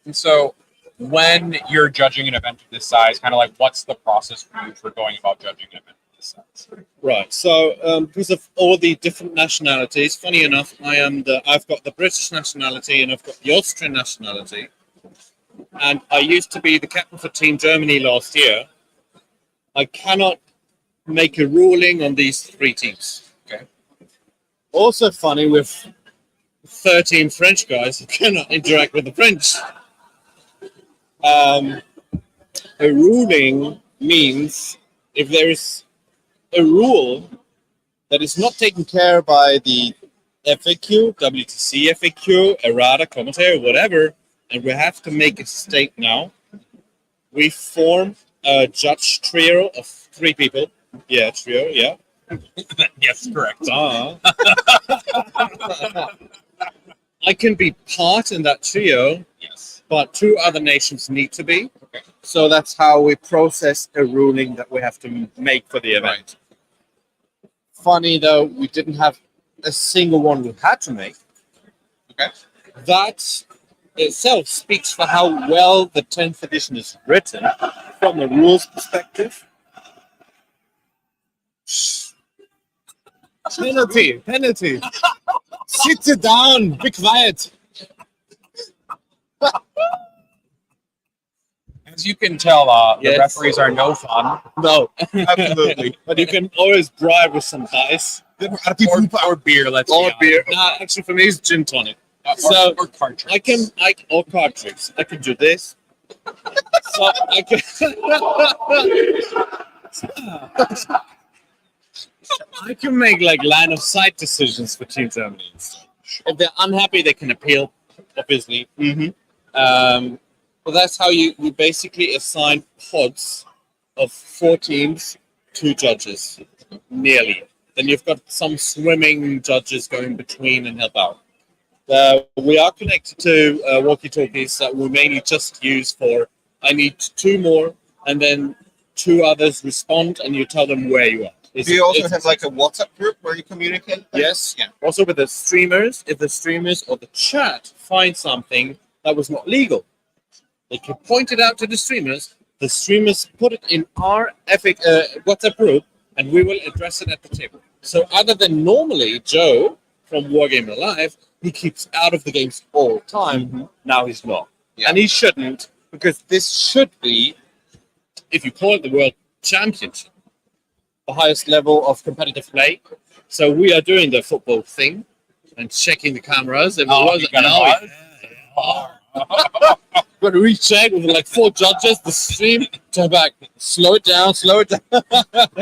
And so, when you're judging an event of this size, kind of like what's the process for you for going about judging an event of this size? Right. So, because of all the different nationalities, funny enough, I've got the British nationality and I've got the Austrian nationality, and I used to be the captain for Team Germany last year. I cannot make a ruling on these three teams. Okay. Also funny, with 13 French guys who cannot interact with the French. A ruling means if there is a rule that is not taken care by the FAQ, WTC FAQ, errata, commentary, whatever, and we have to make a stake now, we form a judge trio of 3 people. Yeah, trio, yeah. Yes, correct. I can be part in that trio, Yes. but 2 other nations need to be. Okay. So that's how we process a ruling that we have to make for the event. Funny though, we didn't have a single one we had to make. Okay. That itself speaks for how well the 10th edition is written from a rules perspective. Penalty. Sit down, be quiet. As you can tell, the Yes. referees are no fun. No, absolutely. But you can always bribe with some dice. Or beer, let's Or be beer. honest. Nah, actually for me it's gin tonic. Or- or card tricks. Or card tricks. I can do this. So I can I can make like line of sight decisions for Team Germany. If they're unhappy, they can appeal, obviously. But that's how you basically assign pods of 4 teams, 2 judges, nearly. Then you've got some swimming judges going between and help out. We are connected to walkie-talkies that we mainly just use for, I need 2 more, and then 2 others respond, and you tell them where you are. Do you also have like a WhatsApp group where you communicate? Yes. Yeah. Also with the streamers, if the streamers or the chat find something that was not legal, they can point it out to the streamers put it in our WhatsApp group, and we will address it at the table. So other than normally Joe from Wargame Alive, he keeps out of the games all the time. Now he's not. Yeah. And he shouldn't, because this should be, if you call it the World Championship, the highest level of competitive play. So we are doing the football thing and checking the cameras. If it wasn't now, got to recheck with like 4 judges, the stream, turn back, slow it down. No,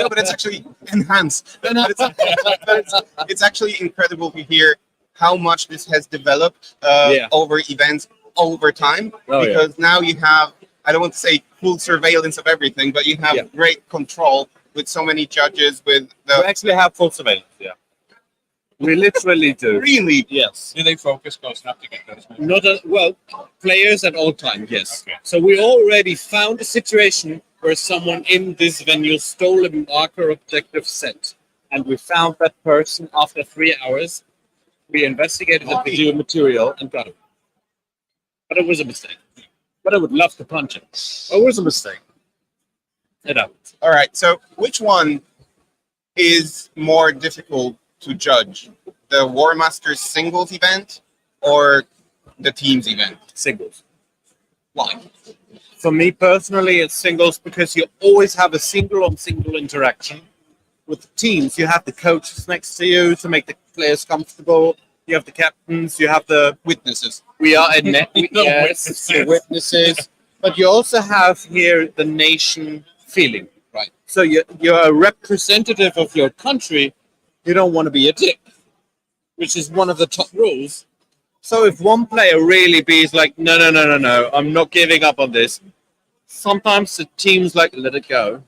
but it's actually enhanced. It's actually incredible to hear how much this has developed over events over time. Because now you have, I don't want to say full surveillance of everything, but you have great control with so many judges. We actually have full surveillance. Yeah, we literally do. Really? Yes. Do they focus close enough to get those? Well, players at all times, yes. Okay. So we already found a situation where someone in this venue stole a marker objective set, and we found that person after 3 hours. We investigated the video material and got him. But it was a mistake. But I would love to punch him. It was a mistake. It happened. All right. So which one is more difficult to judge? The War Masters singles event or the teams event? Singles. Why? For me personally, it's singles because you always have a single-on-single interaction. With the teams, you have the coaches next to you to make the players comfortable. You have the captains, you have the witnesses. We are in the witnesses. But you also have here the nation feeling. Right. So you're a representative of your country. You don't want to be a dick, which is one of the top rules. So if one player really is like, no, I'm not giving up on this. Sometimes the team's like, let it go.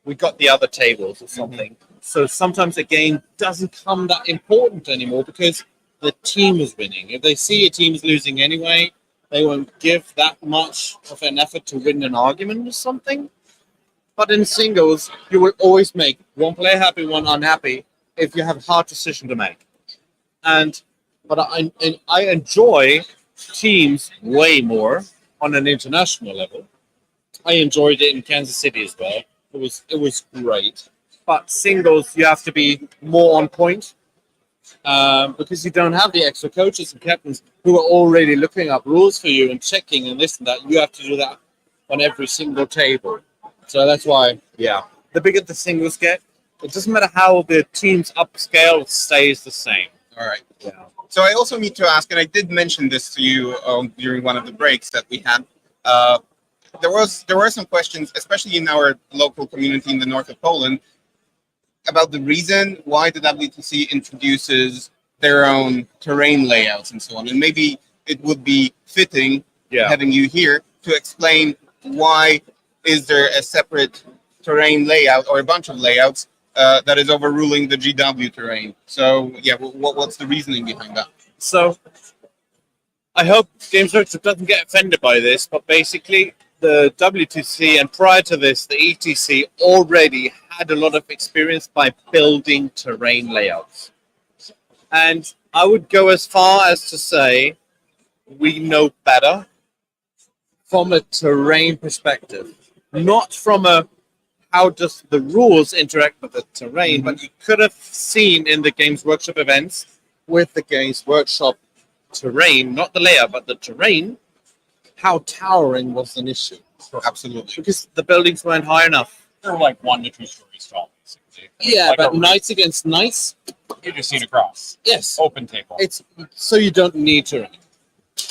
We got the other tables or something. So sometimes the game doesn't come that important anymore because the team is winning. If they see a team's losing anyway, they won't give that much of an effort to win an argument or something. But in singles, you will always make one player happy, one unhappy if you have a hard decision to make. But I enjoy teams way more on an international level. I enjoyed it in Kansas City as well. It was great. But singles, you have to be more on point because you don't have the extra coaches and captains who are already looking up rules for you and checking and this and that. You have to do that on every single table. So that's why, yeah, the bigger the singles get, it doesn't matter how the teams upscale, it stays the same. All right. Yeah. So I also need to ask, and I did mention this to you during one of the breaks that we had. There were some questions, especially in our local community in the north of Poland, about the reason why the WTC introduces their own terrain layouts and so on. And maybe it would be fitting having you here to explain why is there a separate terrain layout or a bunch of layouts that is overruling the GW terrain. So yeah, what's the reasoning behind that? So I hope Games Workshop doesn't get offended by this, but basically the WTC and prior to this, the ETC already had a lot of experience by building terrain layouts. And I would go as far as to say we know better from a terrain perspective, not from a how does the rules interact with the terrain, but you could have seen in the Games Workshop events with the Games Workshop terrain, not the layout, but the terrain, how towering was an issue. Absolutely. Because the buildings weren't high enough. They're like 1 to 2 stories tall, basically. Yeah, Like but a- knights against knights, You just see it across. yes. Open table. It's so you don't need terrain.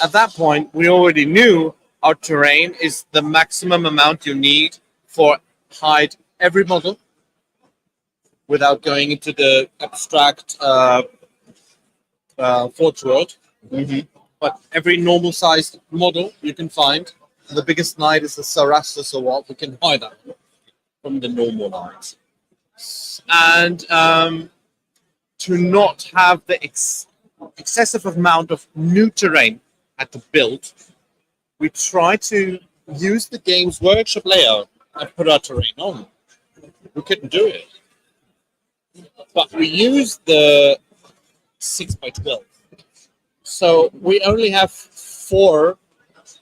At that point, we already knew our terrain is the maximum amount you need for hide every model without going into the abstract Forge world. But every normal sized model you can find. The biggest knight is the Sarassus or what, we can hide that from the normal knights. And to not have the excessive amount of new terrain at the build, we try to use the Games Workshop layout and put our terrain on. We couldn't do it. But we used the 6x12. So we only have 4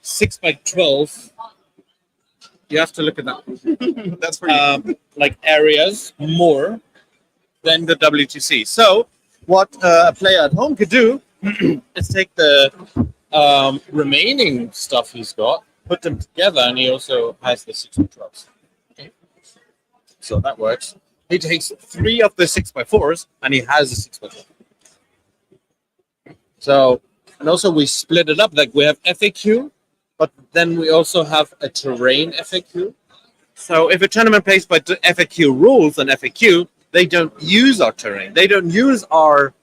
6x12. You have to look at that. That's pretty like areas more than the WTC. So what a player at home could do is take the remaining stuff he's got, put them together, and he also has the 6x12s. Okay. So that works. He takes 3 of the 6x4s, and he has a 6x12. So, and also we split it up, like we have FAQ, but then we also have a terrain FAQ. So if a tournament plays by FAQ rules and FAQ, they don't use our terrain. They don't use our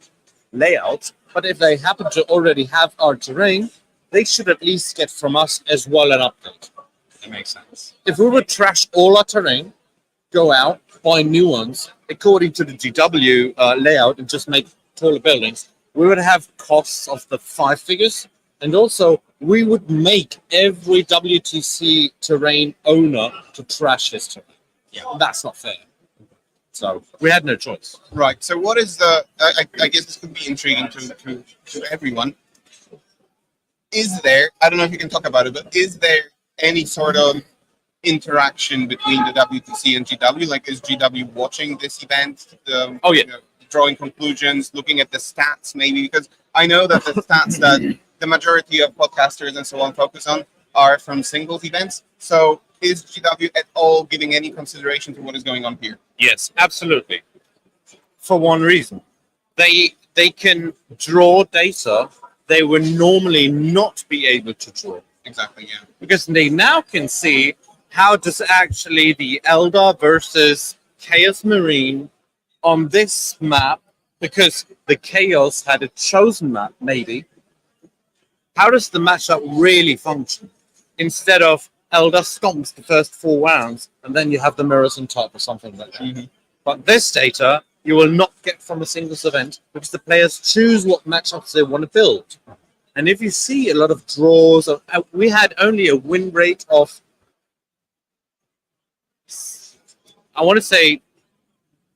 layout, but if they happen to already have our terrain, they should at least get from us as well an update. That makes sense. If we would trash all our terrain, go out, buy new ones, according to the GW layout, and just make taller buildings, we would have costs of the 5 figures. And also, we would make every WTC terrain owner to trash his terrain. Yeah, that's not fair. So we had no choice. Right. So what is the? I guess this could be intriguing to everyone. Is there? I don't know if you can talk about it, but is there any sort of interaction between the WTC and GW? Like, is GW watching this event? Oh yeah. Drawing conclusions, looking at the stats, maybe, because I know that the stats that the majority of podcasters and so on focus on are from singles events. So is GW at all giving any consideration to what is going on here? Yes, absolutely. For one reason, they can draw data they would normally not be able to draw. Exactly, yeah. Because they now can see how does actually the Eldar versus Chaos Marine on this map, because the Chaos had a chosen map, maybe, how does the matchup really function? Instead of Elder stomps the first 4 rounds, and then you have the mirrors on top or something like that. But this data you will not get from a singles event because the players choose what matchups they want to build. And if you see a lot of draws, we had only a win rate of, I want to say,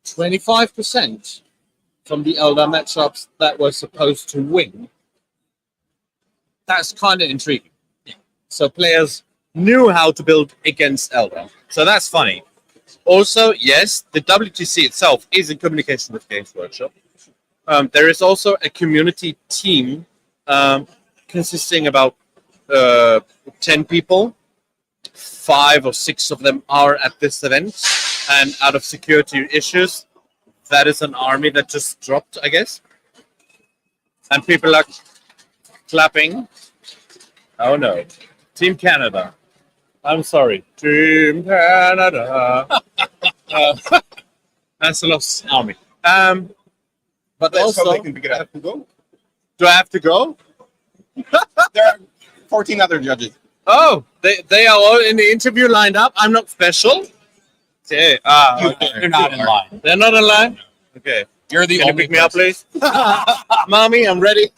25% from the Elder matchups that were supposed to win. That's kind of intriguing. So players knew how to build against Elder. So that's funny. Also, yes, the WTC itself is in communication with Games Workshop. There is also a community team consisting about 10 people. 5 or 6 of them are at this event. And out of security issues, that is an army that just dropped, I guess. And people are clapping. Oh no. Team Canada. I'm sorry. Team Canada. That's a lost army. But Let's hope also, they can pick it up. do I have to go? There are 14 other judges. Oh, they are all in the interview lined up. I'm not special. Okay. They're not in line. They're not in line? Okay. You're the Can you only pick me up, person. please? Mommy, I'm ready.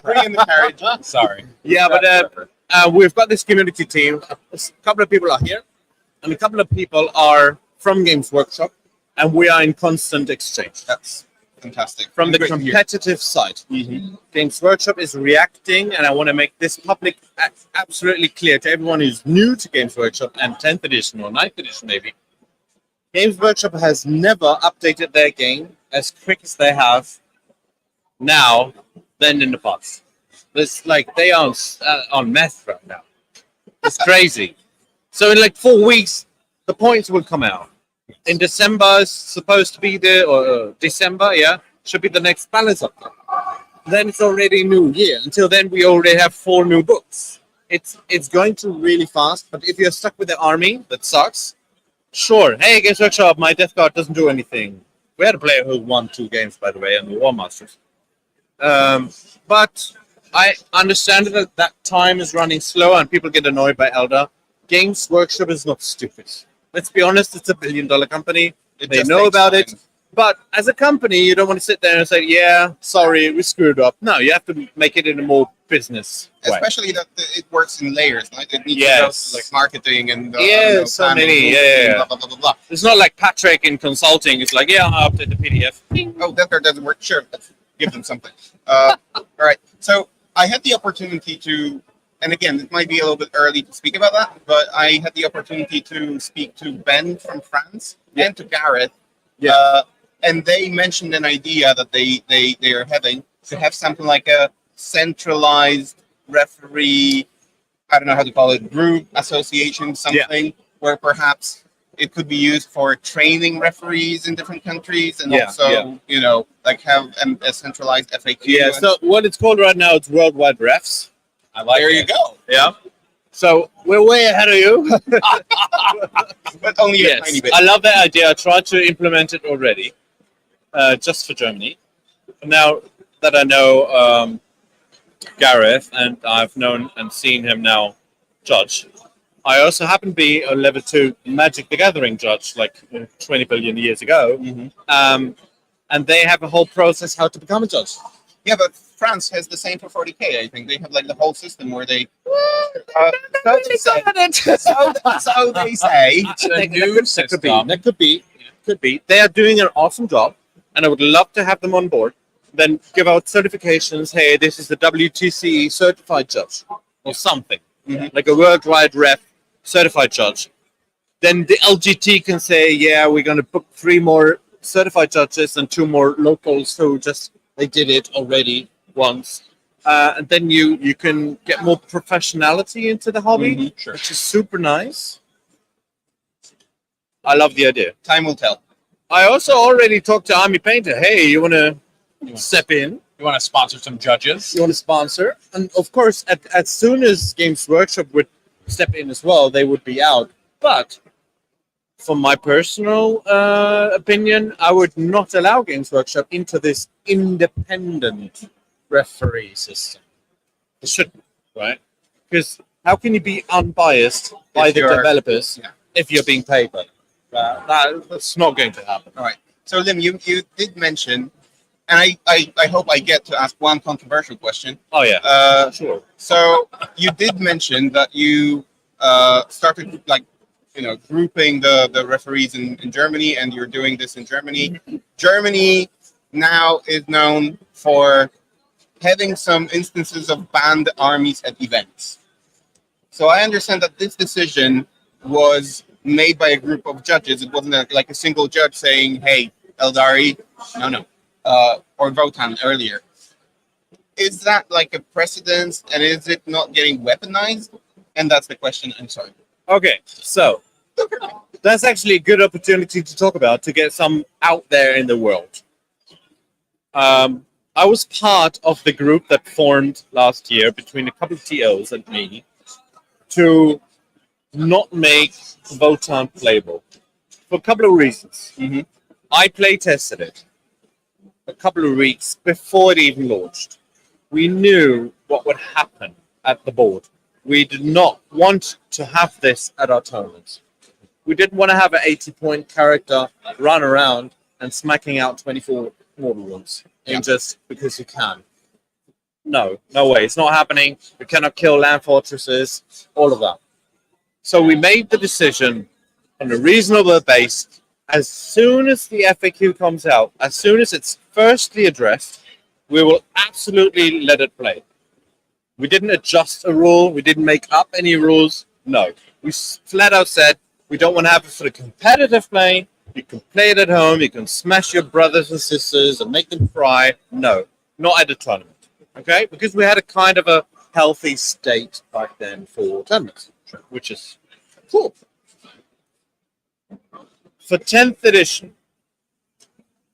Bring in the carriage. Sorry. Yeah, but we've got this community team. A couple of people are here, and a couple of people are from Games Workshop, and we are in constant exchange. That's fantastic. From the Great to hear. competitive side. Games Workshop is reacting, and I want to make this public absolutely clear to everyone who's new to Games Workshop and 10th edition or 9th edition maybe. Games Workshop has never updated their game as quick as they have now than in the past. It's like they are on meth right now. It's crazy. So in like 4 weeks, the points will come out. In December is supposed to be December, should be the next balance update. Then it's already new year. Until then, we already have 4 new books. It's going to really fast, but if you're stuck with the army, that sucks. Sure. Hey, Games Workshop, my Death Guard doesn't do anything. We had a player who won 2 games, by the way, and the War Masters. But I understand that time is running slow and people get annoyed by Elder. Games Workshop is not stupid. Let's be honest, it's a $1 billion company. They know about it. But as a company, you don't want to sit there and say, yeah, sorry, we screwed up. No, you have to make it in a more business way. Especially that it works in layers, right? It needs Yes. to go to like marketing and So planning, many. blah, blah, blah, blah, blah. It's not like Patrick in consulting. It's like, yeah, I'll update the PDF. Oh, that card doesn't work. Sure, let's give them something. All right. So I had the opportunity to, and again, it might be a little bit early to speak about that, but I had the opportunity to speak to Ben from France and to Gareth. And they mentioned an idea that they are having to have something like a centralized referee, I don't know how to call it, group, association, something where perhaps it could be used for training referees in different countries and also, you know, like have a centralized FAQ. Yeah, so what it's called right now, it's Worldwide Refs. I like there it. you go. Yeah. So we're way ahead of you. But only a tiny bit. I love that idea. I tried to implement it already, just for Germany. Now that I know Gareth and I've known and seen him now judge, I also happen to be a level 2 Magic the Gathering judge, like 20 billion years ago. And they have a whole process how to become a judge. Yeah, but France has the same for 40k. I think they have like the whole system where they. So they say. It's a new system. That could be. They are doing an awesome job, and I would love to have them on board. Then give out certifications. Hey, this is the WTC certified judge, or something like a worldwide ref certified judge. Then the LGT can say, yeah, we're going to book 3 more certified judges and 2 more locals who just they did it already once. And then you can get more professionality into the hobby, which is super nice. I love the idea. Time will tell. I also already talked to Army Painter. Hey, you want to step in? You want to sponsor some judges? You want to sponsor? And of course, as soon as Games Workshop would step in as well, they would be out. But from my personal opinion, I would not allow Games Workshop into this independent referee system. It shouldn't. right? Because how can you be unbiased by If the you're- developers yeah. if you're being paid by them? That's not going to happen. All right. So Limm, you did mention, and I hope I get to ask one controversial question. Oh yeah, Sure. So you did mention that you started grouping the referees in Germany, and you're doing this in Germany. Germany now is known for having some instances of banned armies at events. So I understand that this decision was made by a group of judges. It wasn't like a single judge saying, "Hey, Eldari, no," or Votan earlier. Is that like a precedence, and is it not getting weaponized? And that's the question. I'm sorry. Okay, so that's actually a good opportunity to talk about to get some out there in the world. I was part of the group that formed last year between a couple of TOs and me to not make Votan playable for a couple of reasons. Mm-hmm. I play tested it a couple of weeks before it even launched. We knew what would happen at the board. We did not want to have this at our tournaments. We didn't want to have an 80-point character run around and smacking out 24 mortal wounds just because you can. No way. It's not happening. We cannot kill land fortresses, all of that. So we made the decision on a reasonable base. As soon as the FAQ comes out, as soon as it's firstly addressed, we will absolutely let it play. We didn't adjust a rule. We didn't make up any rules. No. We flat out said, we don't want to have it for the competitive play. You can play it at home. You can smash your brothers and sisters and make them cry. No, not at a tournament. Okay? Because we had a kind of a healthy state back then for tournaments, which is cool. For 10th edition,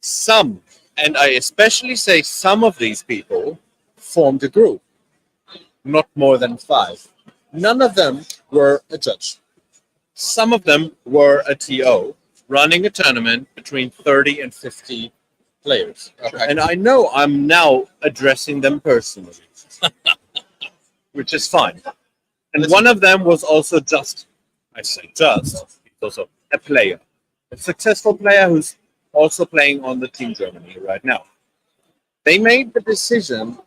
some, and I especially say some of these people, formed a group. Not more than 5. None of them were a judge. Some of them were a TO running a tournament between 30 and 50 players. Okay. And I know I'm now addressing them personally, which is fine. And one of them was also he's also a player, a successful player who's also playing on the Team Germany right now. They made the decision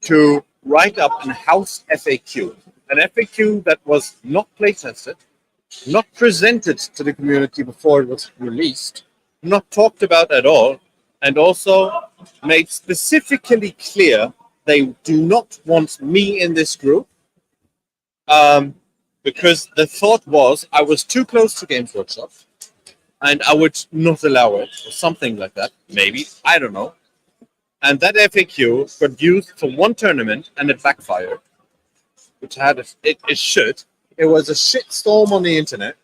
to write up a house FAQ, an FAQ that was not play tested, not presented to the community before it was released, not talked about at all, and also made specifically clear they do not want me in this group because the thought was I was too close to Games Workshop and I would not allow it, or something like that, maybe, I don't know. And that FAQ got used for one tournament and it backfired, which had it should. It was a shitstorm on the internet.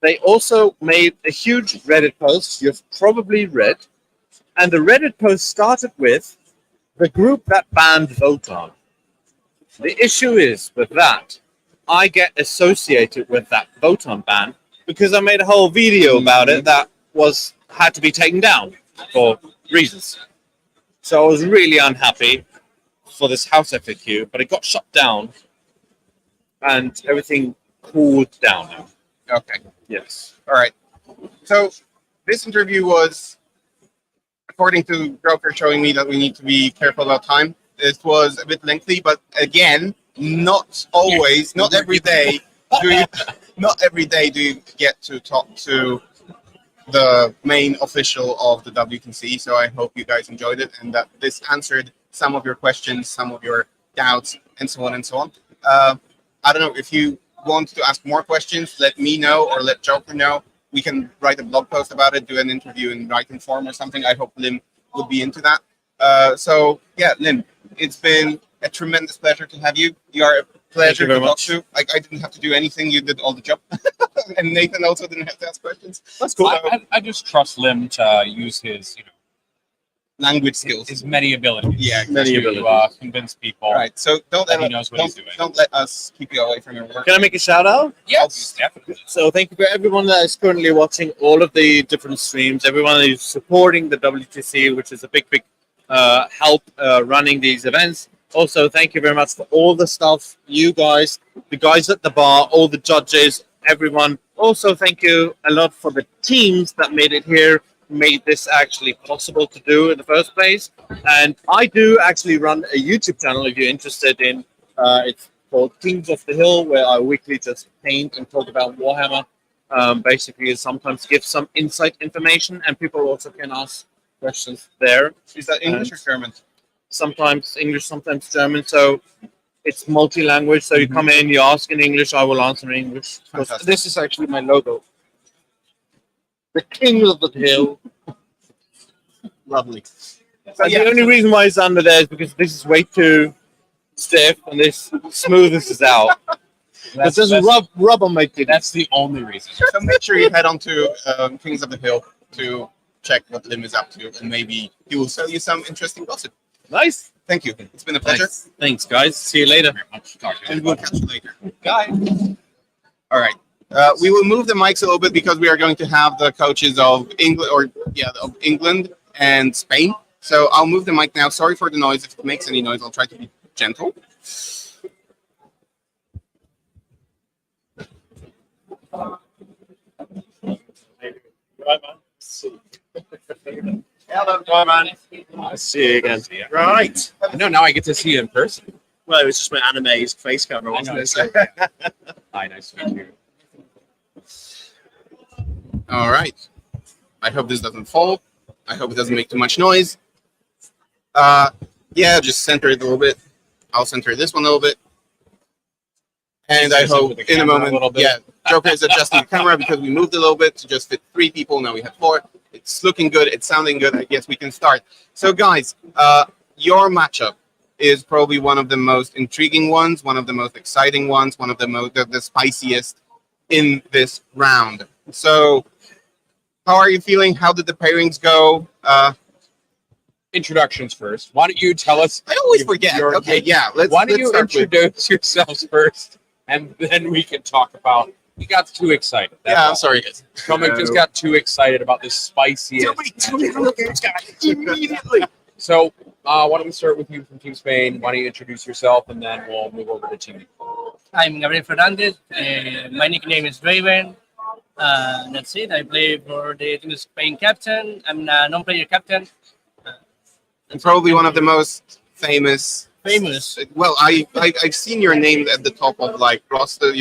They also made a huge Reddit post you've probably read, and the Reddit post started with the group that banned Votan. The issue is with that, I get associated with that Votan ban because I made a whole video about it that had to be taken down for reasons. So I was really unhappy for this house FAQ, but it got shut down and everything cooled down now. Okay. Yes. All right. So this interview was, according to Broker showing me that we need to be careful about time. It was a bit lengthy, but again, not always, not every day do you get to talk to the main official of the WTC. So I hope you guys enjoyed it and that this answered some of your questions, some of your doubts, and so on and so on. I don't know if you want to ask more questions, let me know or let Joker know. We can write a blog post about it, do an interview in writing form or something. I hope Limm would be into that. So yeah, Limm, it's been a tremendous pleasure to have you. You are a pleasure to talk to. I didn't have to do anything. You did all the job. And Nathan also didn't have to ask questions. That's cool. I just trust Limm to use his, language skills, his many abilities. Yeah, to convince people. All right, so don't let us keep you away from your work. Can I make a shout out? Yes, definitely. So thank you for everyone that is currently watching all of the different streams, everyone who's supporting the WTC, which is a big help running these events. Also, thank you very much for all the stuff, you guys, the guys at the bar, all the judges, everyone. Also, thank you a lot for the teams that made it here, made this actually possible to do in the first place. And I do actually run a YouTube channel if you're interested in. It's called Kings of the Hill, where I weekly just paint and talk about Warhammer. Basically, sometimes give some insight information, and people also can ask questions there. Is that English or German? Sometimes English, sometimes German. So it's multi-language. So you come in, you ask in English, I will answer in English. This is actually my logo. The King of the Hill. Lovely. So the only reason why it's under there is because this is way too stiff, and this smoothes this out. It doesn't rub on my teeth. That's the only reason. So make sure you head on to Kings of the Hill to check what Limm is up to, and maybe he will sell you some interesting gossip. Nice. Thank you. It's been a pleasure. Thanks, guys. See you later. And we'll catch you later. Guys. All right. We will move the mics a little bit because we are going to have the coaches of England and Spain. So I'll move the mic now. Sorry for the noise. If it makes any noise, I'll try to be gentle. Hello, Daemon. I'll see you again. Right. No, now I get to see you in person. Well, it was just my anime's face camera, wasn't it? Hi, nice to meet you. All right. I hope this doesn't fall. I hope it doesn't make too much noise. Yeah, just center it a little bit. I'll center this one a little bit. And I hope in a moment, Joker is adjusting the camera because we moved a little bit to just fit 3 people. Now we have 4. It's looking good. It's sounding good. I guess we can start. So, guys, your matchup is probably one of the most intriguing ones, one of the most exciting ones, one of the spiciest in this round. So, how are you feeling? How did the pairings go? Introductions first. Why don't you tell us? I always forget. Okay, yeah. Why don't you introduce yourselves first, and then we can talk about. You got too excited. I'm sorry, guys. Tomek just got too excited about this spiciest. Immediately. So, why don't we start with you from Team Spain? Why don't you introduce yourself, and then we'll move over to Team. I'm Gabriel Fernandez. My nickname is Draven. That's it. I play for the Team Spain captain. I'm a non-player captain. And probably one of the most famous. Well, I've seen your name at the top of like roster,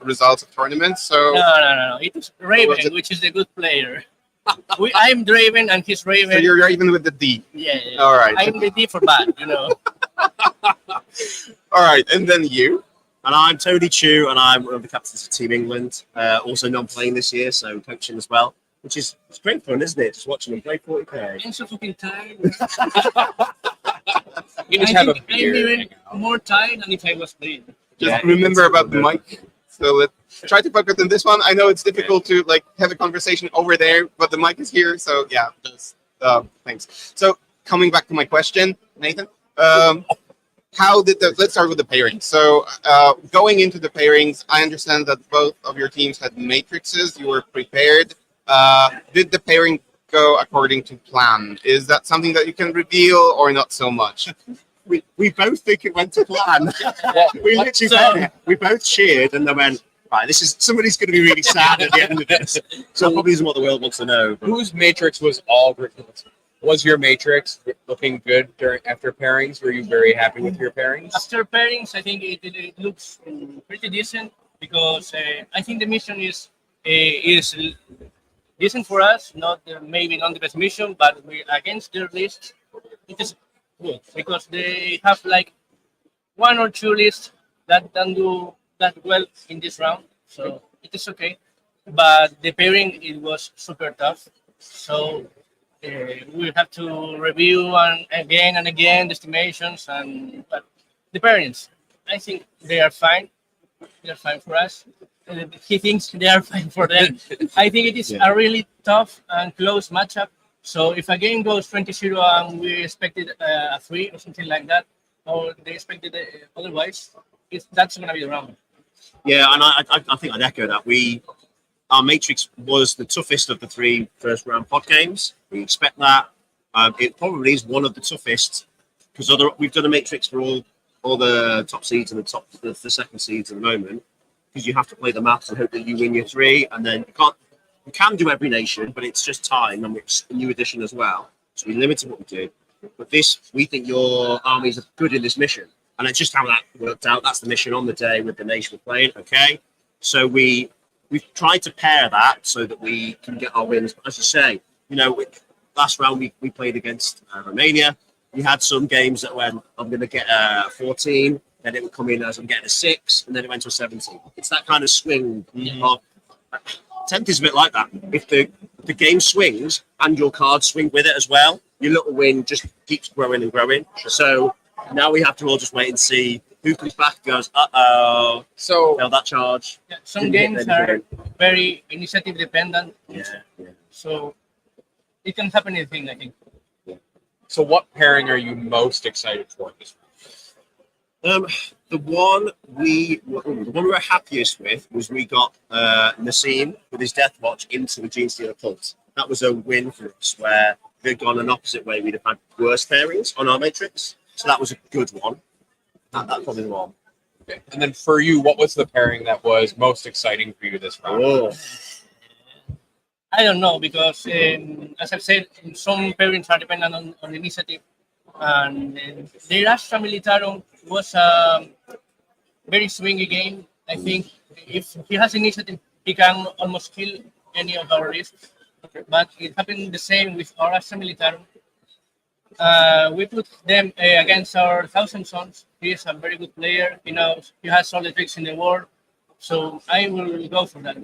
results of tournaments. So no. It is Raven, which is the good player. I'm Draven and he's Raven. So you're Raven with the D. Yeah. All right. I'm the D for bad, All right, and then you. And I'm Tony Chu, and I'm one of the captains of Team England. Also non-playing this year, so coaching as well. Which is it's great fun, isn't it? Just watching them play 40k. I'm so fucking tired. You just have a beer. I'm even more tired than if I was playing. Just remember about the mic. So let's try to focus on this one. I know it's difficult to have a conversation over there, but the mic is here. So yeah, just thanks. So coming back to my question, Nathan, how did let's start with the pairings. So going into the pairings, I understand that both of your teams had matrices. You were prepared. Did the pairing go according to plan? Is that something that you can reveal or not so much? We both think it went to plan. We both cheered and then went, right, somebody's going to be really sad at the end of this. So that probably isn't what the world wants to know. Whose matrix was all written? Was your matrix looking good after pairings? Were you very happy with your pairings? After pairings, I think it looks pretty decent because I think the mission is decent for us. Maybe not the best mission, but we against their list, it is good because they have like 1 or 2 lists that don't do that well in this round, so it is okay. But the pairing it was super tough, so we have to review again and again the estimations but the pairings, I think they are fine. They are fine for us. He thinks they are fine for them. I think it is a really tough and close matchup. So if a game goes 20-0 and we expected a 3 or something like that, or they expected otherwise, that's going to be the round. Yeah, and I think I'd echo that. Our matrix was the toughest of the 3 first round pod games. We expect that. It probably is one of the toughest because we've done a matrix for all the top seeds and the second seeds at the moment, because you have to play the maths and hope that you win your 3, and then you can do every nation, but it's just time, and it's a new edition as well. So we limited what we do. But we think your armies are good in this mission, and it's just how that worked out. That's the mission on the day with the nation we're playing. Okay, so we've tried to pair that so that we can get our wins. But as I say, last round we played against Romania. We had some games that went, I'm going to get a 14, then it would come in as I'm getting a 6, and then it went to a 17. It's that kind of swing. 10th is a bit like that. If the game swings and your cards swing with it as well, your little win just keeps growing and growing. So now we have to all just wait and see who comes back and goes, uh-oh. So that charge. Yeah, some games are very initiative dependent. Yeah. So it can happen anything, I think. So what pairing are you most excited for this round? The one we were happiest with was we got Nassim with his Death Watch into the Gene Stealer cult. That was a win for us, where if we'd gone an opposite way, we'd have had worse pairings on our matrix. So that was a good one. That's probably the one. Okay. And then for you, what was the pairing that was most exciting for you this round? Oh. I don't know, because as I've said, some pairings are dependent on initiative. And the Astra Militarum was a very swingy game. I think if he has initiative, he can almost kill any of our risks. But it happened the same with our Astra Militarum. We put them against our Thousand Sons. He is a very good player. He has all the tricks in the world. So I will go for that.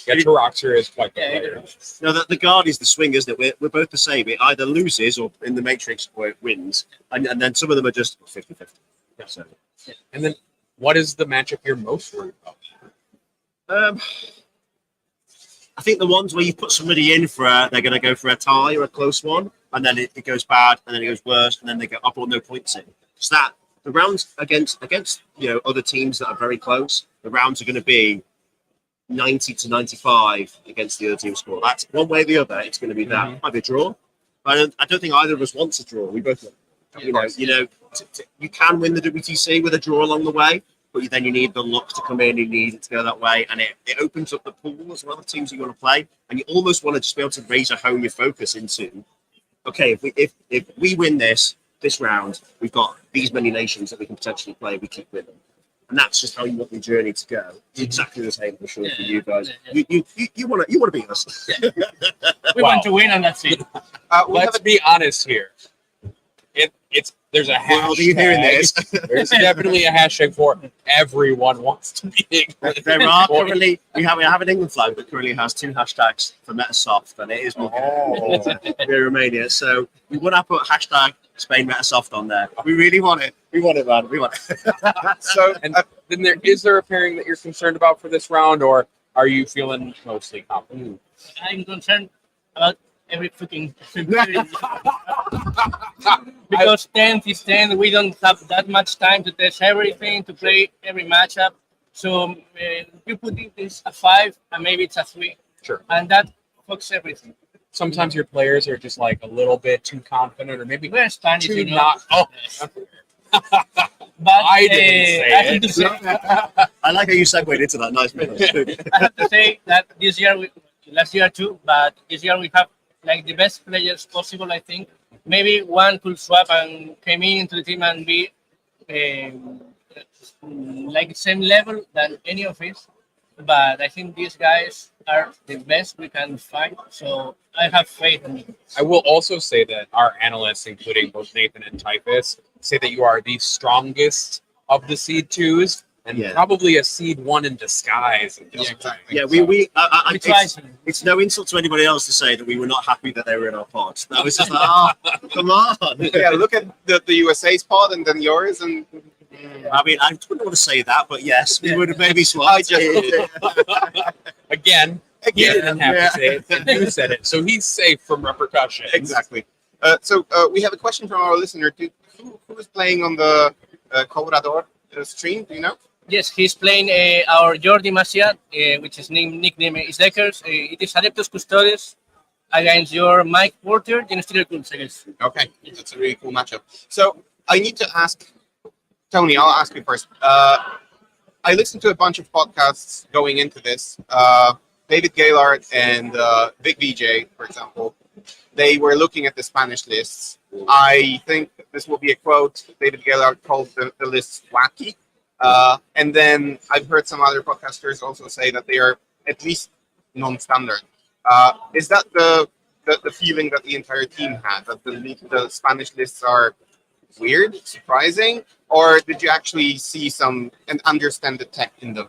Yeah, Taroxer is quite good. No, the guard is the swing, isn't it? We're both the same. It either loses or in the matrix where it wins. And then some of them are just 50-50. So. And then what is the matchup you're most worried about? I think the ones where you put somebody in they're going to go for a tie or a close one, and then it goes bad, and then it goes worse, and then they go up or no points in. So that the rounds against other teams that are very close, the rounds are going to be 90 to 95 against the other team's score. That's one way or the other. It's going to be that. Might be a draw. But I don't think either of us wants a draw. We both, you can win the WTC with a draw along the way, but then you need the luck to come in. You need it to go that way, and it opens up the pool as well of teams you want to play. And you almost want to just be able to razor home your focus into, okay, if we win this round, we've got these many nations that we can potentially play. We keep with them. And that's just how you want your journey to go. It's exactly the same, I'm sure, for you guys. You want to beat us. We want to win, and that's it. Let's be honest here. There's a hashtag. Well, you hearing this? There's definitely a hashtag for everyone wants to be England. There are currently, we have an England flag that currently has 2 hashtags for Metasoft, and it is Romania. So we want to put hashtag Spain Metasoft on there. We really want it. We want it, man. We want it. So, and then is there a pairing that you're concerned about for this round, or are you feeling mostly confident? I'm concerned about every freaking because 10th is 10. We don't have that much time to test everything, to play every matchup. So you put this a 5, and maybe it's a 3. Sure. And that fucks everything. Sometimes your players are just like a little bit too confident, or maybe we're Spanish, too not. Oh. But I didn't say it. I like how you segued into that. Nice. I have to say that this year, last year too, but this year we have like the best players possible. I think maybe one could swap and came into the team and be like same level than any of us. But I think these guys are the best we can find. So I have faith in them. I will also say that our analysts, including both Nathan and Typhus, say that you are the strongest of the seed 2s, and probably a seed 1 in disguise. Yeah, it's no insult to anybody else to say that we were not happy that they were in our pod. That was just like, come on. Yeah, look at the USA's pod and then yours, and I mean, I wouldn't want to say that, but yes, we would have maybe swapped. Again, he didn't have to say it. You said it, so he's safe from repercussions. Exactly. So we have a question from our listener. Who is playing on the Cobrador stream? Do you know? Yes, he's playing our Jordi Maciat, which is nickname is Deckers. It is Adeptus Custodes. against your Mike Porter in Steel Cools, I guess. Okay, that's a really cool matchup. So I need to ask Tony. I'll ask you first. I listened to a bunch of podcasts going into this. David Gaylord and Vic VJ, for example, they were looking at the Spanish lists. I think this will be a quote. David Gaylord called the lists wacky. And then I've heard some other podcasters also say that they are at least non-standard. Is that the feeling that the entire team had, that the Spanish lists are weird, surprising, or did you actually see some and understand the tech in them?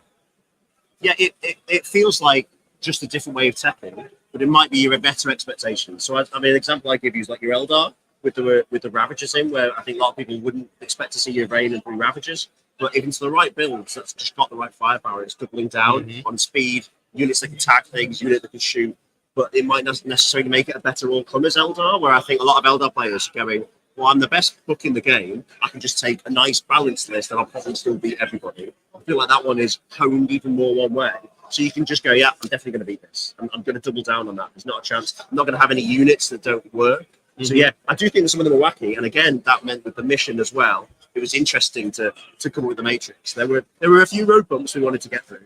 Yeah, it feels like just a different way of tackling, but it might be a better expectation. So I mean, an example I give you is like your Eldar with the Ravagers in, where I think a lot of people wouldn't expect to see your Rain and 3 Ravagers, but if it's the right builds, that's just got the right firepower. It's doubling down on speed, units that can tag things, units that can shoot, but it might not necessarily make it a better all-comers Eldar, where I think a lot of Eldar players are going, well, I'm the best book in the game. I can just take a nice balanced list and I'll probably still beat everybody. I feel like that one is honed even more one way. So you can just go, yeah, I'm definitely going to beat this. I'm going to double down on that. There's not a chance. I'm not going to have any units that don't work. So yeah, I do think that some of them are wacky. And again, that meant with the mission as well, it was interesting to come up with the matrix. There were a few road bumps we wanted to get through.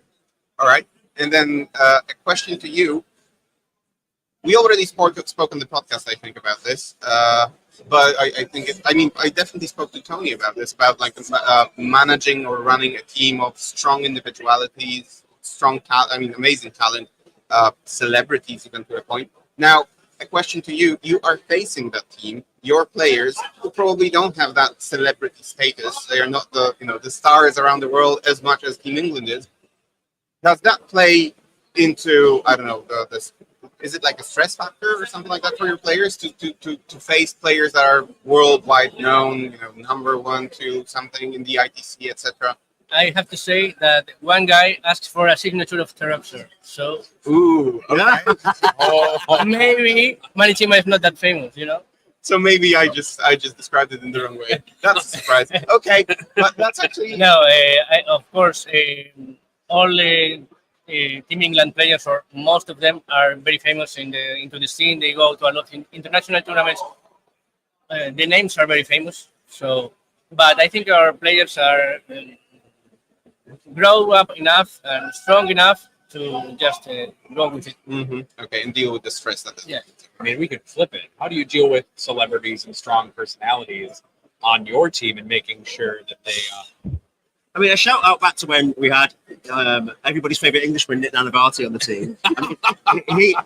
All right. And then a question to you. We already spoke on the podcast, I think, about this. But I think I definitely spoke to Tony about this, about like managing or running a team of strong individualities, strong talent, amazing talent, celebrities even to a point. Now, a question to you: you are facing that team, your players who probably don't have that celebrity status. They are not the stars around the world as much as Team England is. Does that play into, I don't know, is it like a stress factor or something like that for your players to face players that are worldwide known, number 1, 2, something in the ITC, etc.? I have to say that one guy asked for a signature of Terrapsor, so maybe my team is not that famous, So maybe I just described it in the wrong way. That's a surprise. Okay, but that's actually no. Of course, all Team England players, or most of them, are very famous into the scene. They go to a lot in international tournaments. The names are very famous. So, but I think our players are grow up enough and strong enough to just go with it. Okay, and deal with the stress that is. Yeah. I mean, we could flip it. How do you deal with celebrities and strong personalities on your team and making sure that they... I mean, a shout out back to when we had everybody's favorite Englishman, Nick Nanavati, on the team.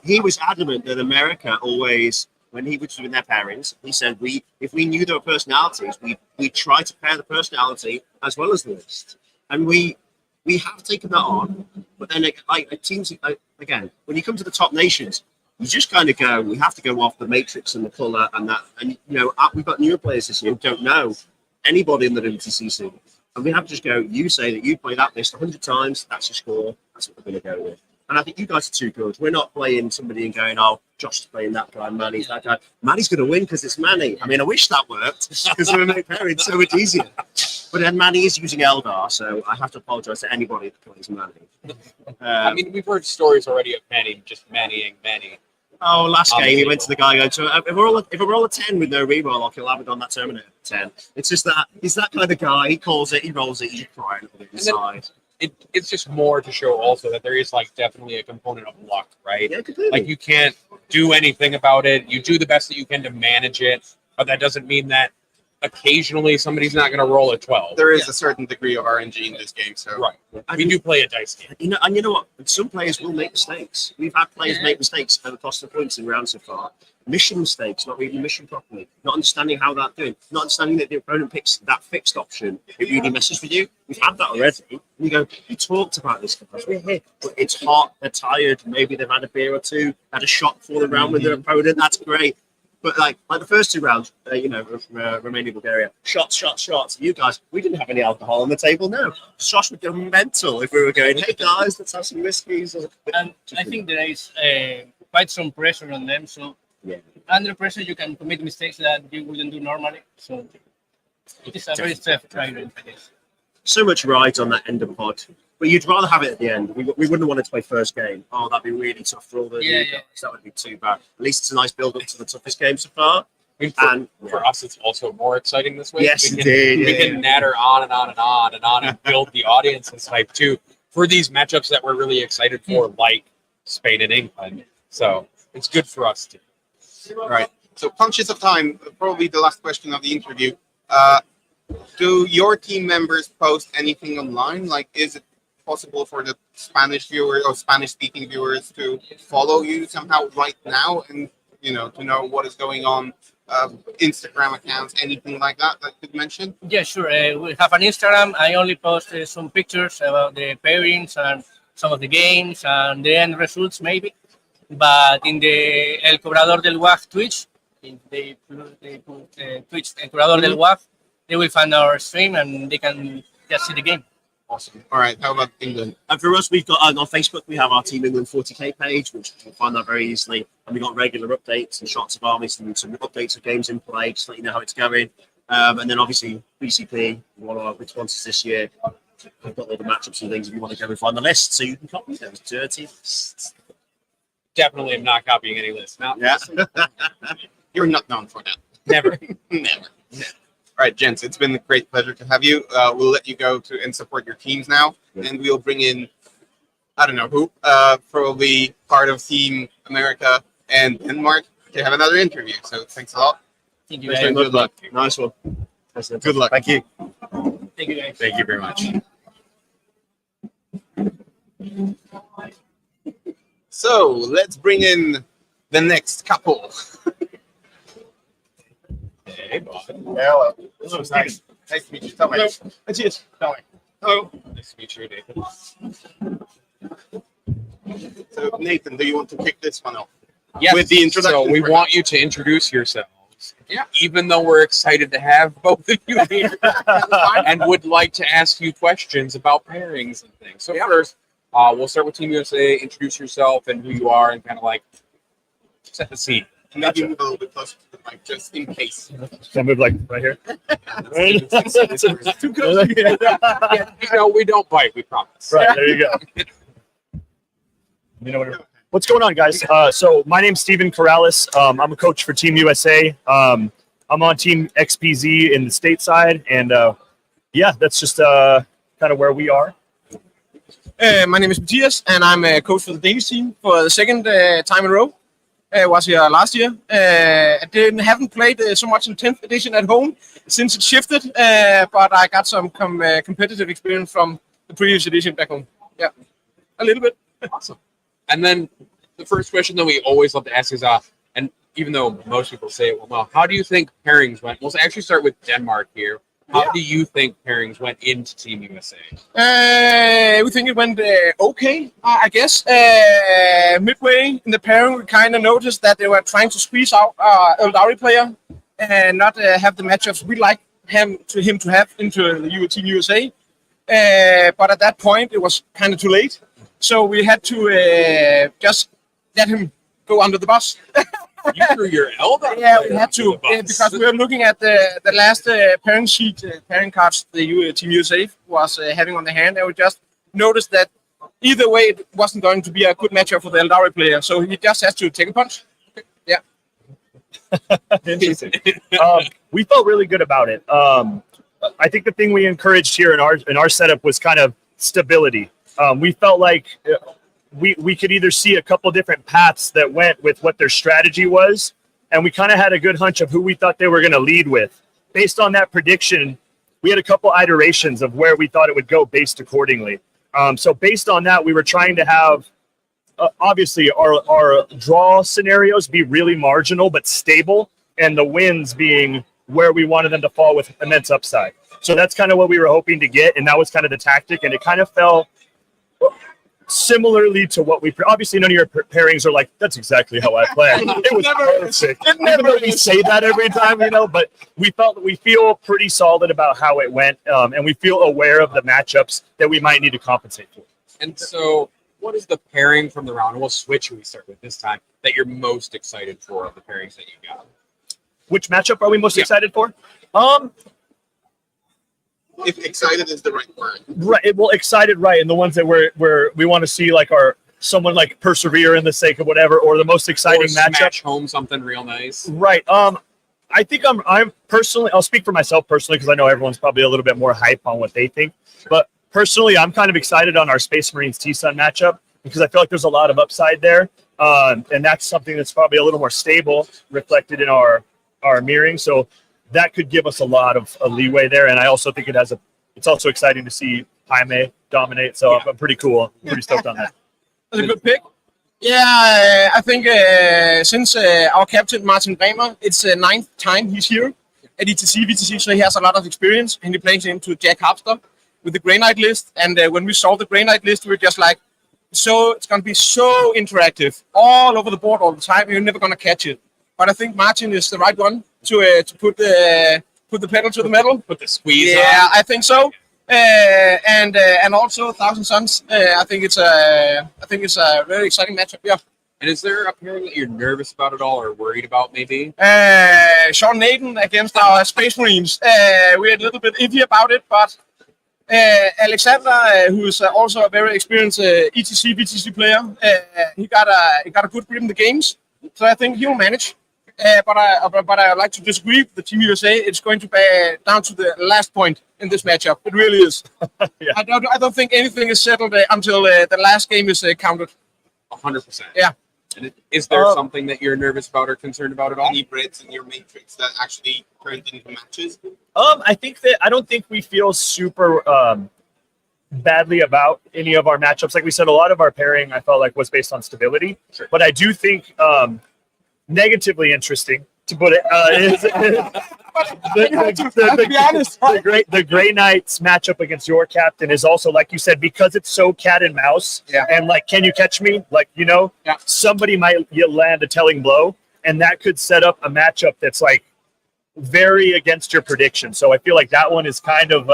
He was adamant that America always, when he was with their pairings, he said if we knew there were personalities, we try to pair the personality as well as the list. And we have taken that on, but then like teams again, when you come to the top nations, you just kind of go. We have to go off the matrix and the color and that, and we've got newer players this year who don't know anybody in the WTC scene. And we have to just go, you say that you play that list 100 times, that's your score, that's what we're going to go with. And I think you guys are too good. We're not playing somebody and going, oh, Josh is playing that guy, Manny's that guy. Manny's going to win because it's Manny. I mean, I wish that worked because we're making pairing so much easier. But then Manny is using Eldar, so I have to apologize to anybody that plays Manny. I mean, we've heard stories already of Manny just Mannying Manny. Oh, last game he went to the guy going, if we roll a 10 with no reroll, I'll kill Abaddon that Terminator 10. It's just that he's that kind of guy. He calls it, he rolls it, he's crying a bit inside. It's just more to show also that there is like definitely a component of luck, right? Yeah, completely. Like you can't do anything about it. You do the best that you can to manage it, but that doesn't mean that occasionally somebody's not going to roll a 12. There is a certain degree of RNG in this game, so right. We do play a dice game. And you know what? Some players will make mistakes. We've had players make mistakes across the points in rounds so far. Mission mistakes, not reading the mission properly, not understanding how that's doing, not understanding that the opponent picks that fixed option. It really messes with you. We've had that already. And you go, we talked about this guys. We're here, but it's hot. They're tired. Maybe they've had a beer or two, had a shot before the round with their opponent. That's great. But like the first 2 rounds, Romania, Bulgaria, shots. You guys, we didn't have any alcohol on the table. No, Josh would go mental if we were going, hey guys, let's have some whiskeys. And I think there is quite some pressure on them. So under pressure, you can commit mistakes that you wouldn't do normally. So it is a very tough trial, I guess. So much ride on that end of pod. But you'd rather have it at the end. We wouldn't want it to play first game. Oh, that'd be really tough for all the new guys. That would be too bad. At least it's a nice build up to the toughest game so far. For us, it's also more exciting this way. Yes, we indeed. can natter on and on and on and on and build the audience's hype too for these matchups that we're really excited for, like Spain and England. So it's good for us too. All right. So conscious of time, probably the last question of the interview. Do your team members post anything online? Like, is it possible for the Spanish viewers or Spanish-speaking viewers to follow you somehow right now and, to know what is going on? Instagram accounts, anything like that could mention? Yeah, sure. We have an Instagram. I only post some pictures about the pairings and some of the games and the end results, maybe. But in the El Cobrador del WAF Twitch, if they put Twitch El Cobrador del WAF, they will find our stream and they can just see the game. Awesome. All right. How about England? And for us, we've got on Facebook, we have our Team England 40k page, which you can find that very easily. And we've got regular updates and shots of armies and some updates of games in play, just to let you know how it's going. And then obviously BCP, one of our big sponsors this year. We've got all the matchups and things if you want to go and find the list, so you can copy those dirty lists. Definitely am not copying any lists. Now, yeah. You're not known for that. Never. Never. All right, gents, it's been a great pleasure to have you. We'll let you go to and support your teams now, and we'll bring in, I don't know who, probably part of Team America and Denmark to have another interview. So thanks a lot. Thank you. And good luck. Nice one. Good luck. Thank you. Thank you, guys. Thank you very much. So let's bring in the next couple. Hey, Bob. Hello. Hello, nice. Nice to meet you. Tell me. Cheers. Tell me. Hello. Nice to meet you, Nathan. So, Nathan, do you want to kick this one off? Yes. With the introduction. So we want you to introduce yourselves. Yeah. Even though we're excited to have both of you here and would like to ask you questions about pairings and things. So first, we'll start with Team USA. Introduce yourself and who you are and kind of like set the scene. Maybe move a little bit closer to the mic, just in case. Can I move like right here? Too close. Yeah, we don't bite, we promise. Right, there you go. You know what? What's going on, guys? So my name's Steven Corrales. I'm a coach for Team USA. I'm on Team XPZ in the stateside, and yeah, that's just kind of where we are. My name is Matthias, and I'm a coach for the Danish team for the second time in a row. I was here last year. I haven't played so much in 10th edition at home since it shifted, but I got some competitive experience from the previous edition back home. Yeah, a little bit. Awesome. And then the first question that we always love to ask is, and even though most people say it well, how do you think pairings went? We'll actually start with Denmark here. How do you think pairings went into Team USA? We think it went okay, I guess. Midway in the pairing, we kind of noticed that they were trying to squeeze out Eldari player and not have the matchups we like him to have into the Team USA. But at that point, it was kind of too late. So we had to just let him go under the bus. You threw your elbow. Yeah, we had to because we were looking at the last pairing sheet, pairing cards the Team USA was having on the hand, and we just noticed that either way it wasn't going to be a good matchup for the Eldari player. So he just has to take a punch. Yeah. Interesting. We felt really good about it. I think the thing we encouraged here in our setup was kind of stability. We felt like we could either see a couple different paths that went with what their strategy was, and we kind of had a good hunch of who we thought they were going to lead with. Based on that prediction, we had a couple iterations of where we thought it would go based accordingly. So based on that, we were trying to have, obviously, our draw scenarios be really marginal but stable, and the wins being where we wanted them to fall with immense upside. So that's kind of what we were hoping to get, and that was kind of the tactic, and it kind of fell similarly to what we obviously none of your pairings are like that's exactly how I planned. It was perfect. Even though we say that every time, but we feel pretty solid about how it went, and we feel aware of the matchups that we might need to compensate for. And so, what is the pairing from the round? And we'll switch who we start with this time that you're most excited for of the pairings that you got. Which matchup are we most excited for? if excited is the right word. Right. Well, excited, right? And the ones that we want to see like someone like persevere in the sake of whatever, or the most exciting matchup. Smash home something real nice. Right. I think I'm personally. I'll speak for myself personally because I know everyone's probably a little bit more hype on what they think. But personally, I'm kind of excited on our Space Marines T-Sun matchup because I feel like there's a lot of upside there, and that's something that's probably a little more stable, reflected in our mirroring. So that could give us a lot of leeway there. And I also think it's also exciting to see Jaime dominate. So I'm pretty cool. I'm pretty stoked on that. That's a good pick. Yeah, I think since our captain Martin Bremer, it's the 9th time he's here at VTC, so he has a lot of experience, and he plays into Jack Harpster with the Grey Knight list. And when we saw the Grey Knight list, we were just like, so it's going to be so interactive all over the board all the time. You're never going to catch it. But I think Martin is the right one to put the pedal to the metal. Put the squeeze on. Yeah, I think so. And also 1,000 Suns. I think it's a very exciting matchup. Yeah. And is there a pairing that you're nervous about at all or worried about maybe? Sean Nathan against our Space Marines. We're a little bit iffy about it, but Alexander, who's also a very experienced ETC VTC player, he got a good grip in the games, so I think he'll manage. But I like to disagree with the Team USA. It's going to be down to the last point in this matchup. It really is. Yeah. I don't think anything is settled until the last game is counted. 100%. Yeah. And is there something that you're nervous about or concerned about at all? Any breads in your matrix that actually turned into matches? I don't think we feel super badly about any of our matchups. Like we said, a lot of our pairing I felt like was based on stability. Sure. But I do think negatively interesting, to put it, is the Grey Knights matchup against your captain is also, like you said, because it's so cat and mouse. Yeah. And like, can you catch me? Like, somebody might land a telling blow, and that could set up a matchup that's like very against your prediction. So I feel like that one is kind of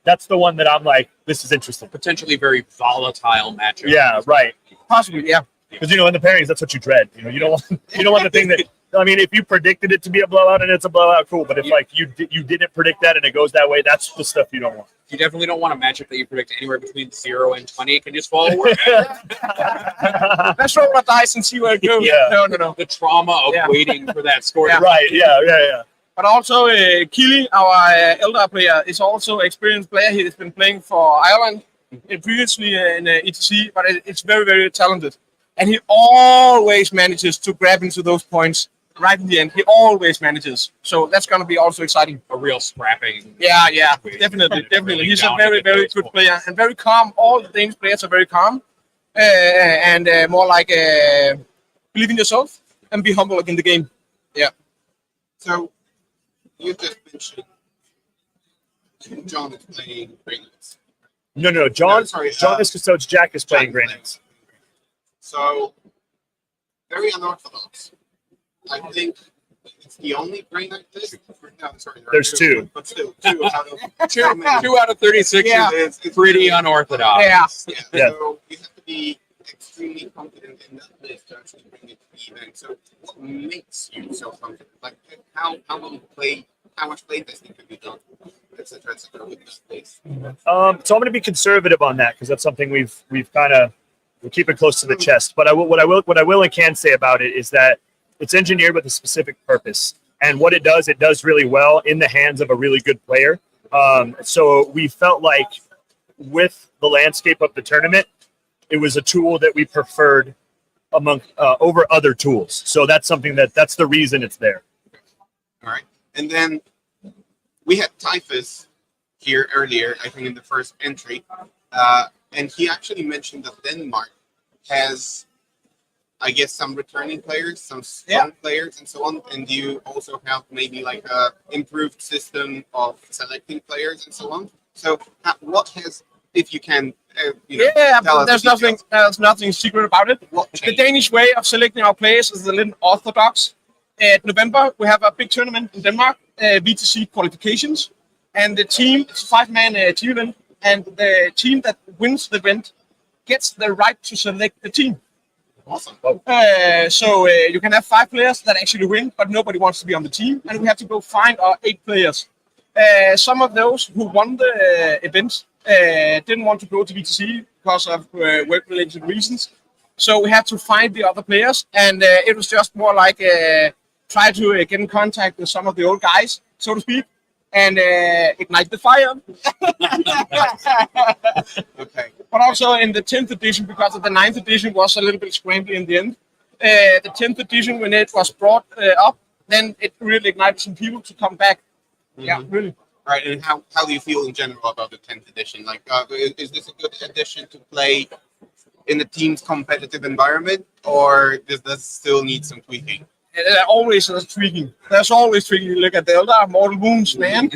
that's the one that I'm like, this is interesting. Potentially very volatile matchup. Yeah, right. Possibly, yeah. Because in the pairings, that's what you dread. You don't want the thing that. I mean, if you predicted it to be a blowout and it's a blowout, cool. But if like you didn't predict that and it goes that way, that's the stuff you don't want. You definitely don't want a matchup that you predict anywhere between 0 and 20. It can just fall over. Let's roll a dice and see where it goes. Yeah. No. The trauma of waiting for that score. Yeah. Right. Yeah. But also, Kili, our elder player, is also an experienced player. He has been playing for Ireland previously in ETC, but it's very, very talented. And he always manages to grab into those points right in the end. He always manages. So that's going to be also exciting. A real scrapping. Yeah, definitely. He's a very, very good player and very calm. All the Danish players are very calm and more like believe in yourself and be humble in the game. Yeah. So you just mentioned John is playing Grey Knights. No. John is Custodes. Jack is playing Grey Knights. So, very unorthodox. I think it's the only Grey Knight list. No, sorry, There's two. But still, 2 out of 2 out of 36 is pretty unorthodox. Yeah. So, you have to be extremely confident in that list to actually bring it to the event. So, what makes you so confident? Like, how will you play? How much playtesting could be done? Etc. with this list. So I'm going to be conservative on that because that's something we've kind of. We keep it close to the chest. But what I will and can say about it is that it's engineered with a specific purpose. And what it does really well in the hands of a really good player. So we felt like with the landscape of the tournament, it was a tool that we preferred among over other tools. So that's something that's the reason it's there. All right. And then we had Typhus here earlier, I think in the first entry. And he actually mentioned that Denmark has, I guess, some returning players, some strong players, and so on. And you also have maybe like a improved system of selecting players and so on. So, what has, if you can, tell us there's nothing secret about it. The Danish way of selecting our players is a little orthodox. At November, we have a big tournament in Denmark, VTC qualifications, and the team, it's a 5-man team event. And the team that wins the event gets the right to select the team. Awesome. So you can have 5 players that actually win, but nobody wants to be on the team. And we have to go find our 8 players. some of those who won the event didn't want to go to VTC because of work-related reasons. So we had to find the other players, and it was just more like try to get in contact with some of the old guys, so to speak, and ignite the fire. Okay. But also in the 10th edition, because of the 9th edition was a little bit scrambly in the end. The 10th edition, when it was brought up, then it really ignited some people to come back. Yeah, really. All right, and how do you feel in general about the 10th edition? Like, is this a good addition to play in the team's competitive environment, or does this still need some tweaking? Always tweaking. There's always tweaking. You look at the elder mortal wounds, man.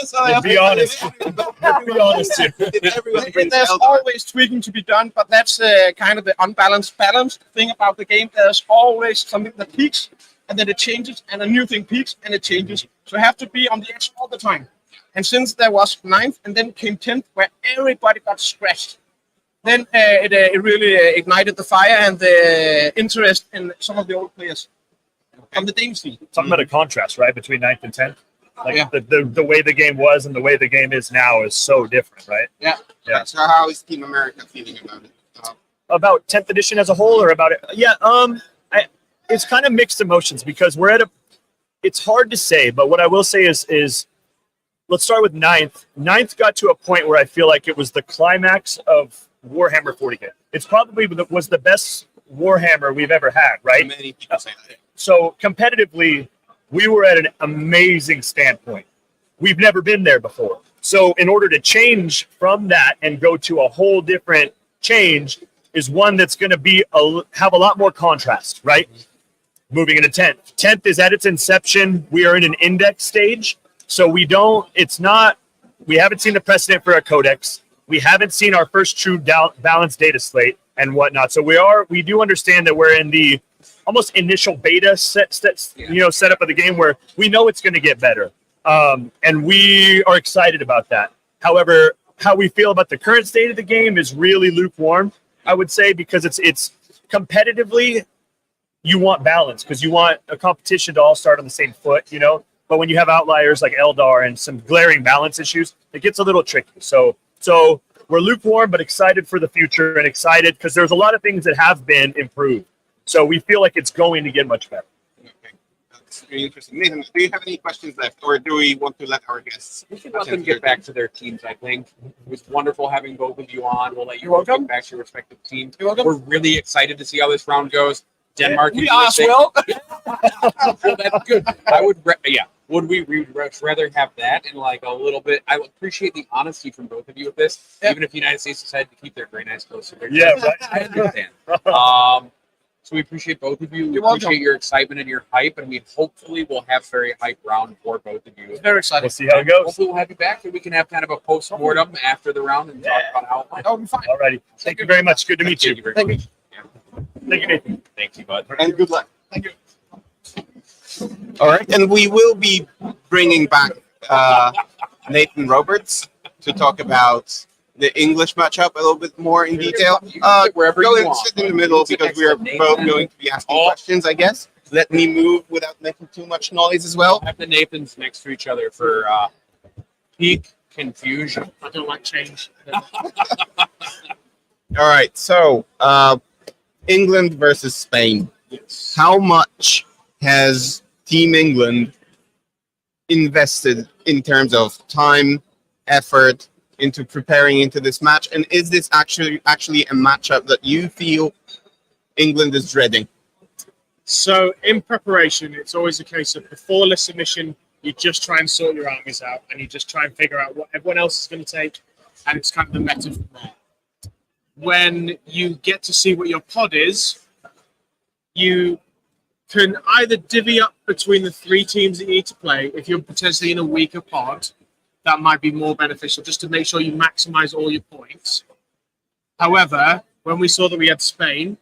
So be honest. Be honest here. There's always tweaking to be done, but that's kind of the balanced thing about the game. There's always something that peaks, and then it changes, and a new thing peaks, and it changes. So you have to be on the edge all the time. And since there was 9th, and then came 10th, where everybody got scratched, then it really ignited the fire and the interest in some of the old players. From the Dames team. Talking about a contrast, right, between 9th and 10th. Like the way the game was and the way the game is now is so different, right? Yeah. Right, so how is Team America feeling about it? About 10th edition as a whole, or about it? Yeah, it's kind of mixed emotions because we're at a. It's hard to say, but what I will say is let's start with 9th. 9th got to a point where I feel like it was the climax of Warhammer 40K. It's probably was the best Warhammer we've ever had, right? Many people say that. So competitively, we were at an amazing standpoint. We've never been there before. So in order to change from that and go to a whole different change is one that's going to be have a lot more contrast, right? Moving into 10th. 10th is at its inception. We are in an index stage. So we haven't seen the precedent for a codex. We haven't seen our first true balanced data slate and whatnot. So we do understand that we're in the almost initial beta setup of the game where we know it's going to get better. And we are excited about that. However, how we feel about the current state of the game is really lukewarm, I would say, because it's competitively, you want balance because you want a competition to all start on the same foot, but when you have outliers like Eldar and some glaring balance issues, it gets a little tricky. So we're lukewarm, but excited for the future and excited because there's a lot of things that have been improved. So we feel like it's going to get much better. Okay, that's really interesting. Nathan, do you have any questions left, or do we want to let our guests? We can let them get back to their teams, I think. It was wonderful having both of you on. We'll let you get back to your respective teams. We're really excited to see how this round goes. Denmark. We are as well. Well, that's good. I would, would we much rather have that and like a little bit? I appreciate the honesty from both of you with this, even if the United States decided to keep their gray knives close to their chest. Right. I understand. So we appreciate both of you. We appreciate your excitement and your hype, and we hopefully will have very hype round for both of you. Very excited. We'll see how it goes. Hopefully we'll have you back, and we can have kind of a post-mortem after the round and talk about how it went. That would be fine. Alrighty. Thank you very much. Good to meet you. Thank you. Thank you, Nathan. Thank you, bud. And good luck. Thank you. All right, and we will be bringing back Nathan Roberts to talk about the English matchup a little bit more in detail. Wherever Go you and want. sit in the middle because we are both going to be asking questions, I guess. Let me move without making too much noise as well. Have the Nathans next to each other for peak confusion. I don't like change. All right, so England versus Spain. Yes. How much has Team England invested in terms of time, effort into preparing into this match? And is this actually a matchup that you feel England is dreading? So in preparation, it's always a case of before the submission, you just try and sort your armies out and you just try and figure out what everyone else is going to take. And it's kind of the meta from there. When you get to see what your pod is, you can either divvy up between the three teams that you need to play. If you're potentially in a weaker pod, that might be more beneficial just to make sure you maximize all your points. However, when we saw that we had Spain,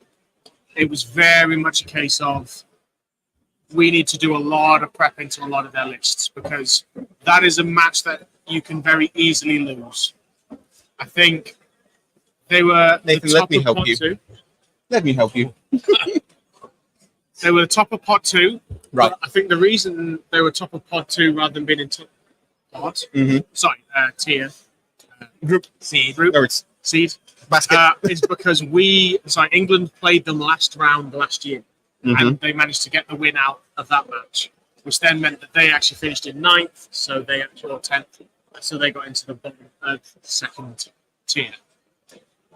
it was very much a case of we need to do a lot of prepping to a lot of their lists because that is a match that you can very easily lose. I think they were Nathan, the top let me of help pot you. 2. Let me help you. They were the top of pot 2. Right. I think the reason they were top of pot 2 rather than being in top pod. Mhm. Sorry, tier. Group. Group. Or it's Seed. basket. Is because England played them last round last year, and they managed to get the win out of that match, which then meant that they actually finished in 9th, so they actually or 10th, so they got into the bottom of second tier.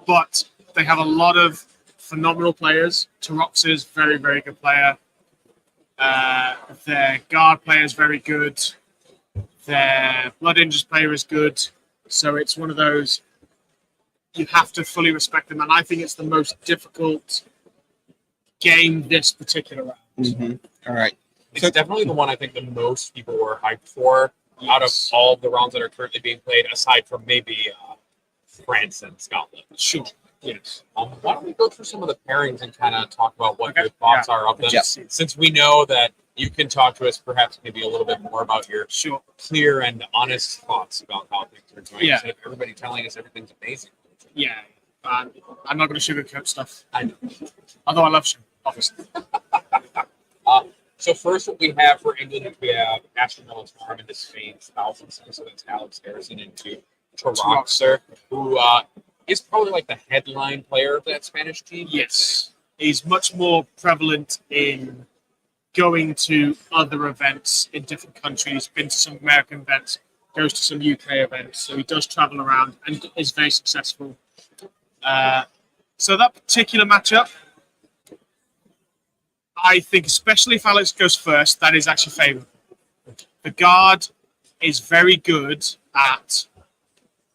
But they have a lot of phenomenal players. Tarox's very, very good player. Their guard player is very good. Their Blood Angels player is good. So it's one of those, you have to fully respect them. And I think it's the most difficult game this particular round. All right. It's definitely the one I think the most people were hyped for out of all of the rounds that are currently being played, aside from maybe France and Scotland. Sure. Yes. Why don't we go through some of the pairings and kind of talk about what your thoughts are of them? Since we know that you can talk to us perhaps maybe a little bit more about your clear and honest thoughts about how things are going. Yeah. Instead of everybody telling us everything's amazing. Yeah. I'm not going to sugarcoat stuff. I know. Although I love sugar, obviously. So first, what we have for England, we have Astronaut's Arm into Spain's thousands. So that's Alex Harrison into Taroxer, who is probably like the headline player of that Spanish team. Yes. He's much more prevalent in going to other events in different countries, been to some American events, goes to some UK events. So he does travel around and is very successful. So that particular matchup, I think, especially if Alex goes first, that is actually favourable. The guard is very good at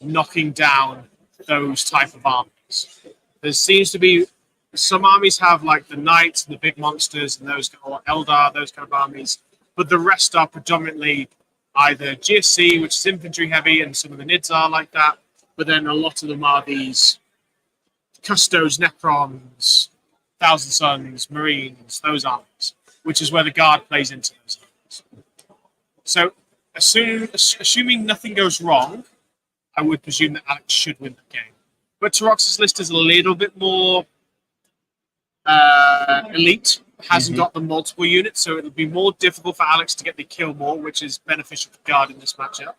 knocking down those type of armies. There seems to be some armies have like the knights and the big monsters and those, or Eldar, those kind of armies, but the rest are predominantly either GSC, which is infantry heavy, and some of the NIDs are like that, but then a lot of them are these Custos, Necrons, Thousand Suns, Marines, those armies, which is where the guard plays into those armies. So assuming nothing goes wrong, I would presume that Alex should win the game. But Tarox's list is a little bit more elite, hasn't got the multiple units, so it'll be more difficult for Alex to get the kill more, which is beneficial for guard in this matchup.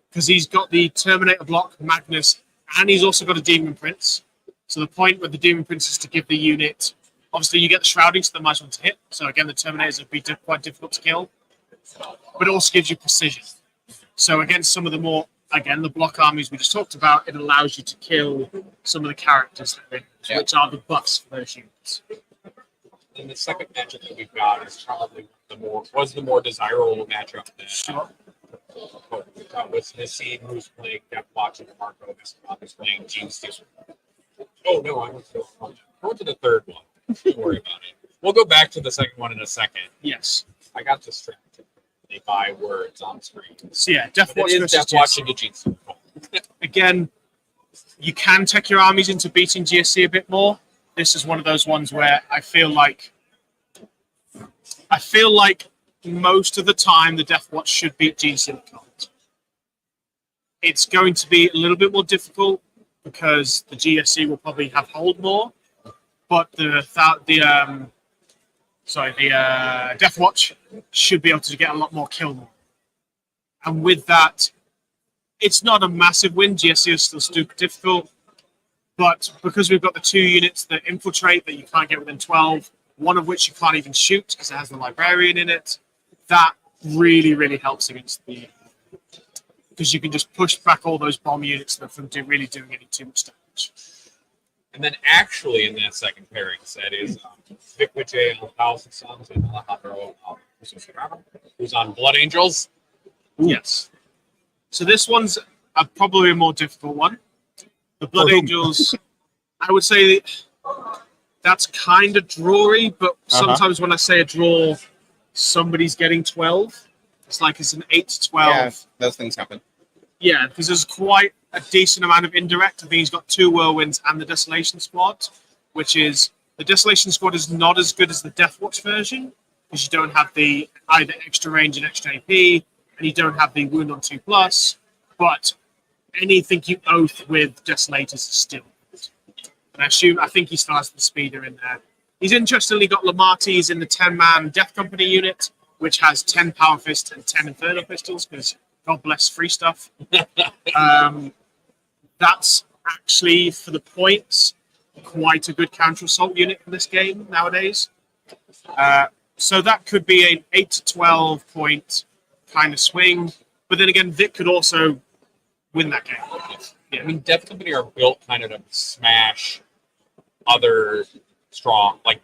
Because he's got the Terminator block, Magnus, and he's also got a Demon Prince. So the point with the Demon Prince is to give the unit, obviously you get the Shrouding, so they're nice one to hit. So again, the Terminators would be quite difficult to kill. But it also gives you precision. So against some of the more, again, the block armies we just talked about, it allows you to kill some of the characters, which are the buffs for those units. And the second matchup that we've got is probably the more desirable matchup. With Nassim, who's playing Death Watch, and Marco Escobar, who's playing Gene Steele. Oh, no, I went to the third one. Don't worry about it. We'll go back to the second one in a second. Yes. I got distracted by words on screen. So yeah, Death Watch versus Death Watch into Gene Steele. Again, you can tech your armies into beating GSC a bit more. This is one of those ones where I feel like most of the time the Death Watch should beat Gene Steele. It's going to be a little bit more difficult because the GSC will probably have hold more, but the Death Watch should be able to get a lot more kill more. And with that, it's not a massive win. GSC is still super difficult, but because we've got the two units that infiltrate that you can't get within 12, one of which you can't even shoot because it has the Librarian in it, that really, really helps against the... because you can just push back all those bomb units from really doing any too much damage. And then actually in that second pairing set is Vic Vijay and Thousand Suns and Alejandro who's on Blood Angels. Yes. So this one's probably a more difficult one. The Blood Angels, I would say that's kind of drawy, but sometimes when I say a draw, somebody's getting 12. It's like it's an 8 to 12. Yeah, those things happen. Yeah, because there's quite a decent amount of indirect. I think he's got 2 Whirlwinds and the Desolation Squad, which is the Desolation Squad is not as good as the Death Watch version because you don't have the either extra range and extra AP, and you don't have the Wound on 2+. But anything you oath with Desolators is still good. And I think he still has the Speeder in there. He's interestingly got Lamarty in the 10-man Death Company unit, which has 10 Power Fist and 10 Infernal Pistols, because God bless free stuff. That's actually, for the points, quite a good counter assault unit in this game nowadays. So that could be an 8 to 12 point kind of swing. But then again, Vic could also win that game. Yeah. I mean, Death Company are built kind of to smash other strong, like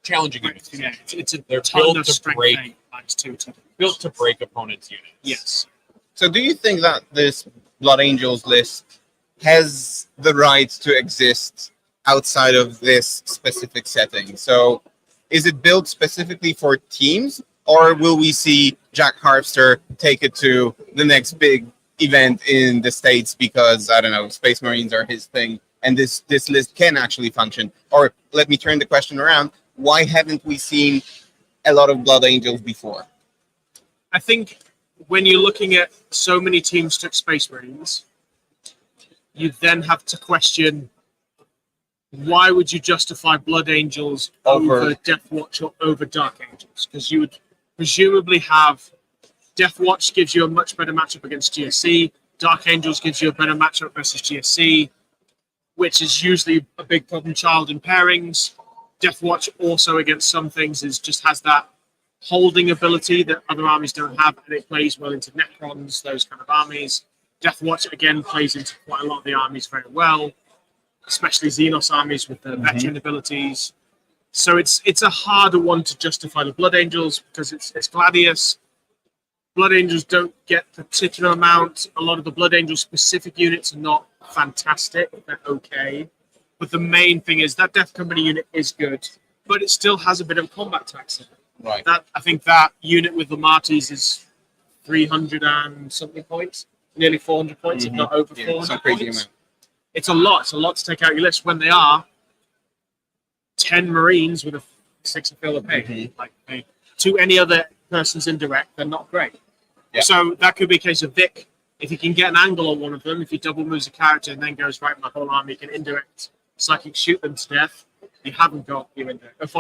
challenging units. Yeah, They're built to break. Built to break opponents' units. Yes. So do you think that this Blood Angels list has the right to exist outside of this specific setting? So is it built specifically for teams, or will we see Jack Harpster take it to the next big event in the States because, I don't know, Space Marines are his thing, and this list can actually function? Or let me turn the question around. Why haven't we seen a lot of Blood Angels before? I think when you're looking at so many teams took Space Marines, you then have to question, why would you justify Blood Angels over Death Watch or over Dark Angels? Because you would presumably have Death Watch gives you a much better matchup against GSC. Dark Angels gives you a better matchup versus GSC, which is usually a big problem child in pairings. Death Watch also against some things just has that holding ability that other armies don't have, and it plays well into Necrons, those kind of armies. Death Watch again plays into quite a lot of the armies very well, especially Xenos armies with the veteran abilities. So it's a harder one to justify the Blood Angels because it's Gladius. Blood Angels don't get particular amount. A lot of the Blood Angel specific units are not fantastic. They're okay. But the main thing is that Death Company unit is good, but it still has a bit of combat tax in it. Right. I think that unit with the Marties is 300 and something points, nearly 400 points, if not over 400 some crazy points. amount. It's a lot. It's a lot to take out your list when they are 10 Marines with a 6 of fill of pay. Like to any other person's indirect, they're not great. Yeah. So that could be a case of Vic. If he can get an angle on one of them, if he double moves a character and then goes, right, my whole army can indirect psychic shoot them to death, you haven't got your indirect. If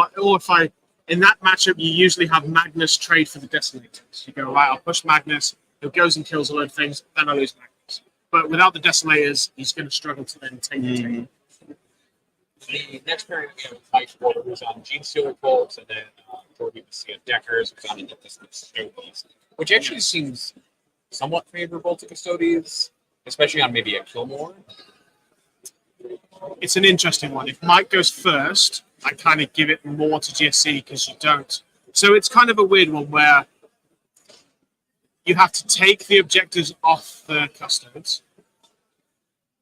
I in that matchup, you usually have Magnus trade for the Desolators. You go, right, I'll push Magnus, who goes and kills a load of things, then I lose Magnus. But without the Desolators, he's going to struggle to then take the table. The next pairing we have Iceland was on Gene Stealer Colts, and then Jordy Messiah Deckers was on the Custodies, which actually seems somewhat favorable to Custodies, especially on maybe a Killmore. It's an interesting one. If Mike goes first, I kind of give it more to GSC because you don't. So it's kind of a weird one where you have to take the objectives off the custodes,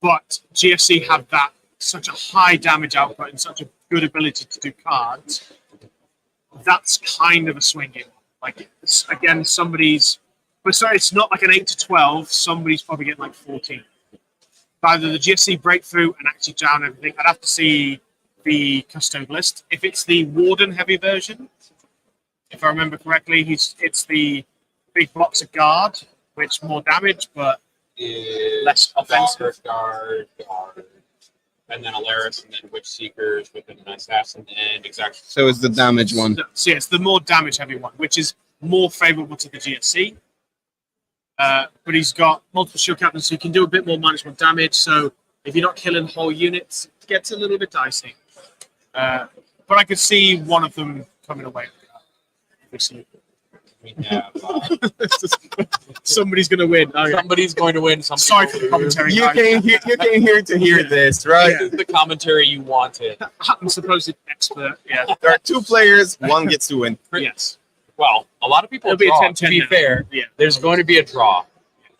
but GSC have that such a high damage output and such a good ability to do cards. That's kind of a swinging. Like again, but sorry, it's not like an 8 to 12. Somebody's probably getting like 14. Either the GSC breakthrough and actually down everything. I'd have to see the custode list. If it's the Warden heavy version, if I remember correctly, it's the big blocks of guard, which more damage, but less offensive. Guard, and then Alaris, and then Witch Seekers with an Assassin, and exactly. So it's the damage one. So yes, the more damage heavy one, which is more favorable to the GSC. But he's got multiple shield captains, so he can do a bit more -1 damage. So if you're not killing whole units, it gets a little bit dicey. But I could see one of them coming away. Obviously. We have, somebody's going to win. Oh, yeah. Somebody's going to win. Sorry for the commentary. You came here to hear this, right? This is the commentary you wanted. I'm supposed expert. Yeah. There are 2 players, one gets to win. Yes. Well, a lot of people It'll be a draw. 10-10 To be now. fair, there's going to be a draw.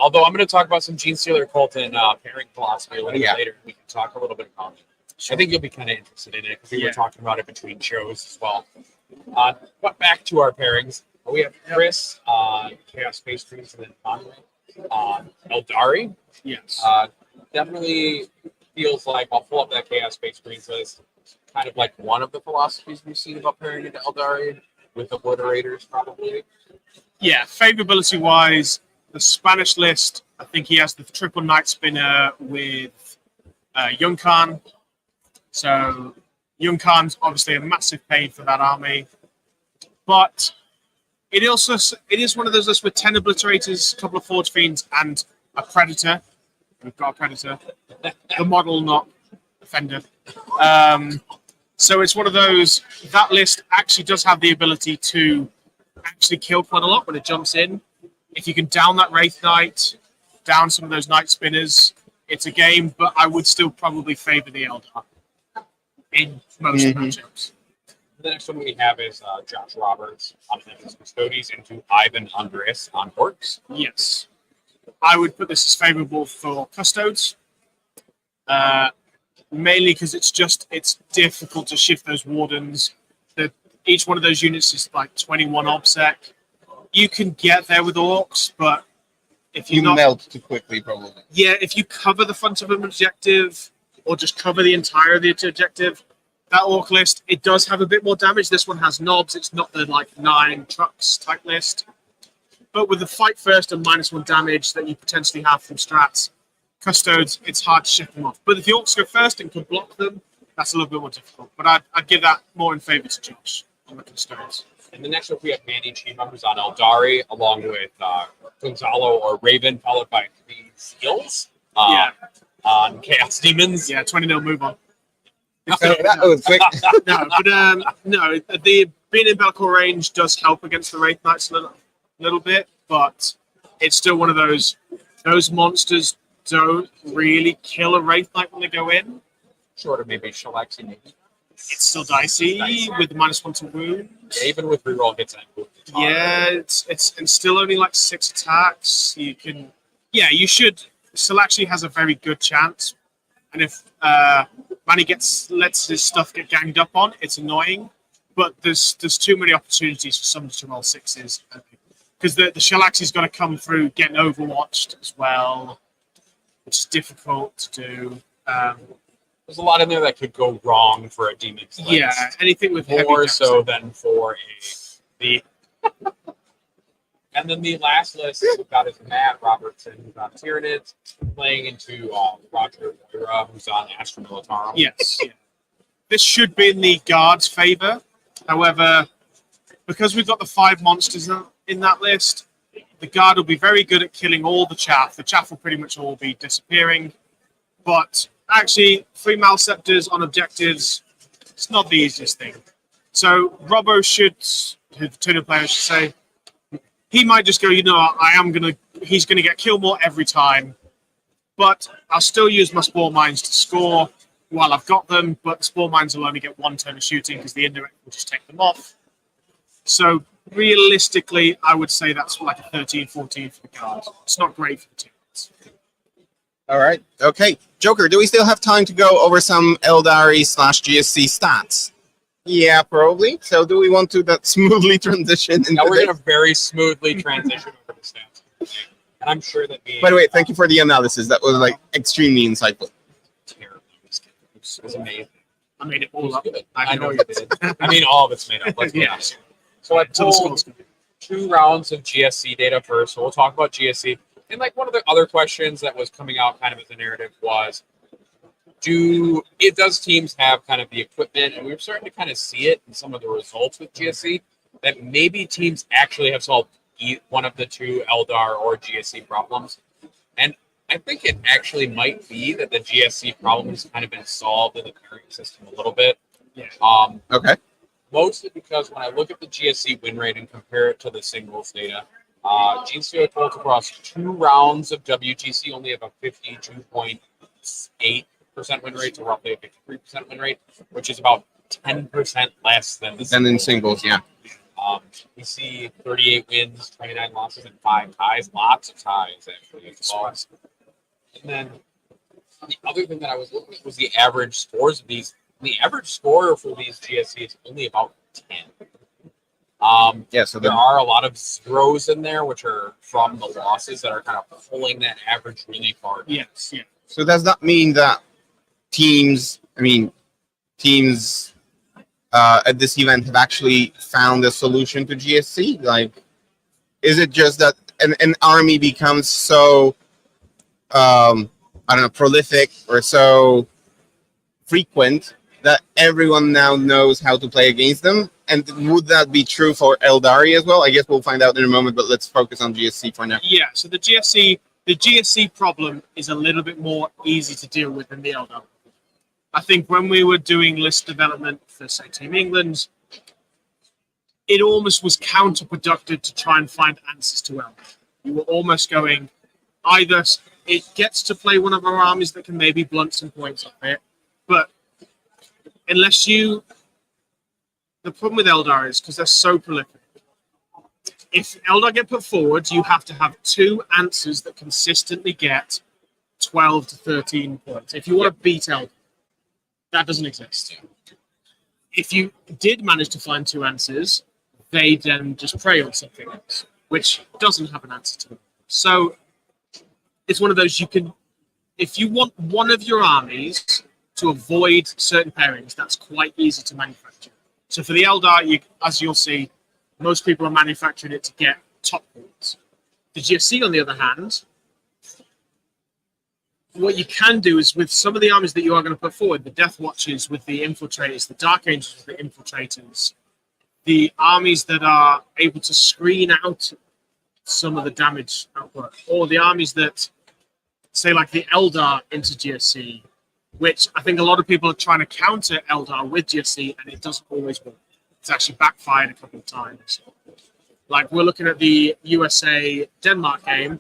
Although I'm going to talk about some Gene Stealer Cult and pairing philosophy a little bit later. We can talk a little bit about it. I think you'll be kind of interested in it because we were talking about it between shows as well. But back to our pairings. We have Chris on Chaos Space Marines and then Conway on Eldari. Yes. Definitely feels like, I'll pull up that Chaos Space Marines list, kind of like one of the philosophies we've seen about pairing into Eldari with Obliterators, probably. Yeah, favorability wise, the Spanish list, I think he has the triple Night Spinner with Yunkan. So Yunkan's obviously a massive pain for that army. But It is one of those lists with 10 obliterators, a couple of forge fiends, and a predator. We've got a predator. The model, not offender. So it's one of those. That list actually does have the ability to actually kill quite a lot when it jumps in. If you can down that Wraith Knight, down some of those Night Spinners, it's a game. But I would still probably favor the Eldar in most matchups. The next one we have is Josh Roberts on Memphis Custodies into Ivan Andreas on Orcs. Yes. I would put this as favorable for Custodes. Mainly because it's difficult to shift those Wardens. Each one of those units is like 21 OBSEC. You can get there with Orcs, but if you melt too quickly, probably. Yeah, if you cover the front of an objective, or just cover the entire of the objective, that Orc list, it does have a bit more damage. This one has knobs. It's not the like 9 trucks type list. But with the fight first and -1 damage that you potentially have from strats, Custodes, it's hard to shift them off. But if the Orcs go first and can block them, that's a little bit more difficult. But I'd give that more in favor to Josh on the Custodes. And the next up, we have Manny Chima, who's on Eldari, along with Gonzalo or Raven, followed by 3 Seals on Chaos Demons. Yeah, 20-0 move on. That was quick. The being in Belcor range does help against the Wraith Knights a little bit, but it's still one of those monsters don't really kill a Wraith Knight when they go in. Short of maybe Shalaxi, maybe. It's still dicey with the -1 to wound. Yeah, even with reroll hits and move. Yeah, it's still only like 6 attacks. You can, you should. Still actually has a very good chance, and if Manny lets his stuff get ganged up on, it's annoying. But there's too many opportunities for somebody to roll 6s because the Shalaxi's got to come through getting overwatched as well, which is difficult to do. There's a lot in there that could go wrong for a Demon's list. Yeah, anything with more so than for the. And then the last list we've got is Matt Robertson, who's on Tyranids, playing into Roger Moira, who's on Astra Militarum. Yes. Yeah. This should be in the guard's favor. However, because we've got the 5 monsters in that list, the guard will be very good at killing all the chaff. The chaff will pretty much all be disappearing. But actually, 3 Malceptors on objectives, it's not the easiest thing. So Robbo the tuner player should say, he might just go, he's gonna get kill more every time. But I'll still use my Spore Mines to score while I've got them, but the Spore Mines will only get 1 turn of shooting because the indirect will just take them off. So realistically, I would say that's like a 13-14 for the guard. It's not great for the teams. All right. Okay. Joker, do we still have time to go over some Eldari/GSC stats? Yeah, probably. So do we want to smoothly transition into Now we're going to very smoothly transition over to stats. And I'm sure that By the way, thank you for the analysis. That was extremely insightful. Terrible. It was amazing. I made it all up. I know you did. I mean, all of it's made up. Let's be honest. So I pulled 2 rounds of GSC data first. So we'll talk about GSC. And one of the other questions that was coming out kind of as a narrative was, does teams have kind of the equipment? And we were starting to kind of see it in some of the results with GSC, that maybe teams actually have solved one of the 2 Eldar or GSC problems. And I think it actually might be that the GSC problem has kind of been solved in the pairing system a little bit. Yeah. Okay. Mostly because when I look at the GSC win rate and compare it to the singles data, Gene Steele told across 2 rounds of WTC only have a 52.8% win rate to roughly a 53% win rate, which is about 10% less than in singles, yeah. We see 38 wins, 29 losses, and 5 ties. Lots of ties, actually. And then the other thing that I was looking at was the average scores of these. The average score for these GSC is only about 10. So there are a lot of zeros in there, which are from the losses that are kind of pulling that average really far down. Yes. Yeah. So does that mean that teams at this event have actually found a solution to GSC? Is it just that an army becomes so, prolific or so frequent that everyone now knows how to play against them? And would that be true for Eldari as well? I guess we'll find out in a moment, but let's focus on GSC for now. Yeah, so the GSC problem is a little bit more easy to deal with than the Eldar. I think when we were doing list development for, say, Team England, it almost was counterproductive to try and find answers to Eldar. You were almost going, either it gets to play one of our armies that can maybe blunt some points off it, but unless you... The problem with Eldar is because they're so prolific. If Eldar get put forward, you have to have 2 answers that consistently get 12 to 13 points. If you want to beat Eldar, that doesn't exist. If you did manage to find 2 answers, they then just prey on something else, which doesn't have an answer to it. So it's one of those you can, if you want one of your armies to avoid certain pairings, that's quite easy to manufacture. So for the Eldar, as you'll see, most people are manufacturing it to get top points. The GSC, on the other hand, what you can do is with some of the armies that you are going to put forward, the Death Watchers with the Infiltrators, the Dark Angels with the Infiltrators, the armies that are able to screen out some of the damage output, or the armies that, say, like the Eldar into GSC, which I think a lot of people are trying to counter Eldar with GSC, and it doesn't always work. It's actually backfired a couple of times. Like we're looking at the USA-Denmark game.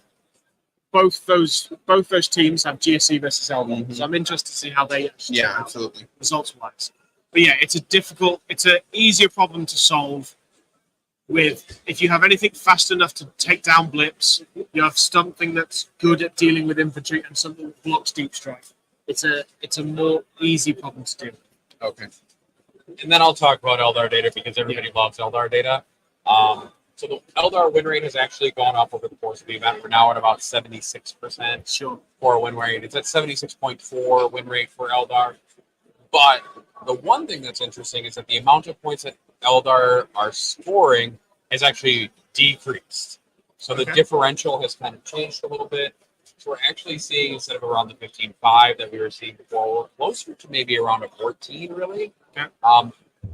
Both those teams have GSC versus Eldar, so I'm interested to see how they actually absolutely results-wise. But yeah, it's an easier problem to solve with if you have anything fast enough to take down blips, you have something that's good at dealing with infantry, and something that blocks deep strike. It's a more easy problem to do. Okay. And then I'll talk about Eldar data because everybody loves Eldar data. So the Eldar win rate has actually gone up over the course of the event. We're now at about 76% for a win rate. It's at 76.4 win rate for Eldar. But the one thing that's interesting is that the amount of points that Eldar are scoring has actually decreased. So the differential has kind of changed a little bit. So we're actually seeing, instead of around the 15.5 that we were seeing before, we're closer to maybe around a 14, really. Okay.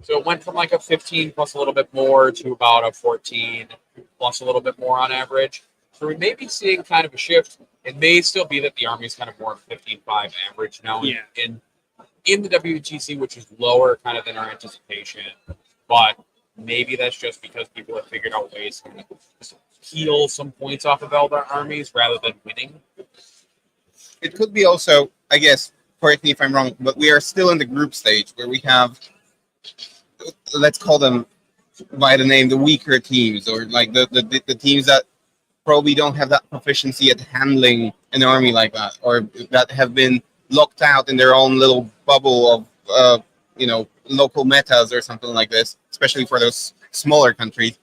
So it went from like a 15 plus a little bit more to about a 14 plus a little bit more on average. So we may be seeing kind of a shift. It may still be that the Army is kind of more of a 15.5 average now in the WTC, which is lower kind of than our anticipation. But maybe that's just because people have figured out ways to just heal some points off of Eldar armies rather than winning. It could be also, I guess, correct me if I'm wrong, but we are still in the group stage where we have, let's call them by the name, the weaker teams, or like the teams that probably don't have that proficiency at handling an army like that, or that have been locked out in their own little bubble of, local metas or something like this, especially for those smaller countries.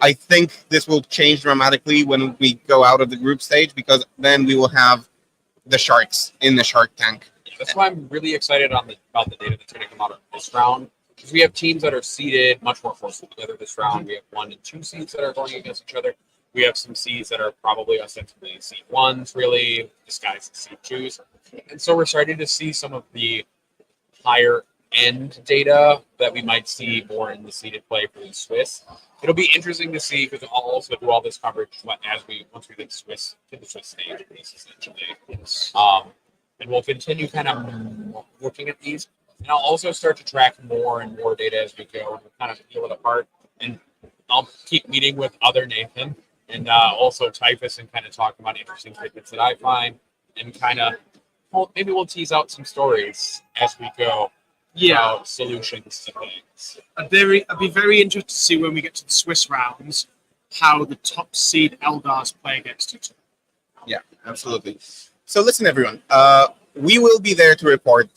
I think this will change dramatically when we go out of the group stage, because then we will have the sharks in the shark tank. That's why I'm really excited about the data that's going to come out of this round, because we have teams that are seeded much more closely together this round. We have 1 and 2 seeds that are going against each other. We have some seeds that are probably ostensibly seed 1s, really disguised as seed 2s. And so we're starting to see some of the higher end data that we might see more in the seeded play for the Swiss. It'll be interesting to see, because I'll also do all this coverage once we get to the Swiss stage piece, essentially. And we'll continue kind of looking at these. And I'll also start to track more and more data as we go and kind of peel it apart. And I'll keep meeting with other Nathan and also Typhus and kind of talk about interesting tidbits that I find, and kind of, maybe we'll tease out some stories as we go. About solutions to things. I'd be very interested to see when we get to the Swiss rounds how the top seed Eldars play against each other. Yeah, absolutely. So listen, everyone, we will be there to report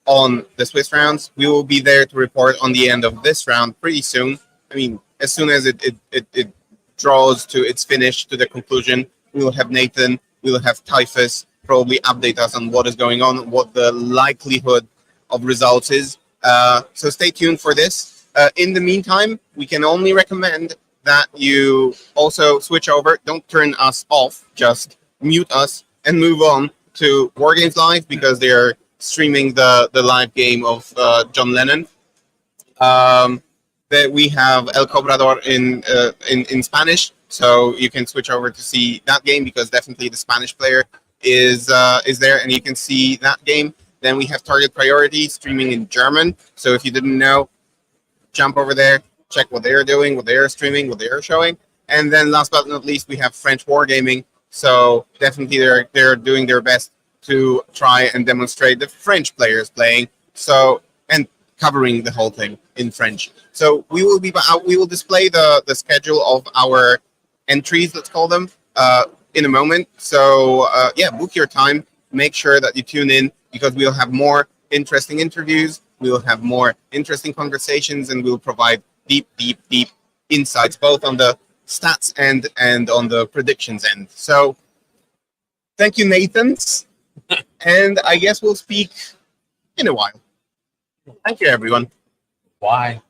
on the Swiss rounds. We will be there to report on the end of this round pretty soon. I mean, as soon as it draws to its finish, to the conclusion, we will have Nathan, we will have Typhus probably update us on what is going on, what the likelihood of results is. So stay tuned for this. In the meantime, we can only recommend that you also switch over. Don't turn us off, just mute us and move on to Wargames Live, because they're streaming the live game of John Lennon. That we have El Cobrador in Spanish, so you can switch over to see that game because definitely the Spanish player is there, and you can see that game. Then we have Target Priority streaming in German. So if you didn't know, jump over there, check what they're doing, what they're streaming, what they're showing. And then last but not least, we have French Wargaming. So definitely they're doing their best to try and demonstrate the French players playing. So and covering the whole thing in French. So we will display the schedule of our entries, let's call them, in a moment. So yeah, book your time. Make sure that you tune in because we'll have more interesting interviews. We will have more interesting conversations, and we'll provide deep insights both on the stats and on the predictions end. So thank you, Nathans. And I guess we'll speak in a while. Thank you, everyone. Why?